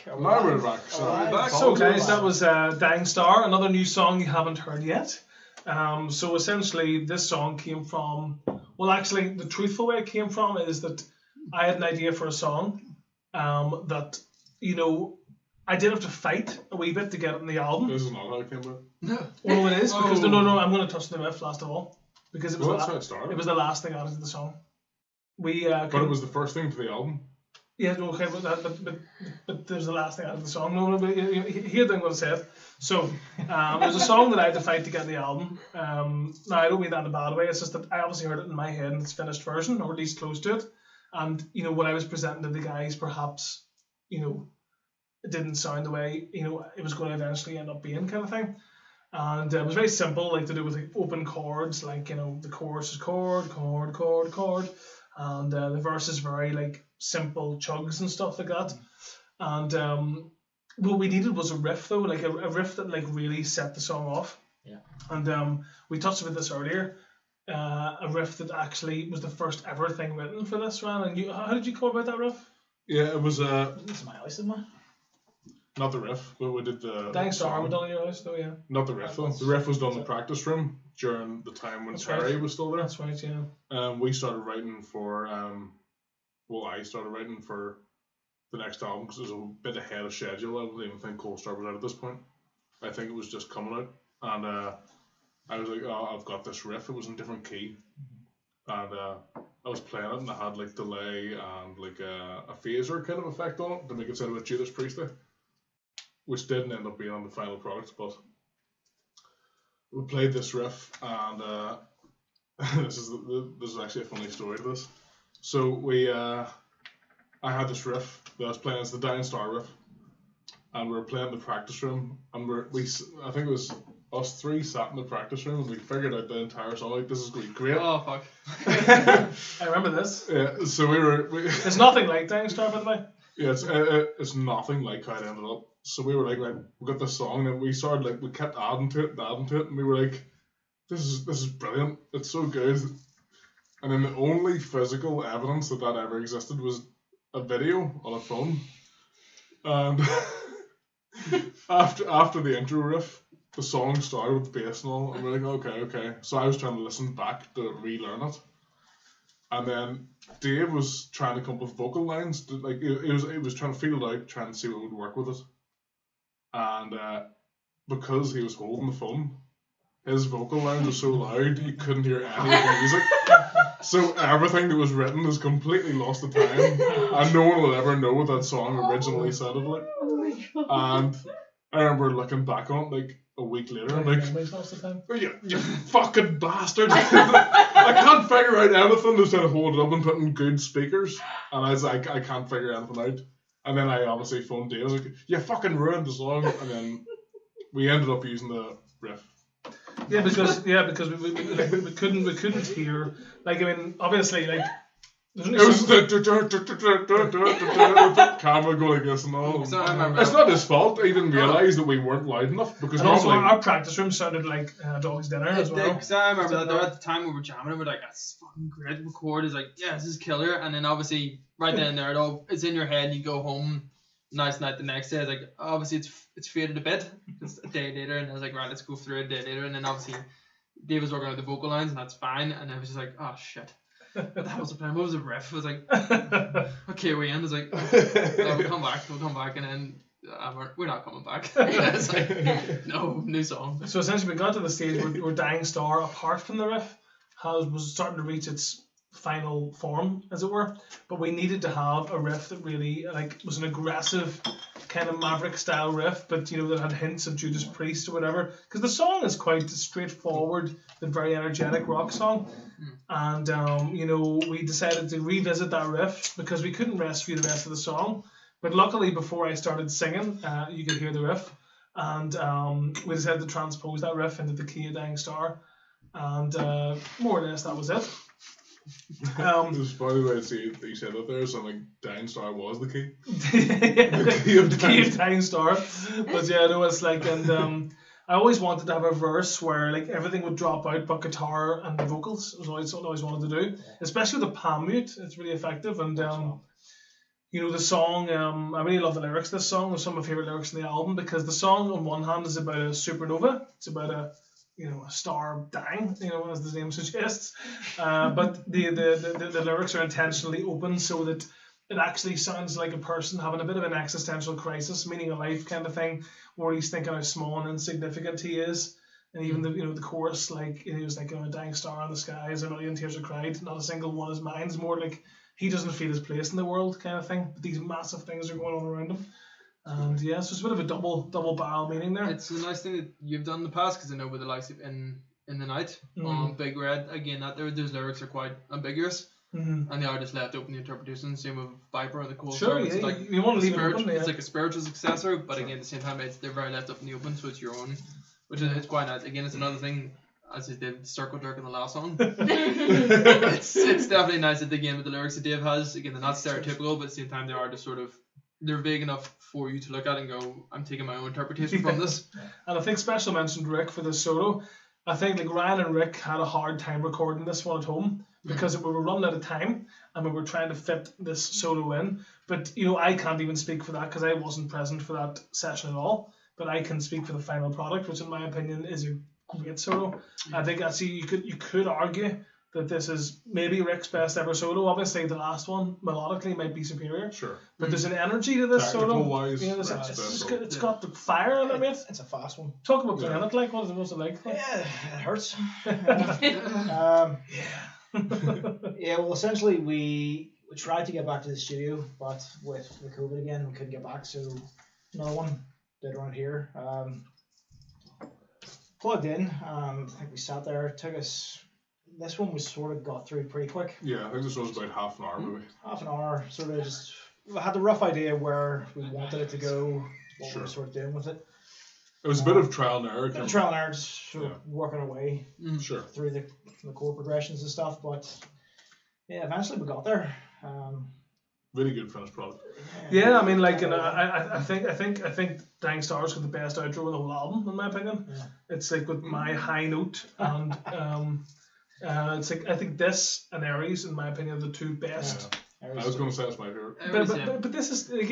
Now we're back. So, Alright. So guys, that was Dying Star, another new song you haven't heard yet. So essentially this song came from, well actually the truthful way it came from is that I had an idea for a song that, you know, I did have to fight a wee bit to get it in the album. this is not how it came out. Well, it is, because no, I'm going to touch the riff last of all. Because it was, Well, the that's how it started. it was the last thing added to the song. We But it was the first thing to the album. Yeah, no, okay, but there's the last thing out of the song. No, but here I'm going to say it. So, it was a song that I had to fight to get in the album. Now, I don't mean that in a bad way. It's just that I obviously heard it in my head in its finished version, or at least close to it. And when I was presenting to the guys, perhaps it didn't sound the way it was going to eventually end up being, kind of thing. And it was very simple, like to do with like open chords, like the chorus is chord, chord, chord, chord, and the verse is very like simple chugs and stuff like that. And what we needed was a riff though, like a riff that like really set the song off. Yeah. And we touched about this earlier. A riff that actually was the first ever thing written for this, Ryan. And how did you come about that riff? Yeah, it was It's my house, isn't it? not the riff, but we did the Dying Star song. was done in your house, though, yeah. Not the riff though. The riff was done in the practice room during the time when That's Terry right. was still there. That's right, yeah. We started writing for I started writing for the next album because it was a bit ahead of schedule. I don't even think Cold Star was out at this point. I think it was just coming out, and I was like, oh, I've got this riff. It was in a different key, and I was playing it, and I had like delay and like a phaser kind of effect on it to make it sound a bit Judas Priesty, which didn't end up being on the final product. But we played this riff, and this is actually a funny story to this. So I had this riff that I was playing. It's the Dying Star riff, and we were playing in the practice room, and I think it was us three sat in the practice room, and we figured out the entire song. Like, this is going to be great. Oh fuck. I remember this. Yeah, so It's nothing like Dying Star, by the way. yeah, it's nothing like how it ended up. So we were like, right, we got this song, and we started like, we kept adding to it, and we were like, this is brilliant. It's so good. And then the only physical evidence that ever existed was a video on a phone. And after the intro riff, the song started with the bass and all, and we're like, okay. So I was trying to listen back to relearn it. And then Dave was trying to come up with vocal lines. Like it was trying to feel it out, trying to see what would work with it. And because he was holding the phone, his vocal lines were so loud you couldn't hear any of the music. So everything that was written is completely lost to time, and no one will ever know what that song originally sounded like. And I remember looking back on it like a week later, and like, oh, you fucking bastard! I can't figure out anything. Just trying to hold it up and put in good speakers, and I was like, I can't figure anything out. And then I obviously phoned Dave. I was like, you fucking ruined the song. And then we ended up using the riff. Yeah, because we couldn't hear, like, I mean, obviously, like, there's only It was some- camera going like this and all. So I remember It's not his fault. He didn't realise that we weren't loud enough because and also normally our practice room sounded like Dog's Dinner as well. Because I remember that there at the time we were jamming, and we're like, that's fucking great. Record is like, yeah, this is killer. And then obviously right then and there, it's in your head. You go home, nice night the next day. It's like, obviously it's faded a bit. It's a day later, and I was like, right, let's go through it a day later. And then obviously Dave was working out the vocal lines, and that's fine. And I was just like, oh shit. What the hell was the plan? What was the riff? I was like, okay, we end. I was like, we'll come back, and then we're not coming back. It's like, no, new song. So essentially, we got to the stage where Dying Star, apart from the riff, was starting to reach its final form, as it were. But we needed to have a riff that really was an aggressive kind of Maverick style riff, but that had hints of Judas Priest or whatever. Because the song is quite a straightforward, but very energetic rock song. And we decided to revisit that riff because we couldn't rescue the rest of the song. But luckily, before I started singing, you could hear the riff, and we decided to transpose that riff into the key of Dying Star, and more or less that was it. it was funny the way you said that there. So like, Dying Star was the key. The key of Dying Star. But yeah, no, it's like, and I always wanted to have a verse where like everything would drop out but guitar and the vocals. It was always something I always wanted to do, especially with the palm mute. It's really effective. And the song, I really love the lyrics of this song. They're some of my favorite lyrics in the album because the song on one hand is about a supernova. It's about a star dying, as the name suggests. But the lyrics are intentionally open so that it actually sounds like a person having a bit of an existential crisis, meaning of life kind of thing, where he's thinking how small and insignificant he is. And even the chorus, like, he was like, a dying star in the skies, and million tears are cried, not a single one is mine. It's more like he doesn't feel his place in the world kind of thing, but these massive things are going on around him. And yeah, so it's a bit of a double barrel meaning there. It's a nice thing that you've done in the past, because I know with the likes of In the Night on Big Red, again, those lyrics are quite ambiguous. Mm-hmm. and the artist left open the interpretation. Same with Viper and the Cold Sure, Storm. yeah, It's like you want to leave it spirit- open, yeah. It's like a spiritual successor, but again, at the same time, they're very left up in the open, so it's your own, which is it's quite nice. Again, it's another thing, as they did Circle Jerk in the last song. it's definitely nice that again with the lyrics that Dave has. Again, they're not stereotypical, but at the same time, they are just sort of they're vague enough for you to look at and go, I'm taking my own interpretation from this. And I think special mentioned Rick for this solo. I think like Ryan and Rick had a hard time recording this one at home because we were running out of time and we were trying to fit this solo in. But I can't even speak for that because I wasn't present for that session at all. But I can speak for the final product, which in my opinion is a great solo. I think you could argue that this is maybe Rick's best ever solo. Obviously, the last one melodically might be superior. Sure. But there's an energy to this solo. Technical-wise, It's got the fire in it, mate. It's a fast one. Talk about playing it like. What's it like? Yeah, it hurts. Yeah, well, essentially we tried to get back to the studio, but with the COVID again, we couldn't get back. So another one did around here. Plugged in. I think we sat there. It took us. This one was sort of got through pretty quick. Yeah, I think this was about half an hour maybe. Half an hour. Sort of just. We had the rough idea where we wanted it to go. What we were sort of doing with it. It was a bit of trial and error. Trial and error, just sort of working our way Sure. through the chord progressions and stuff. But yeah, eventually we got there. Really good finished product. Yeah, I mean, like, I think Dying Stars got the best outro in the whole album, in my opinion. Yeah. It's like with my high note and it's like I think this and Aries, in my opinion, are the two best. I was going to say it's my favorite. But this is like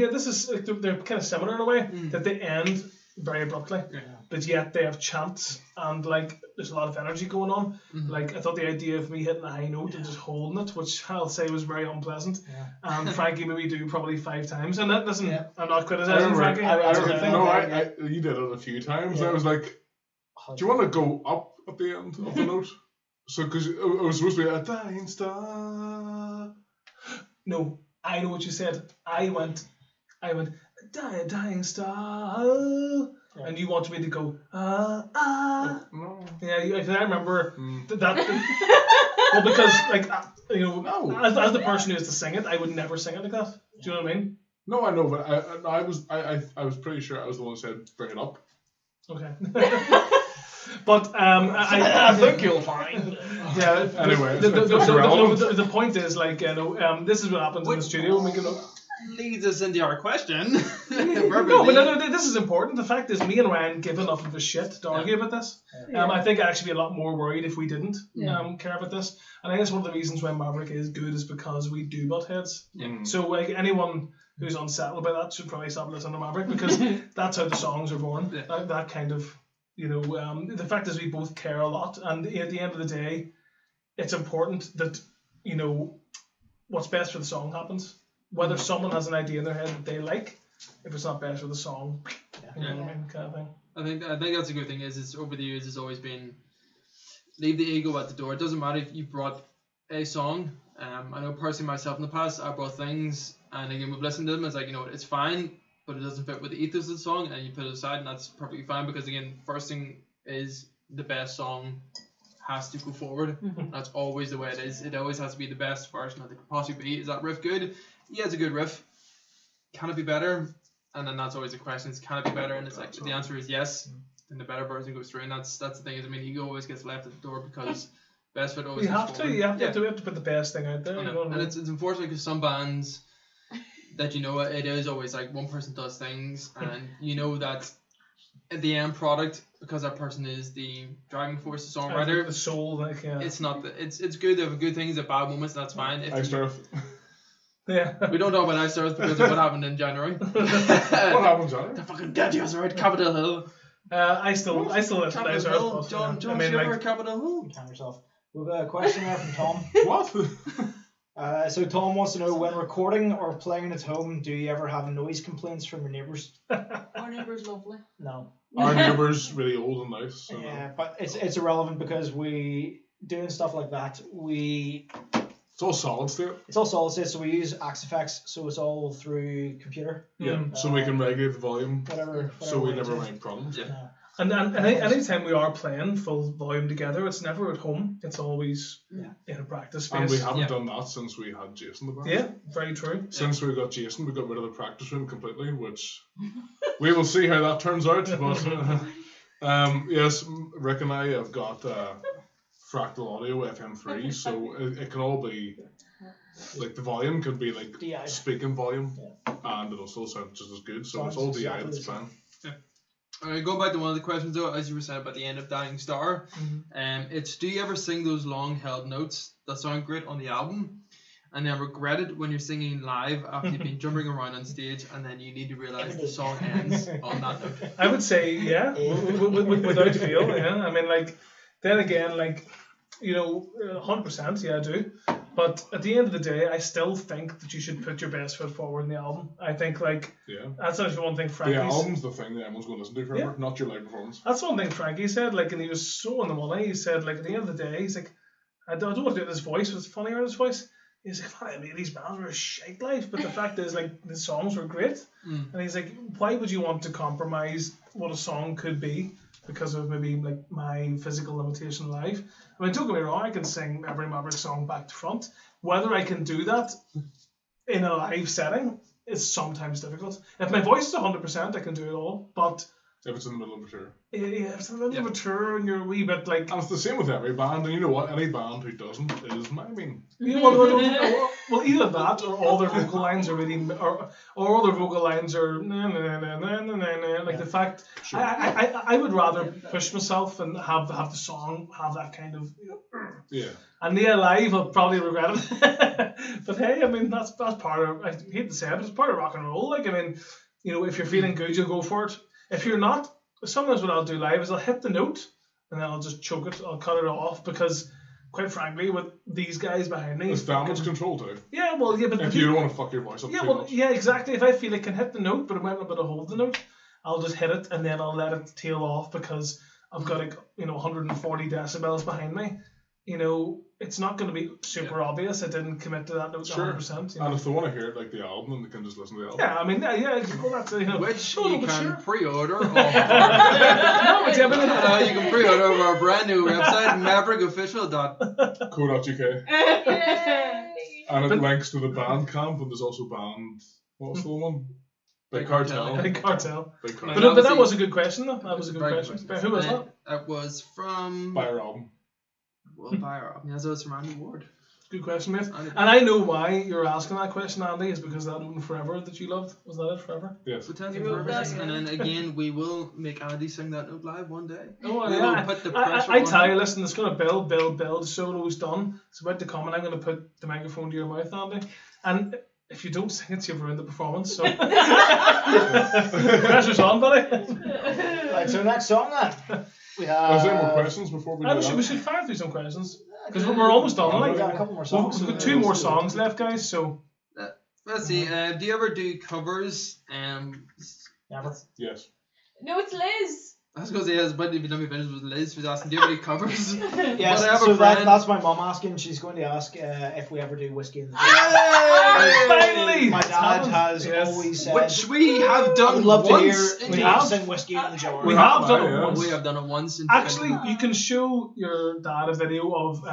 they're kind of similar in a way that they end very abruptly, but yet they have chants and like there's a lot of energy going on. Like I thought the idea of me hitting a high note and just holding it, which I'll say was very unpleasant, and Frankie maybe do probably 5 times. And that doesn't. I'm not criticizing Frankie. You did it a few times. I was like, do you want to go up at the end of the note? So because it was supposed to be a dying star. No, I know what you said. I went, dying star, and you wanted me to go, No. Yeah, I remember that. Well, because like as the person who has to sing it, I would never sing it like that. Do you know what I mean? No, I know, but I was pretty sure I was the one who said bring it up. Okay. But I think you'll find. Yeah. Anyway, the point is like this is what happens in the studio. We can leads us into our question. No, this is important. The fact is, me and Ryan give enough of a shit to argue about this. I think I'd actually be a lot more worried if we didn't care about this. And I think it's one of the reasons why Maverick is good is because we do butt heads. So like anyone who's unsettled by that should probably stop listening to Maverick because that's how the songs are born. That kind of. The fact is we both care a lot, and at the end of the day, it's important that what's best for the song happens. Whether someone has an idea in their head that they like, if it's not best for the song, you know what I mean, kind of thing. I think that's a good thing. Is over the years has always been leave the ego at the door. It doesn't matter if you brought a song. I know personally myself in the past, I brought things, and again we've listened to them. It's like it's fine. But it doesn't fit with the ethos of the song, and you put it aside, and that's perfectly fine because again, first thing is the best song has to go forward. That's always the way it is. It always has to be the best version that it could possibly be. Is that riff good? Yeah, it's a good riff. Can it be better? And then that's always the question: is can it be better? And it's like the answer is yes. Then the better version goes through, and that's the thing. Is ego always gets left at the door because best fit always. You have to put the best thing out there. And it's unfortunate because some bands. That it is always like one person does things and that at the end product because that person is the driving force, the songwriter, the soul, it's not it's good. They have good things, at bad moments, and that's fine. Yeah. We don't talk about Ice Earth because of what happened in January. What happened, Johnny? The fucking dead years, right? Capitol Hill. I still listen to Ice Earth. John, Capitol Hill. Calm yourself. We've got a question there from Tom. What? So Tom wants to know, when recording or playing at home, do you ever have noise complaints from your neighbours? Our neighbour's lovely. No. Our neighbour's really old and nice. So yeah, but it's irrelevant because we doing stuff like that. It's all solid state. It's all solid state, so we use Axe Effects, so it's all through computer. Yeah, so we can regulate the volume. Whatever so we never make problems. Yeah. anytime we are playing full volume together, it's never at home. It's always in a practice space. And we haven't done that since we had Jason the band. Yeah, very true. Since we got Jason, we got rid of the practice room completely, which we will see how that turns out. But yes, Rick and I have got fractal audio FM3, so it can all be like the volume could be like DI. speaking volume, and it'll still sound just as good. So it's all DI Exactly that's the same. fine. Alright, go back to one of the questions though, as you were saying about the end of Dying Star. It's, do you ever sing those long held notes that sound great on the album and then regret it when you're singing live after you've been jumping around on stage and then you need to realise the song ends on that note? I would say, without fail, yeah. I mean, like, then again, like, 100%, yeah, I do. But at the end of the day, I still think that you should put your best foot forward in the album. I think, like, that's actually one thing Frankie The album's the thing that everyone's going to listen to forever, not your live performance. That's one thing Frankie said, like, and he was so on the money. He said, like, at the end of the day, he's like, I don't want to do this voice, but it's funny around his voice. He's like, I mean, these bands were a shite life, but the fact is, like, the songs were great. And he's like, why would you want to compromise what a song could be because of maybe, like, my physical limitation live? I mean, don't get me wrong, I can sing every Maverick song back to front. Whether I can do that in a live setting is sometimes difficult. If my voice is 100%, I can do it all, but If it's in the middle of a tour. yeah, if it's in the middle of a tour and you're a wee bit like... And it's the same with every band, and you know what? Any band who doesn't is, I mean... Well, either that or all their vocal lines are really... Or all their vocal lines are... Like the fact... Sure. I would rather push myself and have the song have that kind of... Yeah. And yeah, live I'll probably regret it. But hey, I mean, that's part of... I hate to say it, but it's part of rock and roll. Like, I mean, if you're feeling good, you'll go for it. If you're not, sometimes what I'll do live is I'll hit the note and then I'll just choke it, I'll cut it off because, quite frankly, with these guys behind me... It's damage control too. Yeah, well, yeah, but... If you don't want to fuck your voice up too much. Yeah, exactly. If I feel I can hit the note, but I'm not able to hold the note, I'll just hit it and then I'll let it tail off because I've got, 140 decibels behind me. It's not going to be super obvious. I didn't commit to that note 100%. And if they want to hear it like the album, then they can just listen to the album. Yeah, I mean, well, that's Which you can pre-order off you can pre-order over our brand new website, maverickofficial.co.uk. And it links to the Bandcamp, and there's also what's the one? Big Cartel. Big Cartel. Big Cartel. But that was a good question, though. That was a good question. Who was that? It was from... Buy our album. Well, buy our album. Yeah, so it's from Andy Ward. Good question, mate. And I know why you're asking that question, Andy, is because that one Forever that you loved. Was that it, Forever? Yes. And then again, we will make Andy sing that note live one day. Oh, we yeah. will put the pressure I on tell you, him. listen, it's going to build. The solo's done. It's about to come, and I'm going to put the microphone to your mouth, Andy. And if you don't sing it, you've ruined the performance. So pressure's on, buddy. Right, so next song then. We have... Is there more questions before we do that? We should fire through some questions. Because we're almost done. We've got a couple more songs. We've got 2 more songs left, guys, so... Let's see, do you ever do covers? Never. Yes. No, it's Liz. I was going to say, I was about to be done with business with Liz, who's asking, do you ever do covers? Yes, But I have a so friend- that's my mum asking. She's going to ask if we ever do Whiskey in the Jar. Finally! My dad has always said... Which we have done I would love to hear once. we have sing Whiskey in the Jar. We have done it yeah. once. We have done it once. Actually, you can show your dad a video of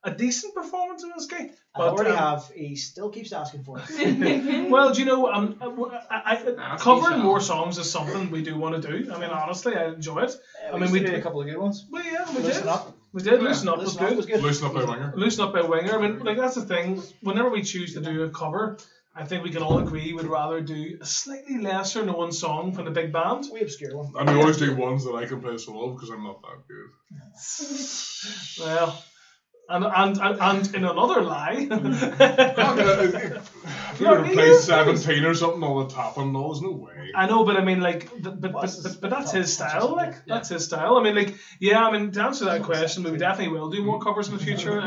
a decent performance in Whiskey. I already have. He still keeps asking for it. Well, do you know, covering Shall. more songs is something we do want to do. I mean, honestly, I enjoy it. I mean, we did a couple of good ones. Well, yeah, we Loosen did. Up. We did. Loosen Up was Listen Up good. was good. Loosen Up by Winger. Loosen Up by Winger. I mean, like, that's the thing. Whenever we choose to do a cover, I think we can all agree we'd rather do a slightly lesser known song from the big band. We obscure one. And we always do ones that I can play solo because I'm not that good. Well, and in another lie. If we were to play 17 or something on the top and all, there's no way. I know, but I mean, like, but that's his style. Like, that's his style. I mean, like, yeah. I mean, to answer that question, we definitely will do more covers in the future.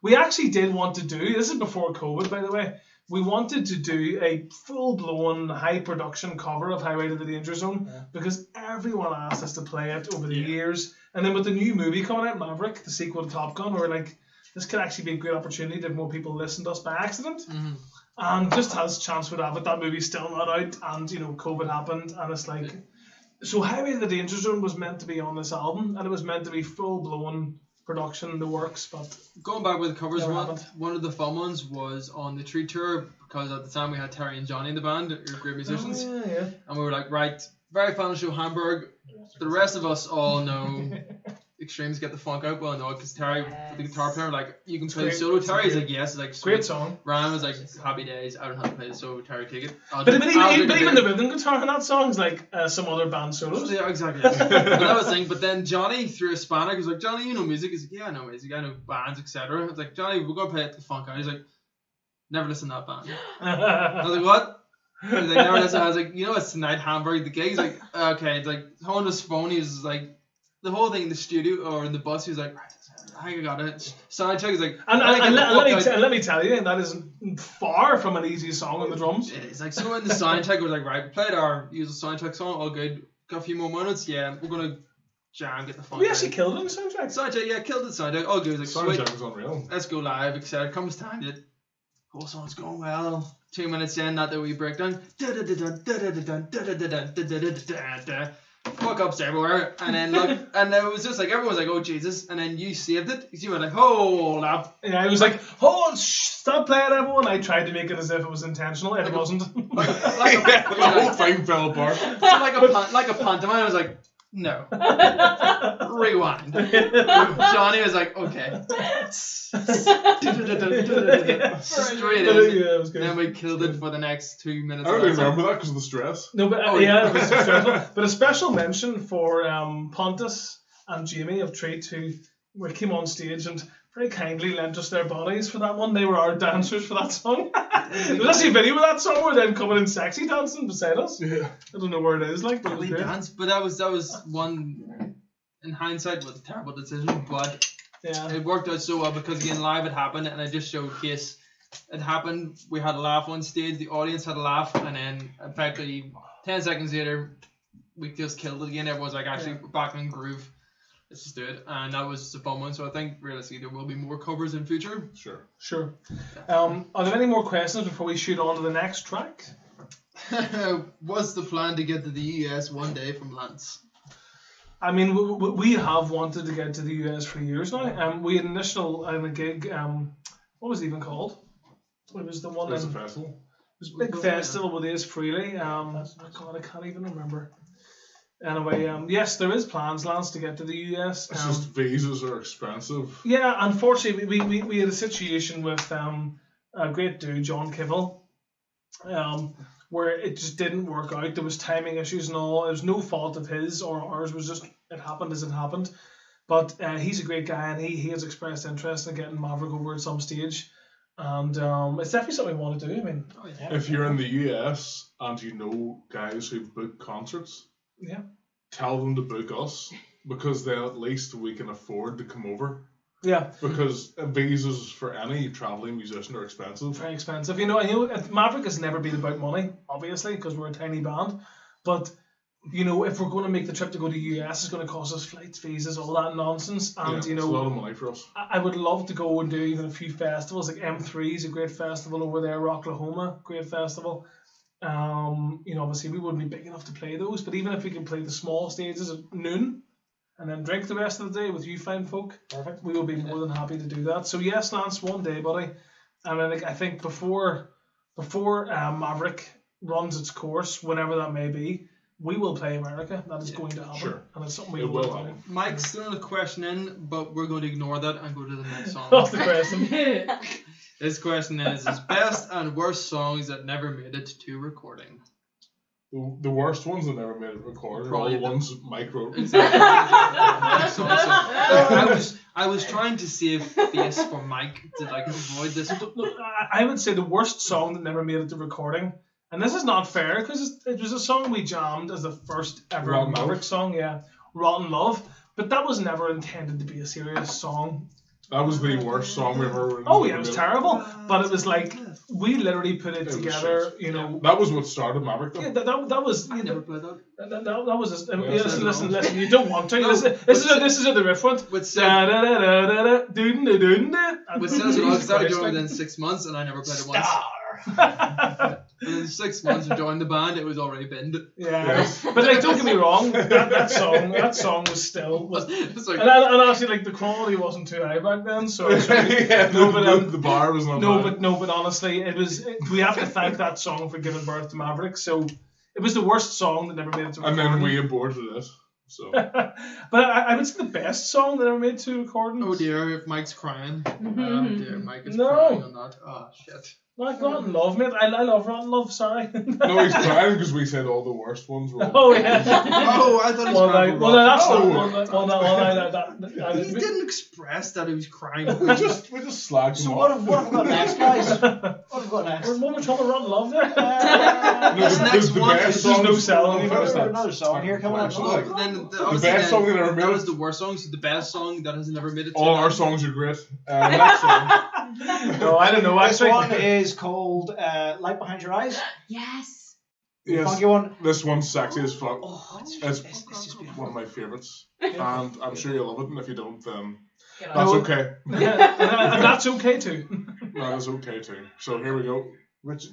We actually did want to do. This is before COVID, by the way. We wanted to do a full-blown, high-production cover of Highway to the Danger Zone because everyone asked us to play it over the years. And then with the new movie coming out, Maverick, the sequel to Top Gun, we were like, this could actually be a great opportunity to have more people listen to us by accident. Mm-hmm. And just as chance would have it, that movie's still not out, and COVID happened, and it's like, So Highway to the Danger Zone was meant to be on this album, and it was meant to be full blown production, the works, but Going back with the covers, Never happened. one of the fun ones was on the Tree Tour, because at the time we had Terry and Johnny in the band, who were great musicians, yeah. and we were like, right, very final show, Hamburg. The rest of us all know Extremes Get the Funk Out. Well, no, because Terry, the guitar player, like, you can play the Great. solo. It's Terry's great. like, yes, like, Great sweet. song. Ryan was like, happy days. I don't have to play the solo. Terry, take it. I'll But do- even, I'll do even, the even bit. the rhythm guitar in that song is like some other band solos. Yeah, exactly. But that was the thing. But then Johnny threw a spanner. He was like, Johnny, you know music? He's like, yeah, I know music. I know bands, etc. I was like, Johnny, we're going to play it the funk out. He's like, never listen to that band. I was like, what? He's like, never listen. I was like, you know, it's tonight, Hamburg, the gig. He's like, okay. It's like, on his phone, he was like, the whole thing in the studio or in the bus, he was like, right, I got it. So I checked, he's like, And let me tell you, that is far from an easy song on the drums. it is like, so in the sound check, we're like, right, we played our usual sound check song, all good. Got a few more minutes, yeah, we're gonna jam, get the funk. We out. actually killed it in the soundtrack. Sound check, yeah, killed the sound check, all good. Like, Sound sweet, check was unreal. let's go live, etc. Comes time, it. Whole song's going well. 2 minutes in, that wee breakdown. Fuck ups everywhere, and then look, and it was just like everyone was like, "Oh Jesus!" And then you saved it. You were like, "Hold up!" Yeah, I was like, hold, stop playing, everyone. I tried to make it as if it was intentional. It wasn't. Like The whole thing fell apart. like a pantomime. I was like, "No." Rewind. Johnny was like, "Okay." Straight in. Yeah, it was good. Then we killed it for the next 2 minutes. I of don't that song. remember that because of the stress. No, but yeah, it was stressful. But a special mention for Pontus and Jamie of Trade who came on stage and very kindly lent us their bodies for that one. They were our dancers for that song. There's actually a video of that song where they're coming in sexy dancing beside us. Yeah. I don't know where it is, like, but it was We great. danced, but that was one. In hindsight, was a terrible decision, but Yeah. it worked out so well because again, live it happened, and I just showcase it happened. We had a laugh on stage, the audience had a laugh, and then effectively 10 seconds later, we just killed it again. Everyone's like, actually, we're back in groove. Let's just do it, and that was a fun one. So I think realistically there will be more covers in future. Sure. Sure. Are there any more questions before we shoot on to the next track? What's the plan to get to the US one day from Lance? I mean, we have wanted to get to the US for years now. We had initial a gig. What was it even called? It was the one. It's a It festival. was a big festival with Ace Frehley. God, I can't even remember. Anyway, yes, there is plans, Lance, to get to the US. It's just visas are expensive. Yeah, unfortunately, we had a situation with a great dude, John Kivell, where it just didn't work out. There was timing issues and all. It was no fault of his or ours. It was just, it happened as it happened. But he's a great guy, and he has expressed interest in getting Maverick over at some stage. And it's definitely something we want to do. I mean, If you're in the US and you know guys who book concerts, yeah. tell them to book us because then at least we can afford to come over. Yeah, Because visas for any traveling musician are expensive. very expensive. You know, Maverick has never been about money, obviously, because we're a tiny band. But, you know, if we're going to make the trip to go to the US, it's going to cost us flights, visas, all that nonsense. And, Yeah, you it's a know, lot of money for us. I would love to go and do even a few festivals. Like M3 is a great festival over there. Rocklahoma, great festival. You know, obviously we wouldn't be big enough to play those, but even if we could play the small stages at noon and then drink the rest of the day with you fine folk, Perfect. we will be more than happy to do that. So yes, Lance, one day, buddy. And I think before Maverick runs its course, whenever that may be, we will play America. That is going to happen. Sure. And it's something we It will will do. happen. Mike's still a question in, but we're going to ignore that and go to the next song. That's the question. This question is best and worst songs that never made it to recording. The worst ones that never made it recorded are all Probably the ones Mike wrote. Exactly. I was trying to save face for Mike to like avoid this. Look, I would say the worst song that never made it to recording, and this is not fair because it was a song we jammed as the first ever Rotten Maverick Love. song, yeah, Rotten Love, but that was never intended to be a serious song. That was the worst song we ever. Oh yeah, it was terrible, but it was like we literally put it was together, shit. you know. That was what started Maverick though. Yeah, that was I never played that. that was a, Yeah, listen. You don't want to. No, This is how the riff went. With Da da da da da da doodin da doodin da. With Sales Rock, that was over within 6 months, and I never played it once. bar. Within 6 months of joining the band, it was already binned. Yeah, Yes. but like, don't get me wrong, that song was still. It's like, And actually, like, the quality wasn't too high back then, so Yeah, No, but, the bar was not no, bad. but honestly, we have to thank that song for giving birth to Maverick. So it was the worst song that never made it to And recording. then we aborted it. So But I would say the best song that ever made it to recording. oh dear, if Mike's crying. Mm-hmm. Oh dear, Mike is No. crying on that. Oh shit. Like Rotten Love, mate. I love Rotten Love. Sorry. no, he's crying because we said all the worst ones were. Oh yeah. Oh, I thought he was Well, crying. like, for well, that's Rock. the He didn't express that he was crying. we just slagged So him what off. have we got next, guys? What have we got next? What we talking Rotten Love there? No, This next one best is just no songs- selling no, anymore. Another song here coming up. Actually, But then the best song that ever made that it. was the worst song. So the best song that has never made it. To All our the- songs are great. Next song. No, I don't know. This Actually, one is called Light Behind Your Eyes. Yes. Yes, Funky one. this one's sexy as fuck. Oh, It's it's just beautiful. one of my favourites, and I'm sure you'll love it. And if you don't, then You know, that's okay. and that's okay too. That is okay too. So here we go. Richard.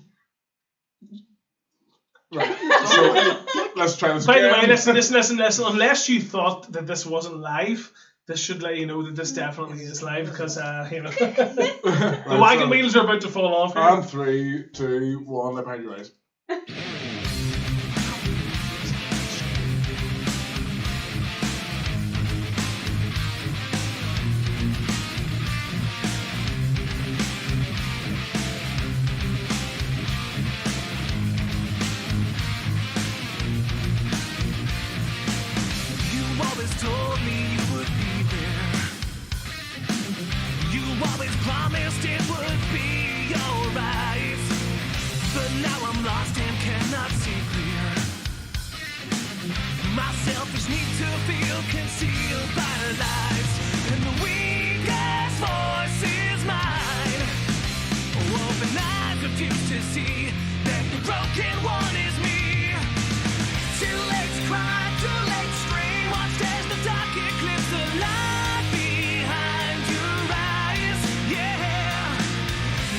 Right. So let's try this By the way, again. listen. Unless you thought that this wasn't live, this should let you know that this definitely is live because you know the Right, wagon so- wheels are about to fall off here. And 3, 2, 1. Let behind your eyes. You always told me you would be there. You always promised it would be alright. But now I'm lost and cannot see clear. My selfish need to feel concealed by lies. And the weakest voice is mine. Open eyes refuse to see that the broken one is me. Too late to cry, too late to scream. Watch as the dark eclipse the light behind your eyes. Yeah,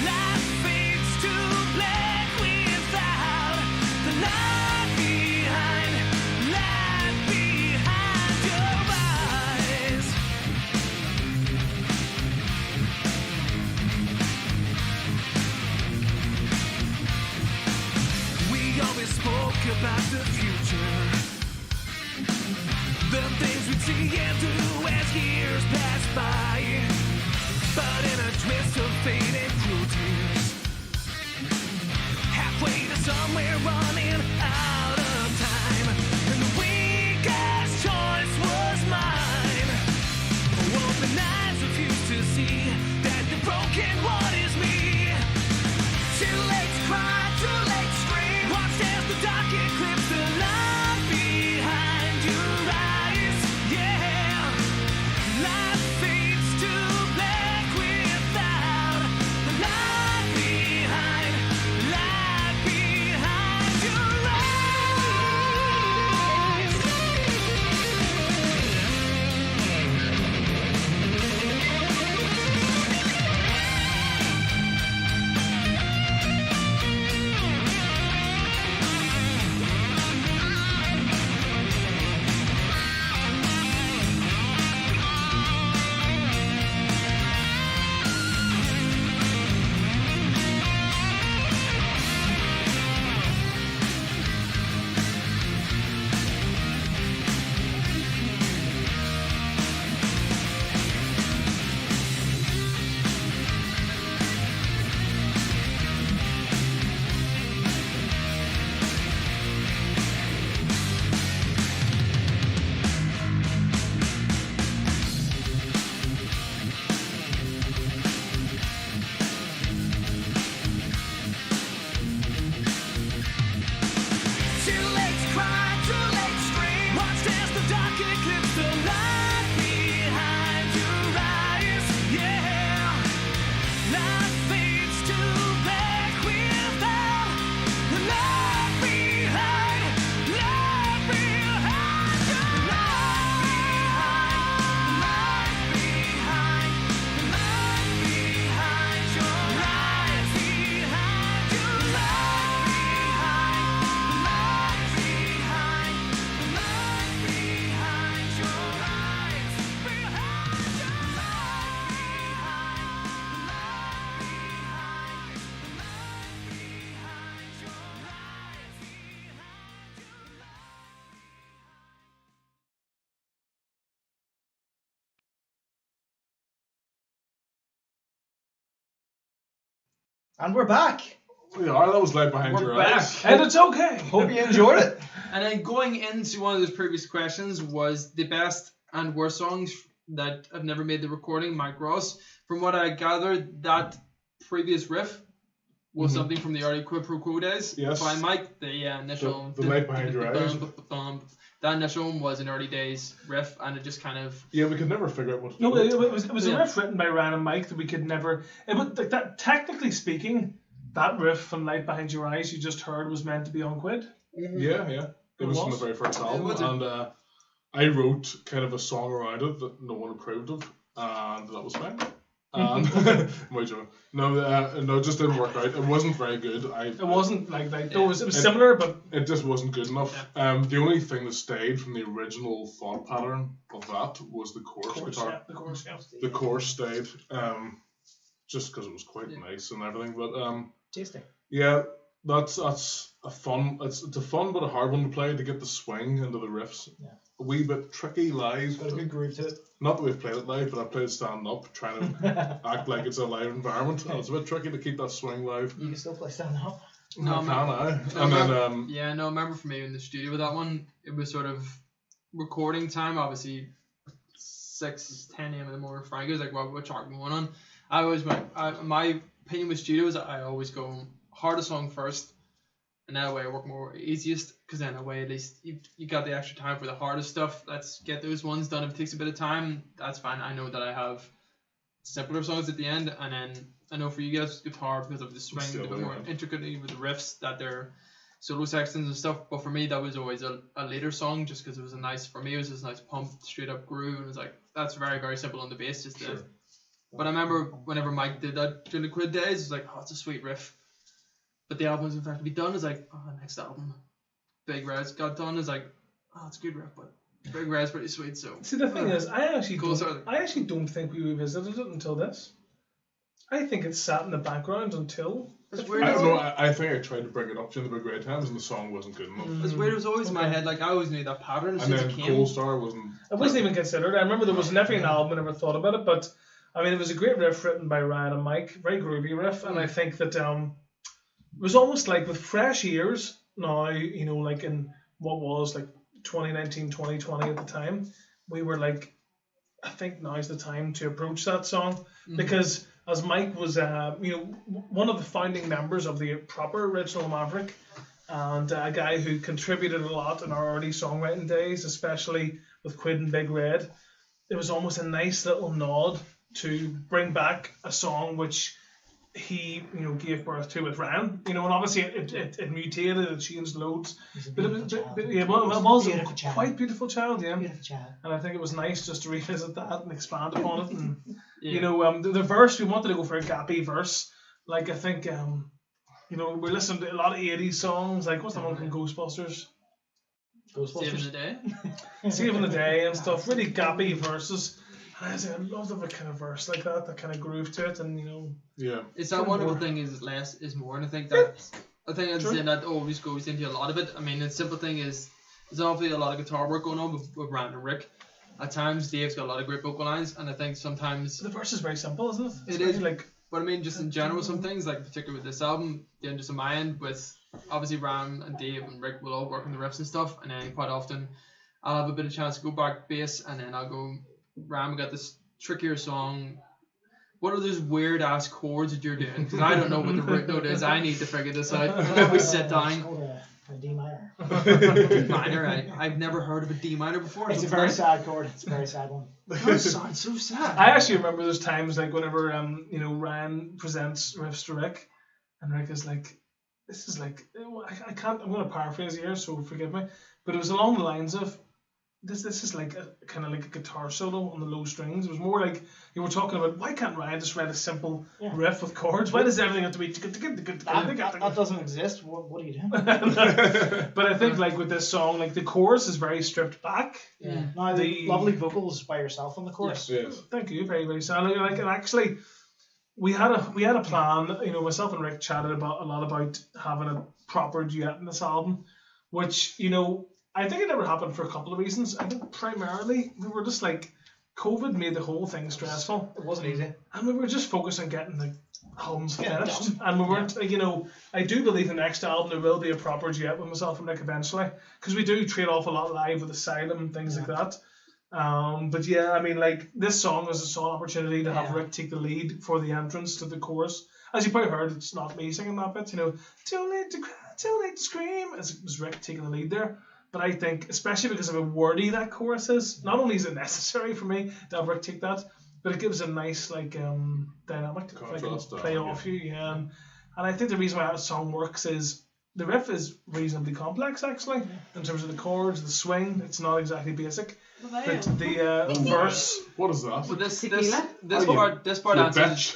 life fades to black without the light behind your eyes. And we're back. We are. That was Light Behind We're Your back. Eyes. And it's okay. Hope you enjoyed it. And then going into one of those previous questions was the best and worst songs that have never made the recording, Mike Ross. From what I gathered, that previous riff was something from the early Quid Pro Quo days Yes. by Mike. The initial... The Light Behind Your Eyes. That initial one was an early days riff, and it just kind of... Yeah, we could never figure out what to No, do. it was a riff written by Ryan and Mike that we could never. It was like that. Technically speaking, that riff from Light Behind Your Eyes you just heard was meant to be on Quid. Yeah. It was from the very first album. was. And I wrote kind of a song around it that no one approved of. And that was fine. My joke. No, it just didn't work out. It wasn't very good. It wasn't like that. It was similar, but It just wasn't good enough. The only thing that stayed from the original thought pattern of that was the chorus guitar. the chorus. Yeah. The chorus stayed, just because it was quite nice and everything. But Tasty. yeah, that's a fun. It's a fun but a hard one to play to get the swing into the riffs. Yeah. A wee bit tricky live. Got a good groove to it. Not that we've played it live, but I've played it stand up, trying to act like it's a live environment. And it's a bit tricky to keep that swing live. You can still play stand up. No, I can, I? No, And then I remember for me in the studio with that one, it was sort of recording time, obviously 6, 10 a.m. in the morning. Frank was like, what track are we going on? My opinion with studio is that I always go hardest song first, and that way I work more easiest, because then that way at least you got the extra time for the hardest stuff. Let's get those ones done. If it takes a bit of time, that's fine. I know that I have simpler songs at the end, and then I know for you guys guitar, because of the swing, a bit more intricately with the riffs, that they're solo sections and stuff. But for me, that was always a later song, just because it was for me it was just a nice pump, straight up groove, and it was like, that's very, very simple on the bass. But I remember whenever Mike did that during the Quid days, it was like, oh, it's a sweet riff. But the album was in fact to be done, is like, oh, next album, Big Red's got done, is like, oh, it's a good riff, but Big Red's pretty sweet. So See, the thing is, I actually Cool, don't think we revisited it until this. I think it sat in the background until. it's weird. I don't know. I think I tried to bring it up during the Big Red Times, and the song wasn't good enough. It's weird. It was always in my head. Like I always knew that pattern as And soon as then it came. Cold Star wasn't. It wasn't even considered. I remember there was never an album I never thought about it, but I mean, it was a great riff written by Ryan and Mike, very groovy riff, and I think that it was almost like with fresh ears now, you know, like in what was like 2019, 2020 at the time, we were like, I think now's the time to approach that song, because as Mike was, one of the founding members of the proper original Maverick, and a guy who contributed a lot in our early songwriting days, especially with Quid and Big Red, it was almost a nice little nod to bring back a song which he, gave birth to with Ryan, and obviously it mutated, it changed loads, but it was a quite beautiful child, yeah. Beautiful child. And I think it was nice just to revisit that and expand upon it, and the verse, we wanted to go for a gappy verse, like I think we listened to a lot of 80s songs, like what's the one from Ghostbusters? Saving the day. Saving the Day and stuff, really gappy verses. And I love a kind of verse like that kind of groove to it, and Yeah. It's that wonderful thing is less is more, and I think that that always goes into a lot of it. I mean, the simple thing is there's obviously a lot of guitar work going on with Rand and Rick. At times, Dave's got a lot of great vocal lines, and I think sometimes the verse is very simple, isn't it? It It's is. like. But I mean, just in general, some things, like particularly with this album, just on my end, with obviously Ram and Dave and Rick will all work on the riffs and stuff, and then quite often I'll have a bit of chance to go back bass, and then I'll go, Ram, we got this trickier song. What are those weird ass chords that you're doing? Because I don't know what the root note is. I need to figure this out. Then we sit It's down. called a D minor. D minor. I've never heard of a D minor before. It's a very sad chord. It's a very sad one. That sounds so sad. I actually remember those times, like whenever Ryan presents riffs to Rick, and Rick is like, this is like, I can't, I'm going to paraphrase here, so forgive me, but it was along the lines of, this is like a kind of like a guitar solo on the low strings. It was more like you were talking about, why can't Ryan just write a simple riff with chords? Why does everything have to be That doesn't exist. What are you doing? But I think like with this song, like the chorus is very stripped back. Yeah. Now the lovely vocals by yourself on the chorus. Yes. Thank you, very, very sad. Like, and actually, we had a plan. Myself and Rick chatted a lot about having a proper duet in this album, which I think it never happened for a couple of reasons. I think primarily we were just like, COVID made the whole thing stressful. It wasn't easy. And we were just focused on getting album's finished, and we weren't, I do believe the next album there will be a proper duet with myself and Nick eventually, because we do trade off a lot live with Asylum and things like that. But yeah, I mean, like, this song was a solid opportunity to have Rick take the lead for the entrance to the chorus. As you probably heard, it's not me singing that bit, too late to cry, too late to scream. It was Rick taking the lead there. But I think, especially because of how wordy that chorus is, not only is it necessary for me to have Rick take that, but it gives a nice dynamic if I can play off you. Yeah. And I think the reason why that song works is the riff is reasonably complex, actually, in terms of the chords, the swing. It's not exactly basic. But the verse. What is that? Well, this part answers.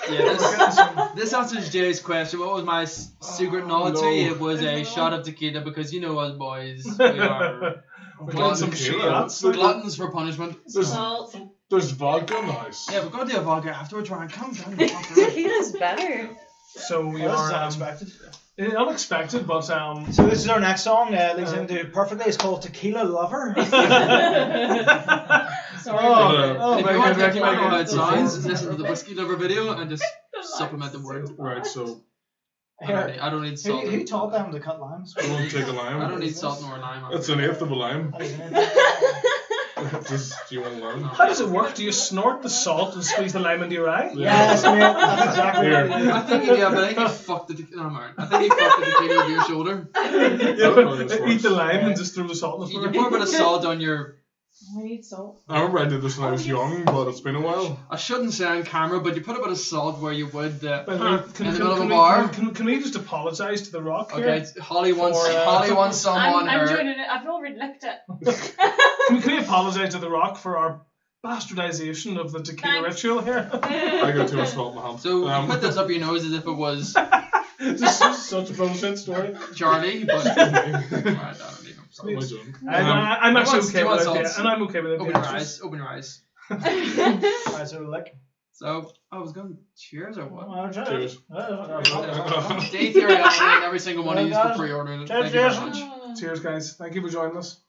This answers Jay's question. What was my secret novelty? No. It was a shot of tequila because us boys, we are We're getting some shots. gluttons for punishment. There's vodka in the house. Yeah, we're going to do a vodka afterwards, Ryan. Calm down. Tequila's better. So we Well, this is are unexpected. unexpected, but So this is our next song. Leads into perfectly. It's called Tequila Lover. Sorry. If very you want good, to very know how good. it sounds, listen to the Whiskey Lover video and just supplement the word. Right, so I don't need salt. Who taught them to cut limes? we won't take a lime. I don't need salt nor lime. It's an eighth of a lime. Do you want to learn? how does it work? Do you snort the salt and squeeze the lime into your eye? Yes, mate. That's exactly Here. what it is. I think you but I think you fucked the tequila. No, man. I think you fucked the tequila with your shoulder. Eat the lime and just throw the salt in the You floor. pour a bit of salt on your. I need salt. I remember I did this when I was young, but it's been a while. I shouldn't say on camera, but you put a bit of salt where you would By the way, in the middle of a bar. Can we just apologise to The Rock here? Okay, Holly wants some on I'm her. joining it. I've already licked it. Can we apologise to The Rock for our bastardisation of the tequila Thanks. Um, ritual here? I got too much salt in my hand. So you put this up your nose as if it was This is such a bullshit story. Charlie, but I don't need him. Am I doing? I'm actually do okay you want with it, salt? yeah, and I'm okay with it. Open your eyes. Open your eyes. Alright, so like. So I was going cheers or what? Cheers. Day Ethereality and every single one of you for pre-ordering it. Thank you very much. Cheers, guys. Thank you for joining us.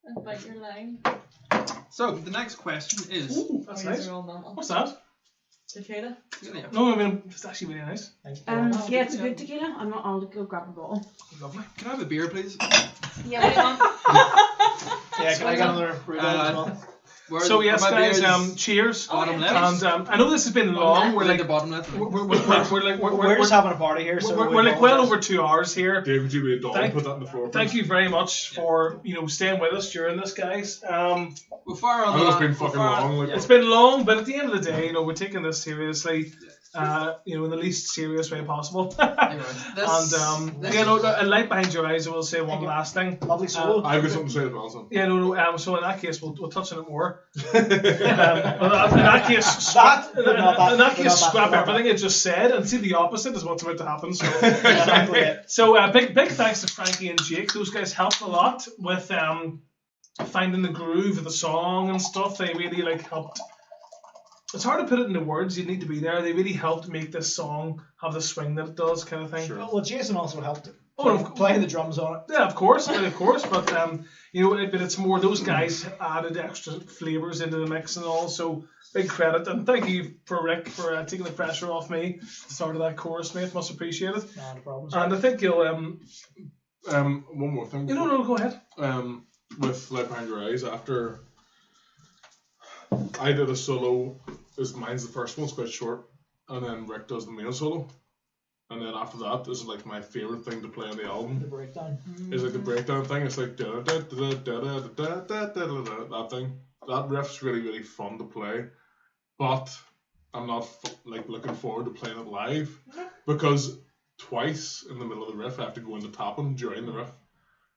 And bite your lime. So the next question is. Ooh, that's These nice. are all normal. What's that? Tequila. No, I mean, it's actually really nice. Yeah, it's a good tequila. I'll go grab a bottle. Lovely. Can I have a beer, please? Yeah, what do you want? Yeah, can I get another brew as well? So yes, my beer guys, is cheers. bottom left. And I know this has been long. We're like the bottom left. We're just having a party here, so we're like well over 2 hours here. David, you be a dog. Thank- Put that on the floor. Thank you very much for staying with us during this, guys. We're far on I the know it's line. been We're fucking far- long. Like, It's been long, but at the end of the day, we're taking this seriously. In the least serious way possible. Anyway, And this- a light behind your eyes. I will say one last thing. Lovely solo. I've got something to say about it. Yeah, no. So in that case, we'll touch on it more. Well, in that case, scrap everything I just said and see the opposite is what's about to happen. So, Exactly it. so big thanks to Frankie and Jake. Those guys helped a lot with finding the groove of the song and stuff. They really helped. It's hard to put it into words. You need to be there. They really helped make this song have the swing that it does, kind of thing. Sure. Well, Jason also helped Oh, playing the drums on it. Yeah, of course. But but it's more those guys added extra flavors into the mix and all. So big credit and thank you for Rick for taking the pressure off me. Start of that chorus, mate. Much appreciated. Not a problem. And I think you'll One more thing. no, go ahead. With Light Behind Your Eyes, after I did a solo, mine's the first one, it's quite short, and then Rick does the main solo, and then after that is like my favourite thing to play on the The album. breakdown. Is like the breakdown thing. It's like that thing. That riff's really really fun to play, but I'm not looking forward to playing it live because twice in the middle of the riff I have to go into tapping during the riff.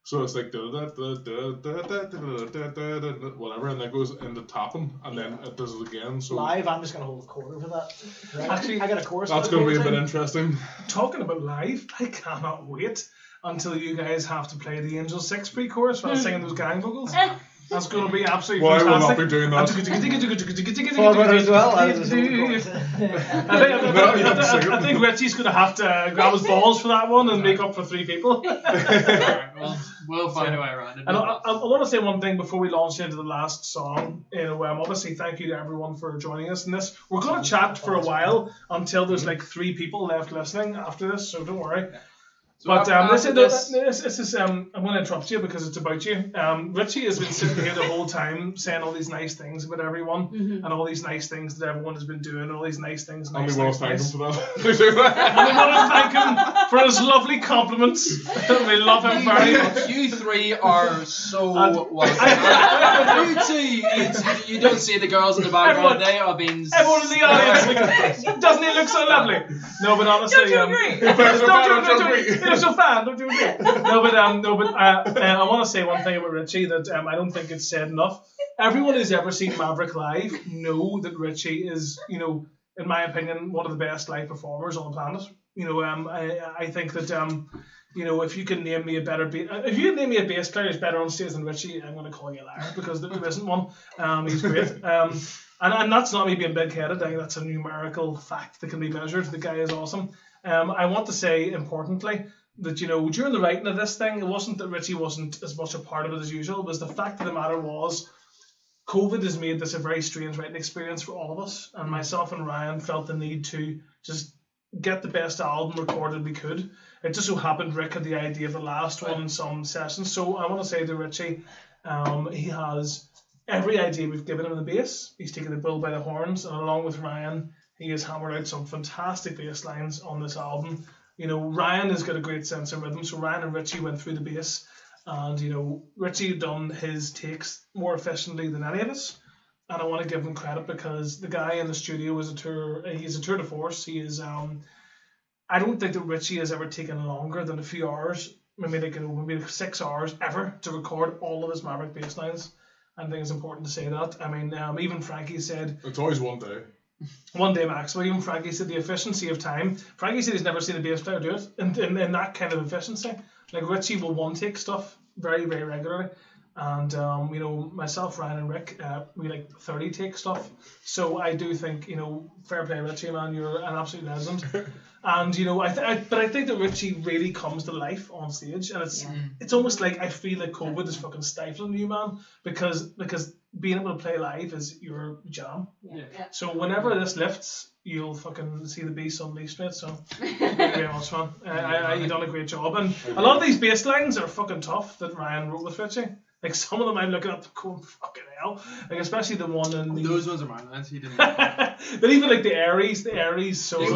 So it's like whatever, and then goes into tapping, and then it does it again. So Live, I'm just going to hold a quarter for that. Actually, I got a chorus. that's for the going to be a chorus bit in. interesting. Talking about live, I cannot wait until you guys have to play the Angel 6 pre-chorus while singing those gang vocals. That's going to be absolutely Well, I will fantastic. not be doing that. I think Richie's going to have to grab his balls for that one and make up for 3 people. Alright, well, We'll find a way around it. And I want to say one thing before we launch into the last song. Obviously, thank you to everyone for joining us in this. We're going to chat for a while until there's like 3 people left listening after this, so don't worry. So But after this is I'm going to interrupt you because it's about you. Richie has been sitting here the whole time saying all these nice things about everyone and all these nice things that everyone has been doing, all these nice things. Only Nice, want nice, to thank nice. him for that. And we want to thank him for his lovely compliments. We love him very much. You 3 are so And- welcome. You 2, you don't see the girls in the background. They are being. Everyone in the audience, like, doesn't he look so lovely? No, but honestly, Don't you agree? You're so fan, don't you agree? No, but I want to say one thing about Richie that I don't think it's said enough. Everyone who's ever seen Maverick live know that Richie is, in my opinion, one of the best live performers on the planet. I think that if you can name me a better if you can name me a bass player who's better on stage than Richie, I'm going to call you a liar because there isn't one. He's great. And that's not me being big-headed. I think that's a numerical fact that can be measured. The guy is awesome. I want to say, importantly, that, during the writing of this thing, it wasn't that Richie wasn't as much a part of it as usual. It was the fact of the matter was COVID has made this a very strange writing experience for all of us. And myself and Ryan felt the need to just get the best album recorded we could. It just so happened Rick had the idea of the last one in some sessions. So I want to say to Richie, he has every idea we've given him in the bass. He's taken the bull by the horns, and along with Ryan, he has hammered out some fantastic bass lines on this album. Ryan has got a great sense of rhythm, so Ryan and Richie went through the bass, and Richie done his takes more efficiently than any of us. And I want to give him credit because the guy in the studio is he's a tour de force. He is I don't think that Richie has ever taken longer than a few hours, maybe 6 hours ever to record all of his Maverick bass lines. I think it's important to say that. I mean, even Frankie said It's always one day. one day max. But even Frankie said the efficiency of time. Frankie said he's never seen a bass player do it in that kind of efficiency. Like Richie will one take stuff very, very regularly. And myself, Ryan and Rick, we like 30 take stuff. So I do think, fair play Richie, man, you're an absolute legend. And but I think that Richie really comes to life on stage, and it's almost like I feel like COVID is fucking stifling you, man, because being able to play live is your jam. Yeah. So whenever this lifts, you'll fucking see the beast unleashed, mate. So thank you very much, man. You've done a great job, and a lot of these bass lines are fucking tough that Ryan wrote with Richie. Like some of them I'm looking at going fucking hell. Like especially the one in the Those ones are my lines. He didn't. but even like the Aries solo. He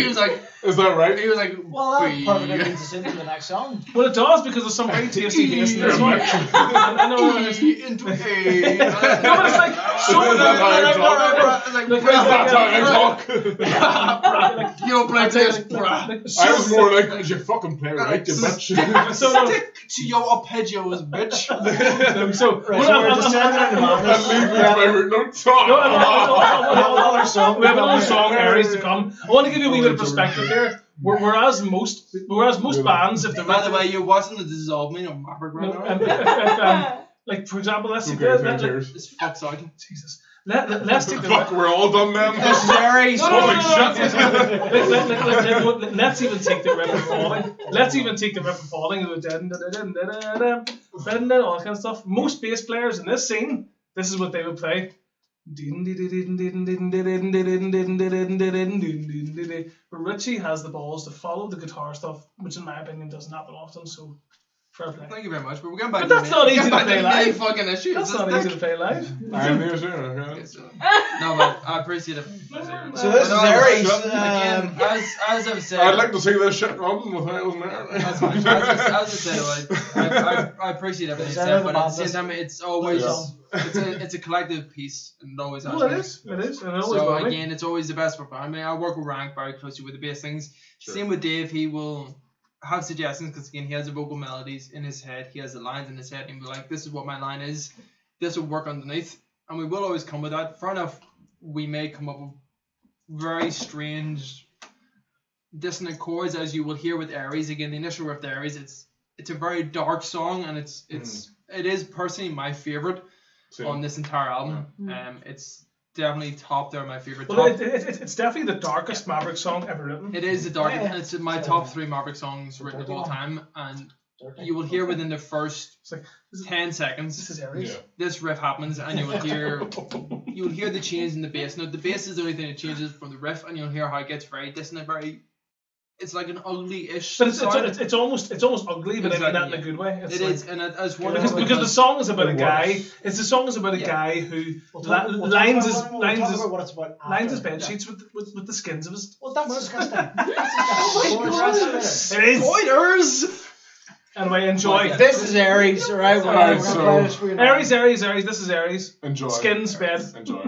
was like, Is that right? he was like, Well, that perfectly leads us into the next song. Well, it does because there's some very tasty bass in this one. I know it's, into a. no, but it's like so You play this, bruh. I was more like, you fucking play right, you bitch. Stick to your arpeggios, bitch. So Right, so we're descending into madness. And leave me with my root notes. we have Another song. another song, Aries, to come. I want to give you a wee bit of perspective here. Whereas most bands, if they're By the way, you're watching the dissolving of Maverick right now. like for example, let's take Okay, no tears. This fucks out. Jesus. Let's take the Fuck, we're all done then. This is Aries. Holy shit. Let's even take the riff of falling. Let's even take the riff of falling. All that kind of stuff. Most bass players in this scene, this is what they would play. But Richie has the balls to follow the guitar stuff, which in my opinion doesn't happen often. So fair play. Thank you very much, but we're getting back But to that's not easy to the play main live. fucking issue. That's not easy to play live. I'm here soon, okay. Okay, so, no, but I appreciate it. So this is Aries. Again, as I've said, I'd like to see this shit running with I wasn't there. That's fine. As I said, I appreciate everything you said, but at the same time, it's always it's a collective piece, and it always has. Well, it is, and it always So will be. again, it's always the best for fun. I mean, I work with Rank very closely with the bass things. Sure. Same with Dave. He will have suggestions because again, he has the vocal melodies in his head. He has the lines in his head, and he'll be like, "This is what my line is. This will work underneath." And we will always come with that. Fair enough. We may come up with very strange dissonant chords, as you will hear with Aries. Again, the initial riff to Aries, it's a very dark song, and it is personally my favorite on this entire album. It's definitely top there, my favorite. Well, it's definitely the darkest Maverick song ever written. It is the darkest, and it's my top 3 Maverick songs written of all time. And Dirty. you will hear within the first It's like, 10 seconds this is Aries. Yeah. this riff happens, and you will hear the change in the bass note. The bass is the only thing that changes from the riff, and you'll hear how it gets very dissonant, it's like an ugly-ish But sound. it's almost ugly, but Exactly, not in a good way. It's It like, is, and as one because the song is about a guy. It's the song is about a Yeah. guy who We'll lines talk his about what it's about lines after. his bed sheets with the skins of his. Well, that's disgusting. That's It is. Spoilers! Anyway, enjoy. This is Aries, alright? We're Alright, gonna so- play this for you now. Aries. This is Aries. Enjoy. Skins bed. Enjoy.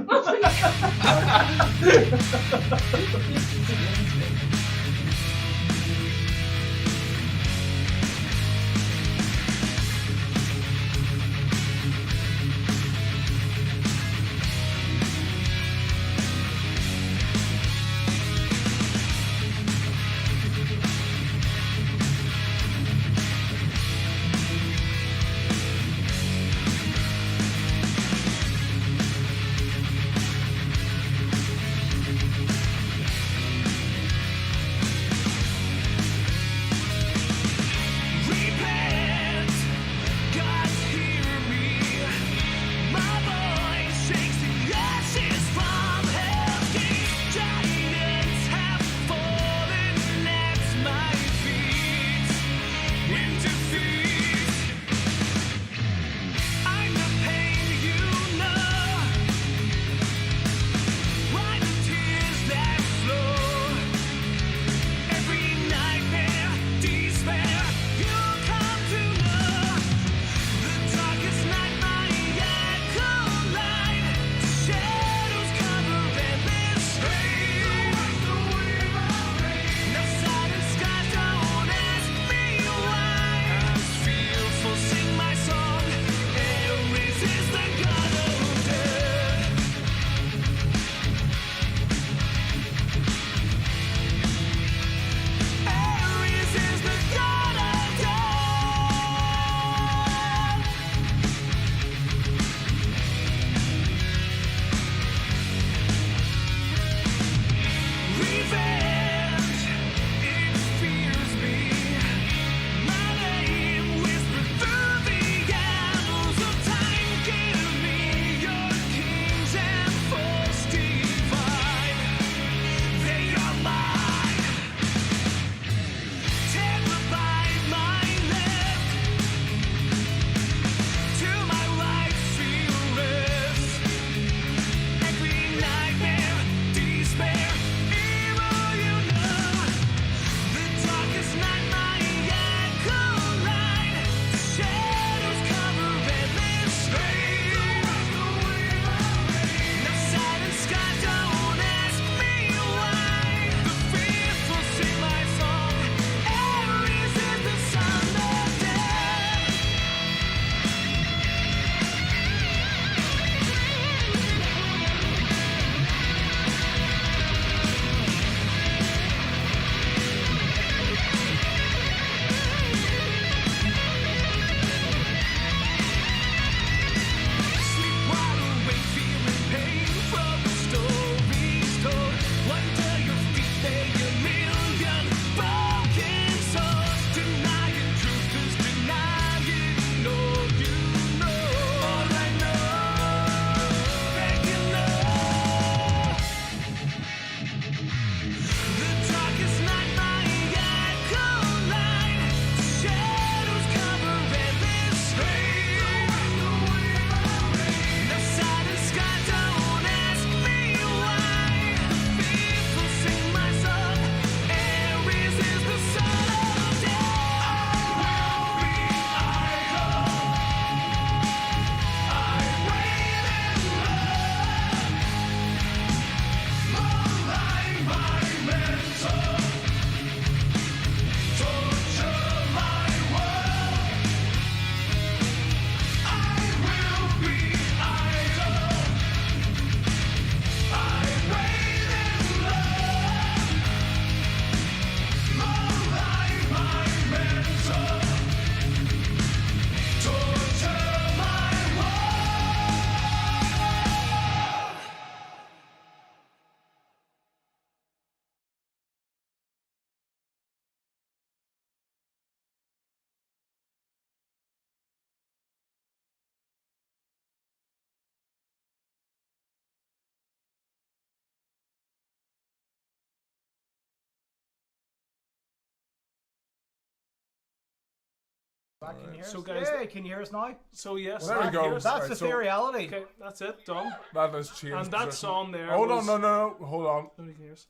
Back, can you hear So us? guys- Yeah, can you hear us now? So yes, Well, there we go. here's- That's Right, Ethereality. Okay, that's it, done. That has changed. And that position. song there Hold was- on, no, hold on. Nobody cares.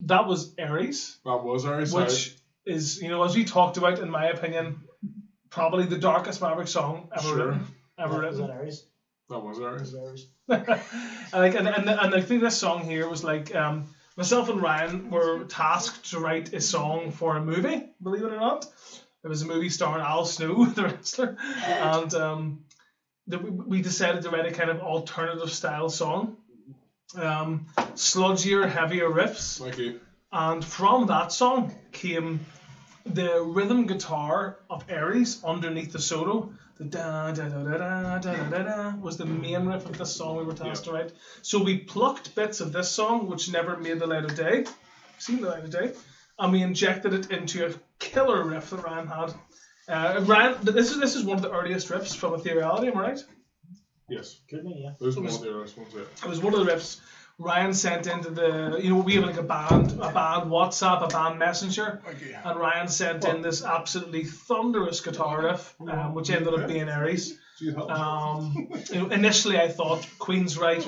That was Aries, That was Aries. which is, as we talked about, in my opinion, probably the darkest Maverick song ever Sure. written. Ever Was written. that Aries? That was Aries. Was Aries? and I think this song here was like myself and Ryan were tasked to write a song for a movie. Believe it or not, it was a movie starring Al Snow, the wrestler, and we decided to write a kind of alternative style song, sludgier, heavier riffs, Thank you. and from that song came the rhythm guitar of Aries underneath the solo. The da da da da da da da da was the main riff of this song we were tasked to write. So we plucked bits of this song, which never made the light of day, seen the light of day, and we injected it into a killer riff that Ryan had. Ryan, this is one of the earliest riffs from Ethereality, am I right? Yes. Could be, yeah. There's one of the Aries ones. Yeah. It was one of the riffs Ryan sent into the, we have like a band WhatsApp, a band messenger, and Ryan sent in this absolutely thunderous guitar riff, which ended up being Aries. Initially I thought Queen's right.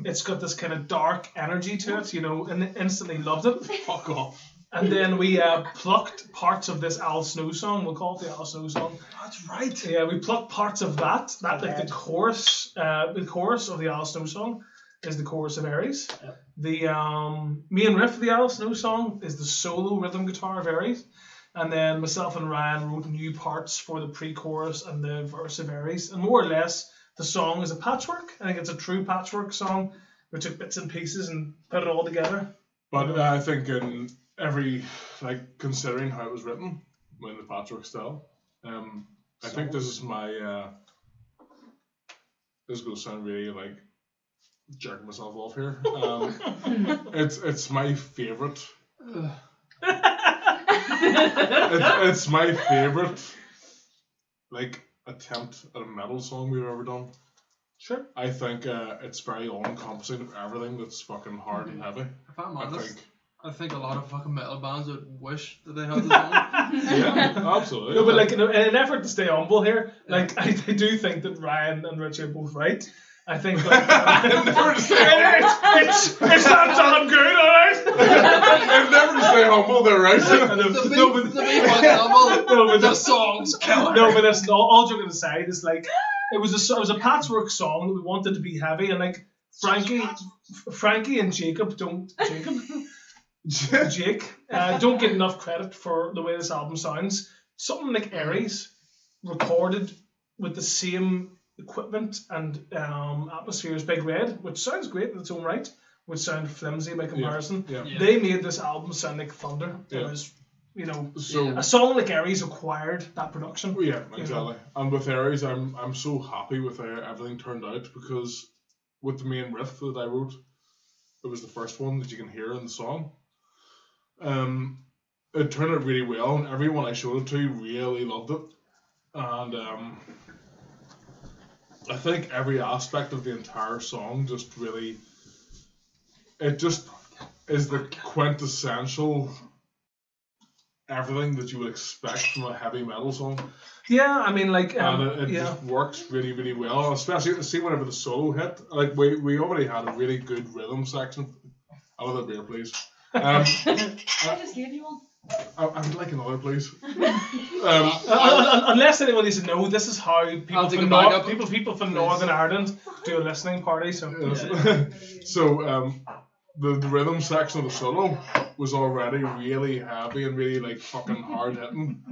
It's got this kind of dark energy to it, and instantly loved it. Fuck off. And then we plucked parts of this Al Snow song. We'll call it the Al Snow song. That's right. Yeah, we plucked parts of that. Like the chorus of the Al Snow song is the chorus of Aries. Yep. The main riff of the Al Snow song is the solo rhythm guitar of Aries. And then myself and Ryan wrote new parts for the pre-chorus and the verse of Aries. And more or less, the song is a patchwork. I think it's a true patchwork song. We took bits and pieces and put it all together. But I think in every, considering how it was written, in the patchwork style, I think this is my, this is going to sound really, jerking myself off here. It's my favourite. It's my favourite, attempt at a metal song we've ever done. Sure. I think it's very all-encompassing of everything that's fucking hard and heavy. If I'm I honest, think. I think a lot of fucking metal bands would wish that they had the song. Yeah, absolutely. No, but in an effort to stay humble here, I do think that Ryan and Richie are both right. I think Never to stay humble. it's not damn good, alright? And never to stay humble, they're right. The song's killer. No, but that's all joking aside. It's it was a patchwork song that we wanted to be heavy, and Frankie and Jake don't get enough credit for the way this album sounds. Something like Aries, recorded with the same equipment and atmosphere as Big Red, which sounds great in its own right, which sound flimsy by comparison. Yeah. They made this album sound like thunder. Yeah. It was, So a song like Aries acquired that production. yeah, exactly. And with Aries, I'm so happy with how everything turned out, because with the main riff that I wrote, it was the first one that you can hear in the song. It turned out really well, and everyone I showed it to really loved it. And I think every aspect of the entire song just really, it just is the quintessential everything that you would expect from a heavy metal song. Yeah, And it just works really, really well, especially to see whenever the solo hit. We already had a really good rhythm section. Another beer, please. I just gave you one. I would like another, please. Unless anyone needs to know, this is how people take from, a backup. people from Northern Ireland do a listening party. So So the rhythm section of the solo was already really heavy and really fucking hard hitting.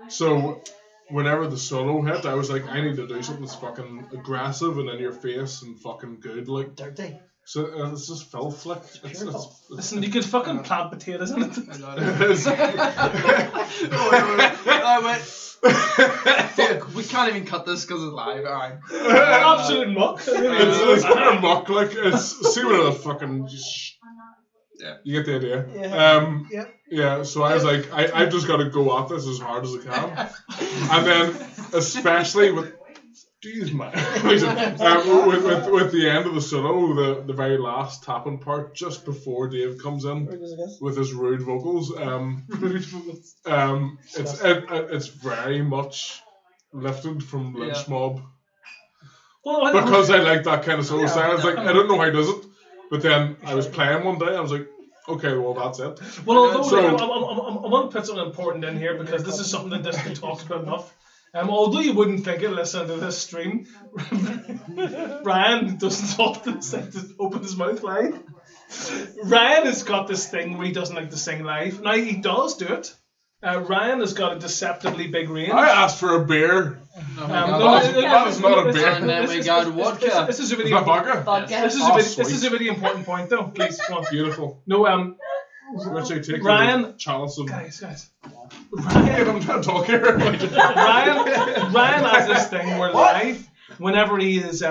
So whenever the solo hit, I was like, I need to do something that's fucking aggressive and in your face and fucking good, Dirty. So it's just filth, It's listen, you could fucking plant potatoes in it. Fuck, we can't even cut this because it's live. Alright. Absolute muck. It's utter muck, see what the fucking. Yeah. You get the idea. Yeah. Yeah. So I was like, I've just got to go at this as hard as I can, and then especially with Jeez, man. With the end of the solo, the very last tapping part, just before Dave comes in with his rude vocals, it's very much lifted from Lynch Mob. Well, Because I like that kind of solo Yeah, style. It's like, I don't know how he does it, but then I was playing one day, I was like, okay, well, that's it. Well, although So- I want to put something important in here because this is something that doesn't get talked about enough. Although you wouldn't think it, listening to this stream, Ryan doesn't often open his mouth live. Ryan has got this thing where he doesn't like to sing live. Now, he does do it. Ryan has got a deceptively big range. I asked for a beer. That is not a beer. And then we got vodka. This is a really Is that vodka? this is a really important point, though. Please, come on. Beautiful. No, Richie, take Ryan- your chalice of... guys. Hey, I'm trying to talk here. Ryan has this thing where live, whenever he is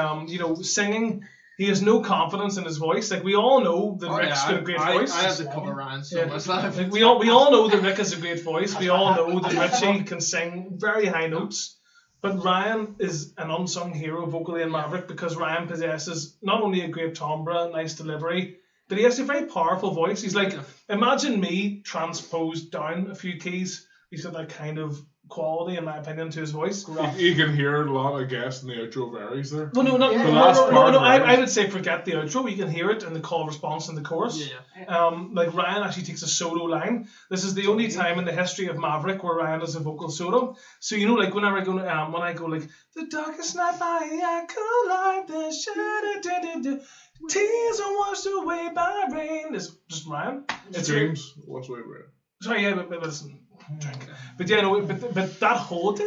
singing, he has no confidence in his voice. Like, we all know that Rick's got a great voice. I have to cover Ryan so much live. Like, we all know that Rick has a great voice. We all know that Richie can sing very high notes. But Ryan is an unsung hero vocally in Maverick because Ryan possesses not only a great timbre, nice delivery, but he has a very powerful voice. He's like, imagine me transposed down a few keys. He's got that kind of quality, in my opinion, to his voice. You can hear a lot of guests in the outro varies there. Well, no, The last part I would say forget the outro. You can hear it in the call response in the chorus. Yeah. Like Ryan actually takes a solo line. This is the only time in the history of Maverick where Ryan does a vocal solo. So like whenever I go, when I go like the darkest night I could like the tears are washed away by rain. It's just Ryan. It's James, what's way red? Sorry, yeah, but listen. Drink. But yeah, no, but that whole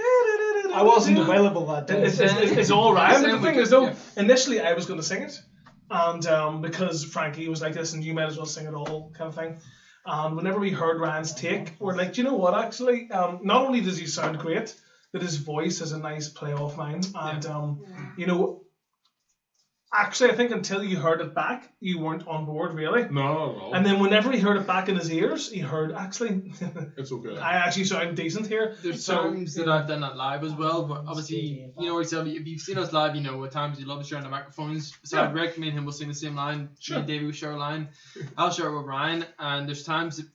I wasn't available that day. it's all Ryan. But the thing is, though, Yeah. initially I was going to sing it, and because Frankie was like this, and you might as well sing it all, kind of thing. And whenever we heard Ryan's take, we're like, do you know what? Actually, not only does he sound great, but his voice has a nice play off mine, and actually, I think until you heard it back, you weren't on board really. No, not at all. And then whenever he heard it back in his ears, he heard actually, It's okay. I actually sound decent here. There's So, times that I've done that live as well, but obviously, if you've seen us live, at times you love sharing the microphones. So Rick, me and him will sing the same line. Sure. Me and Davey will share a line. I'll share it with Ryan, and there's times that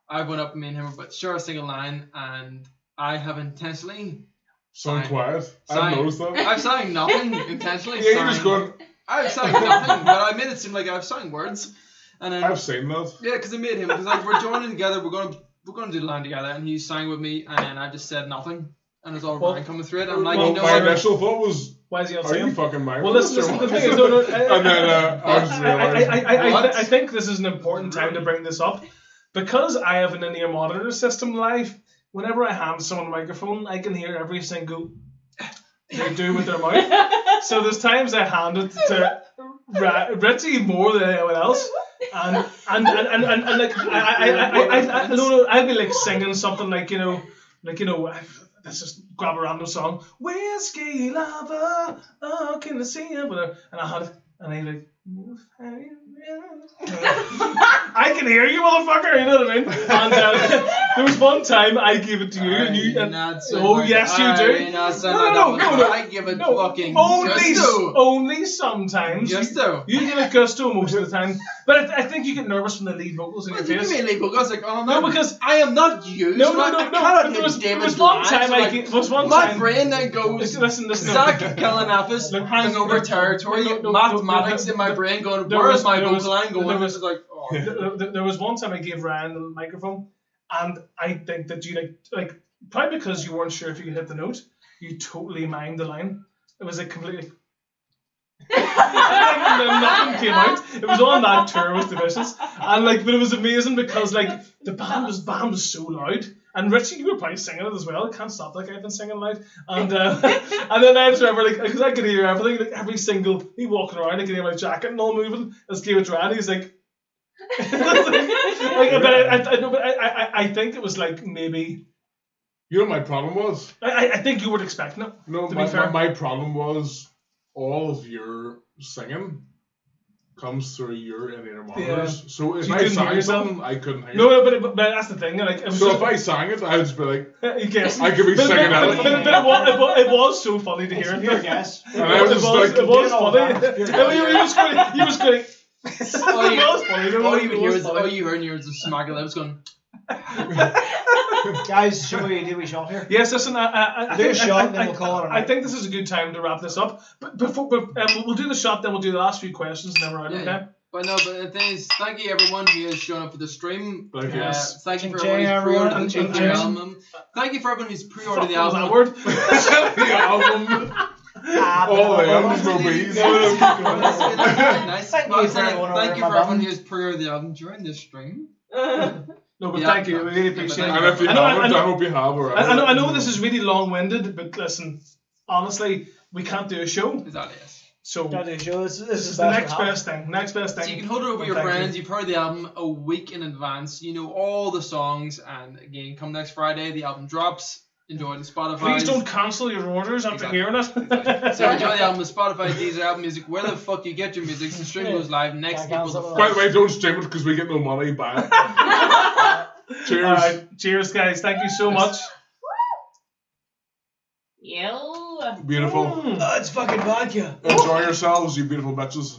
I've went up and me and him will share a single line, and I have intentionally Sound quiet. Sign. I've noticed that. I've sang nothing intentionally. Yeah, you're just going, I've sang nothing, but I made it seem like I've sang words. And then I've seen that. yeah, because I made him because like we're joining together. We're gonna do the line together, and he sang with me, and then I just said nothing, and it's all Well- Ryan coming through it. I'm like, well, you know My what? initial thought was, why is he on are you singing? fucking mad? Well, listen, the thing is, no, And then I just realised. I think this is an important time to bring this up. Because I have an in-ear monitor system live, whenever I hand someone a microphone, I can hear every single they do with their mouth. So there's times I hand it to Richie more than anyone else. And like I'd be like singing something like let's just grab a random song, whiskey lover, oh can I see you? And I had it, and I like, I can hear you, motherfucker. You know what I mean? And there was one time I gave it to you, and you. And, yes, you do. No. I give it fucking gusto. Only sometimes. Gusto. You give it gusto most of the time, but I think you get nervous from the lead vocals in your What do you face. mean, like, because like, oh No, because I am not you. no. I But cannot there do was David one Lines, time like, my brain then goes. Listen. Zach Galifianakis Look, hangover territory, mathematics in my brain going, where is my vocal line going? This is like, oh. There was one time I gave Ryan the microphone, and I think that you like probably because you weren't sure if you could hit the note, you totally mimed the line. It was like completely. Nothing came out. It was on that tour with the Vicious, and but it was amazing because the band was so loud. And Richie, you were probably singing it as well. I can't stop that guy from singing loud. And and then I just remember because I could hear everything, me walking around, I could hear my jacket and all moving. As David ran, he's like. I think it was maybe. You know what my problem was? I think you weren't expecting it. No, to be fair. my problem was all of your singing comes through your in-ear monitors. Yeah. So if You I couldn't hear sang yourself? something, I couldn't hear. No, but that's the thing. Like, it was So just, if I sang it, I would just be like, you guess. I could be but, singing but, it. but it was so funny to hear It's it. pure guess. And I was It just was, like, it was get it all funny. back. Pure I mean, he was going. He was going. All you, It was funny. all you It would hear was is, funny. all you heard is just smacking lips going. Guys, should we do we shot here? Yes, listen. I Do a think, shot, then we'll call it a I night. think this is a good time to wrap this up. But before we'll do the shot, then we'll do the last few questions, and then we're out. Yeah, Okay. yeah. But no, but the thing is, thank you everyone who has shown up for the stream. Thank you. Thank you for Ching-ching, everyone everyone. who's pre-ordered the Ching-ching. album. Thank you for everyone who's pre-ordered the Fuck, was album. that word? the album. All the M's no B's. Nice. Thank Well, you for everyone thank you ordering for my everyone bum. who has pre-ordered the album during this stream. No, but Yeah. thank you. We really appreciate it. And if you I know- I haven't, know- I hope you have. Or I know this is really long-winded, but listen, honestly, we can't do a show. Exactly, yes. So Gotta do a show. This this is is the the best next we have. best thing. Next best So thing. you can hold it over Well, your thank friends. you. You've heard the album a week in advance. You know all the songs. And again, come next Friday, the album drops. Enjoy the Spotify. Please don't cancel your orders after Exactly. hearing it. So enjoy the album with Spotify, Deezer, Apple Music, where the fuck you get your music. The stream goes live next Can't April cancel the it. By the 1st. way, don't stream it because we get no money back. Cheers. All right, cheers, guys. Thank you so much. Yo. Beautiful. Oh, it's fucking vodka. Enjoy yourselves, you beautiful bitches.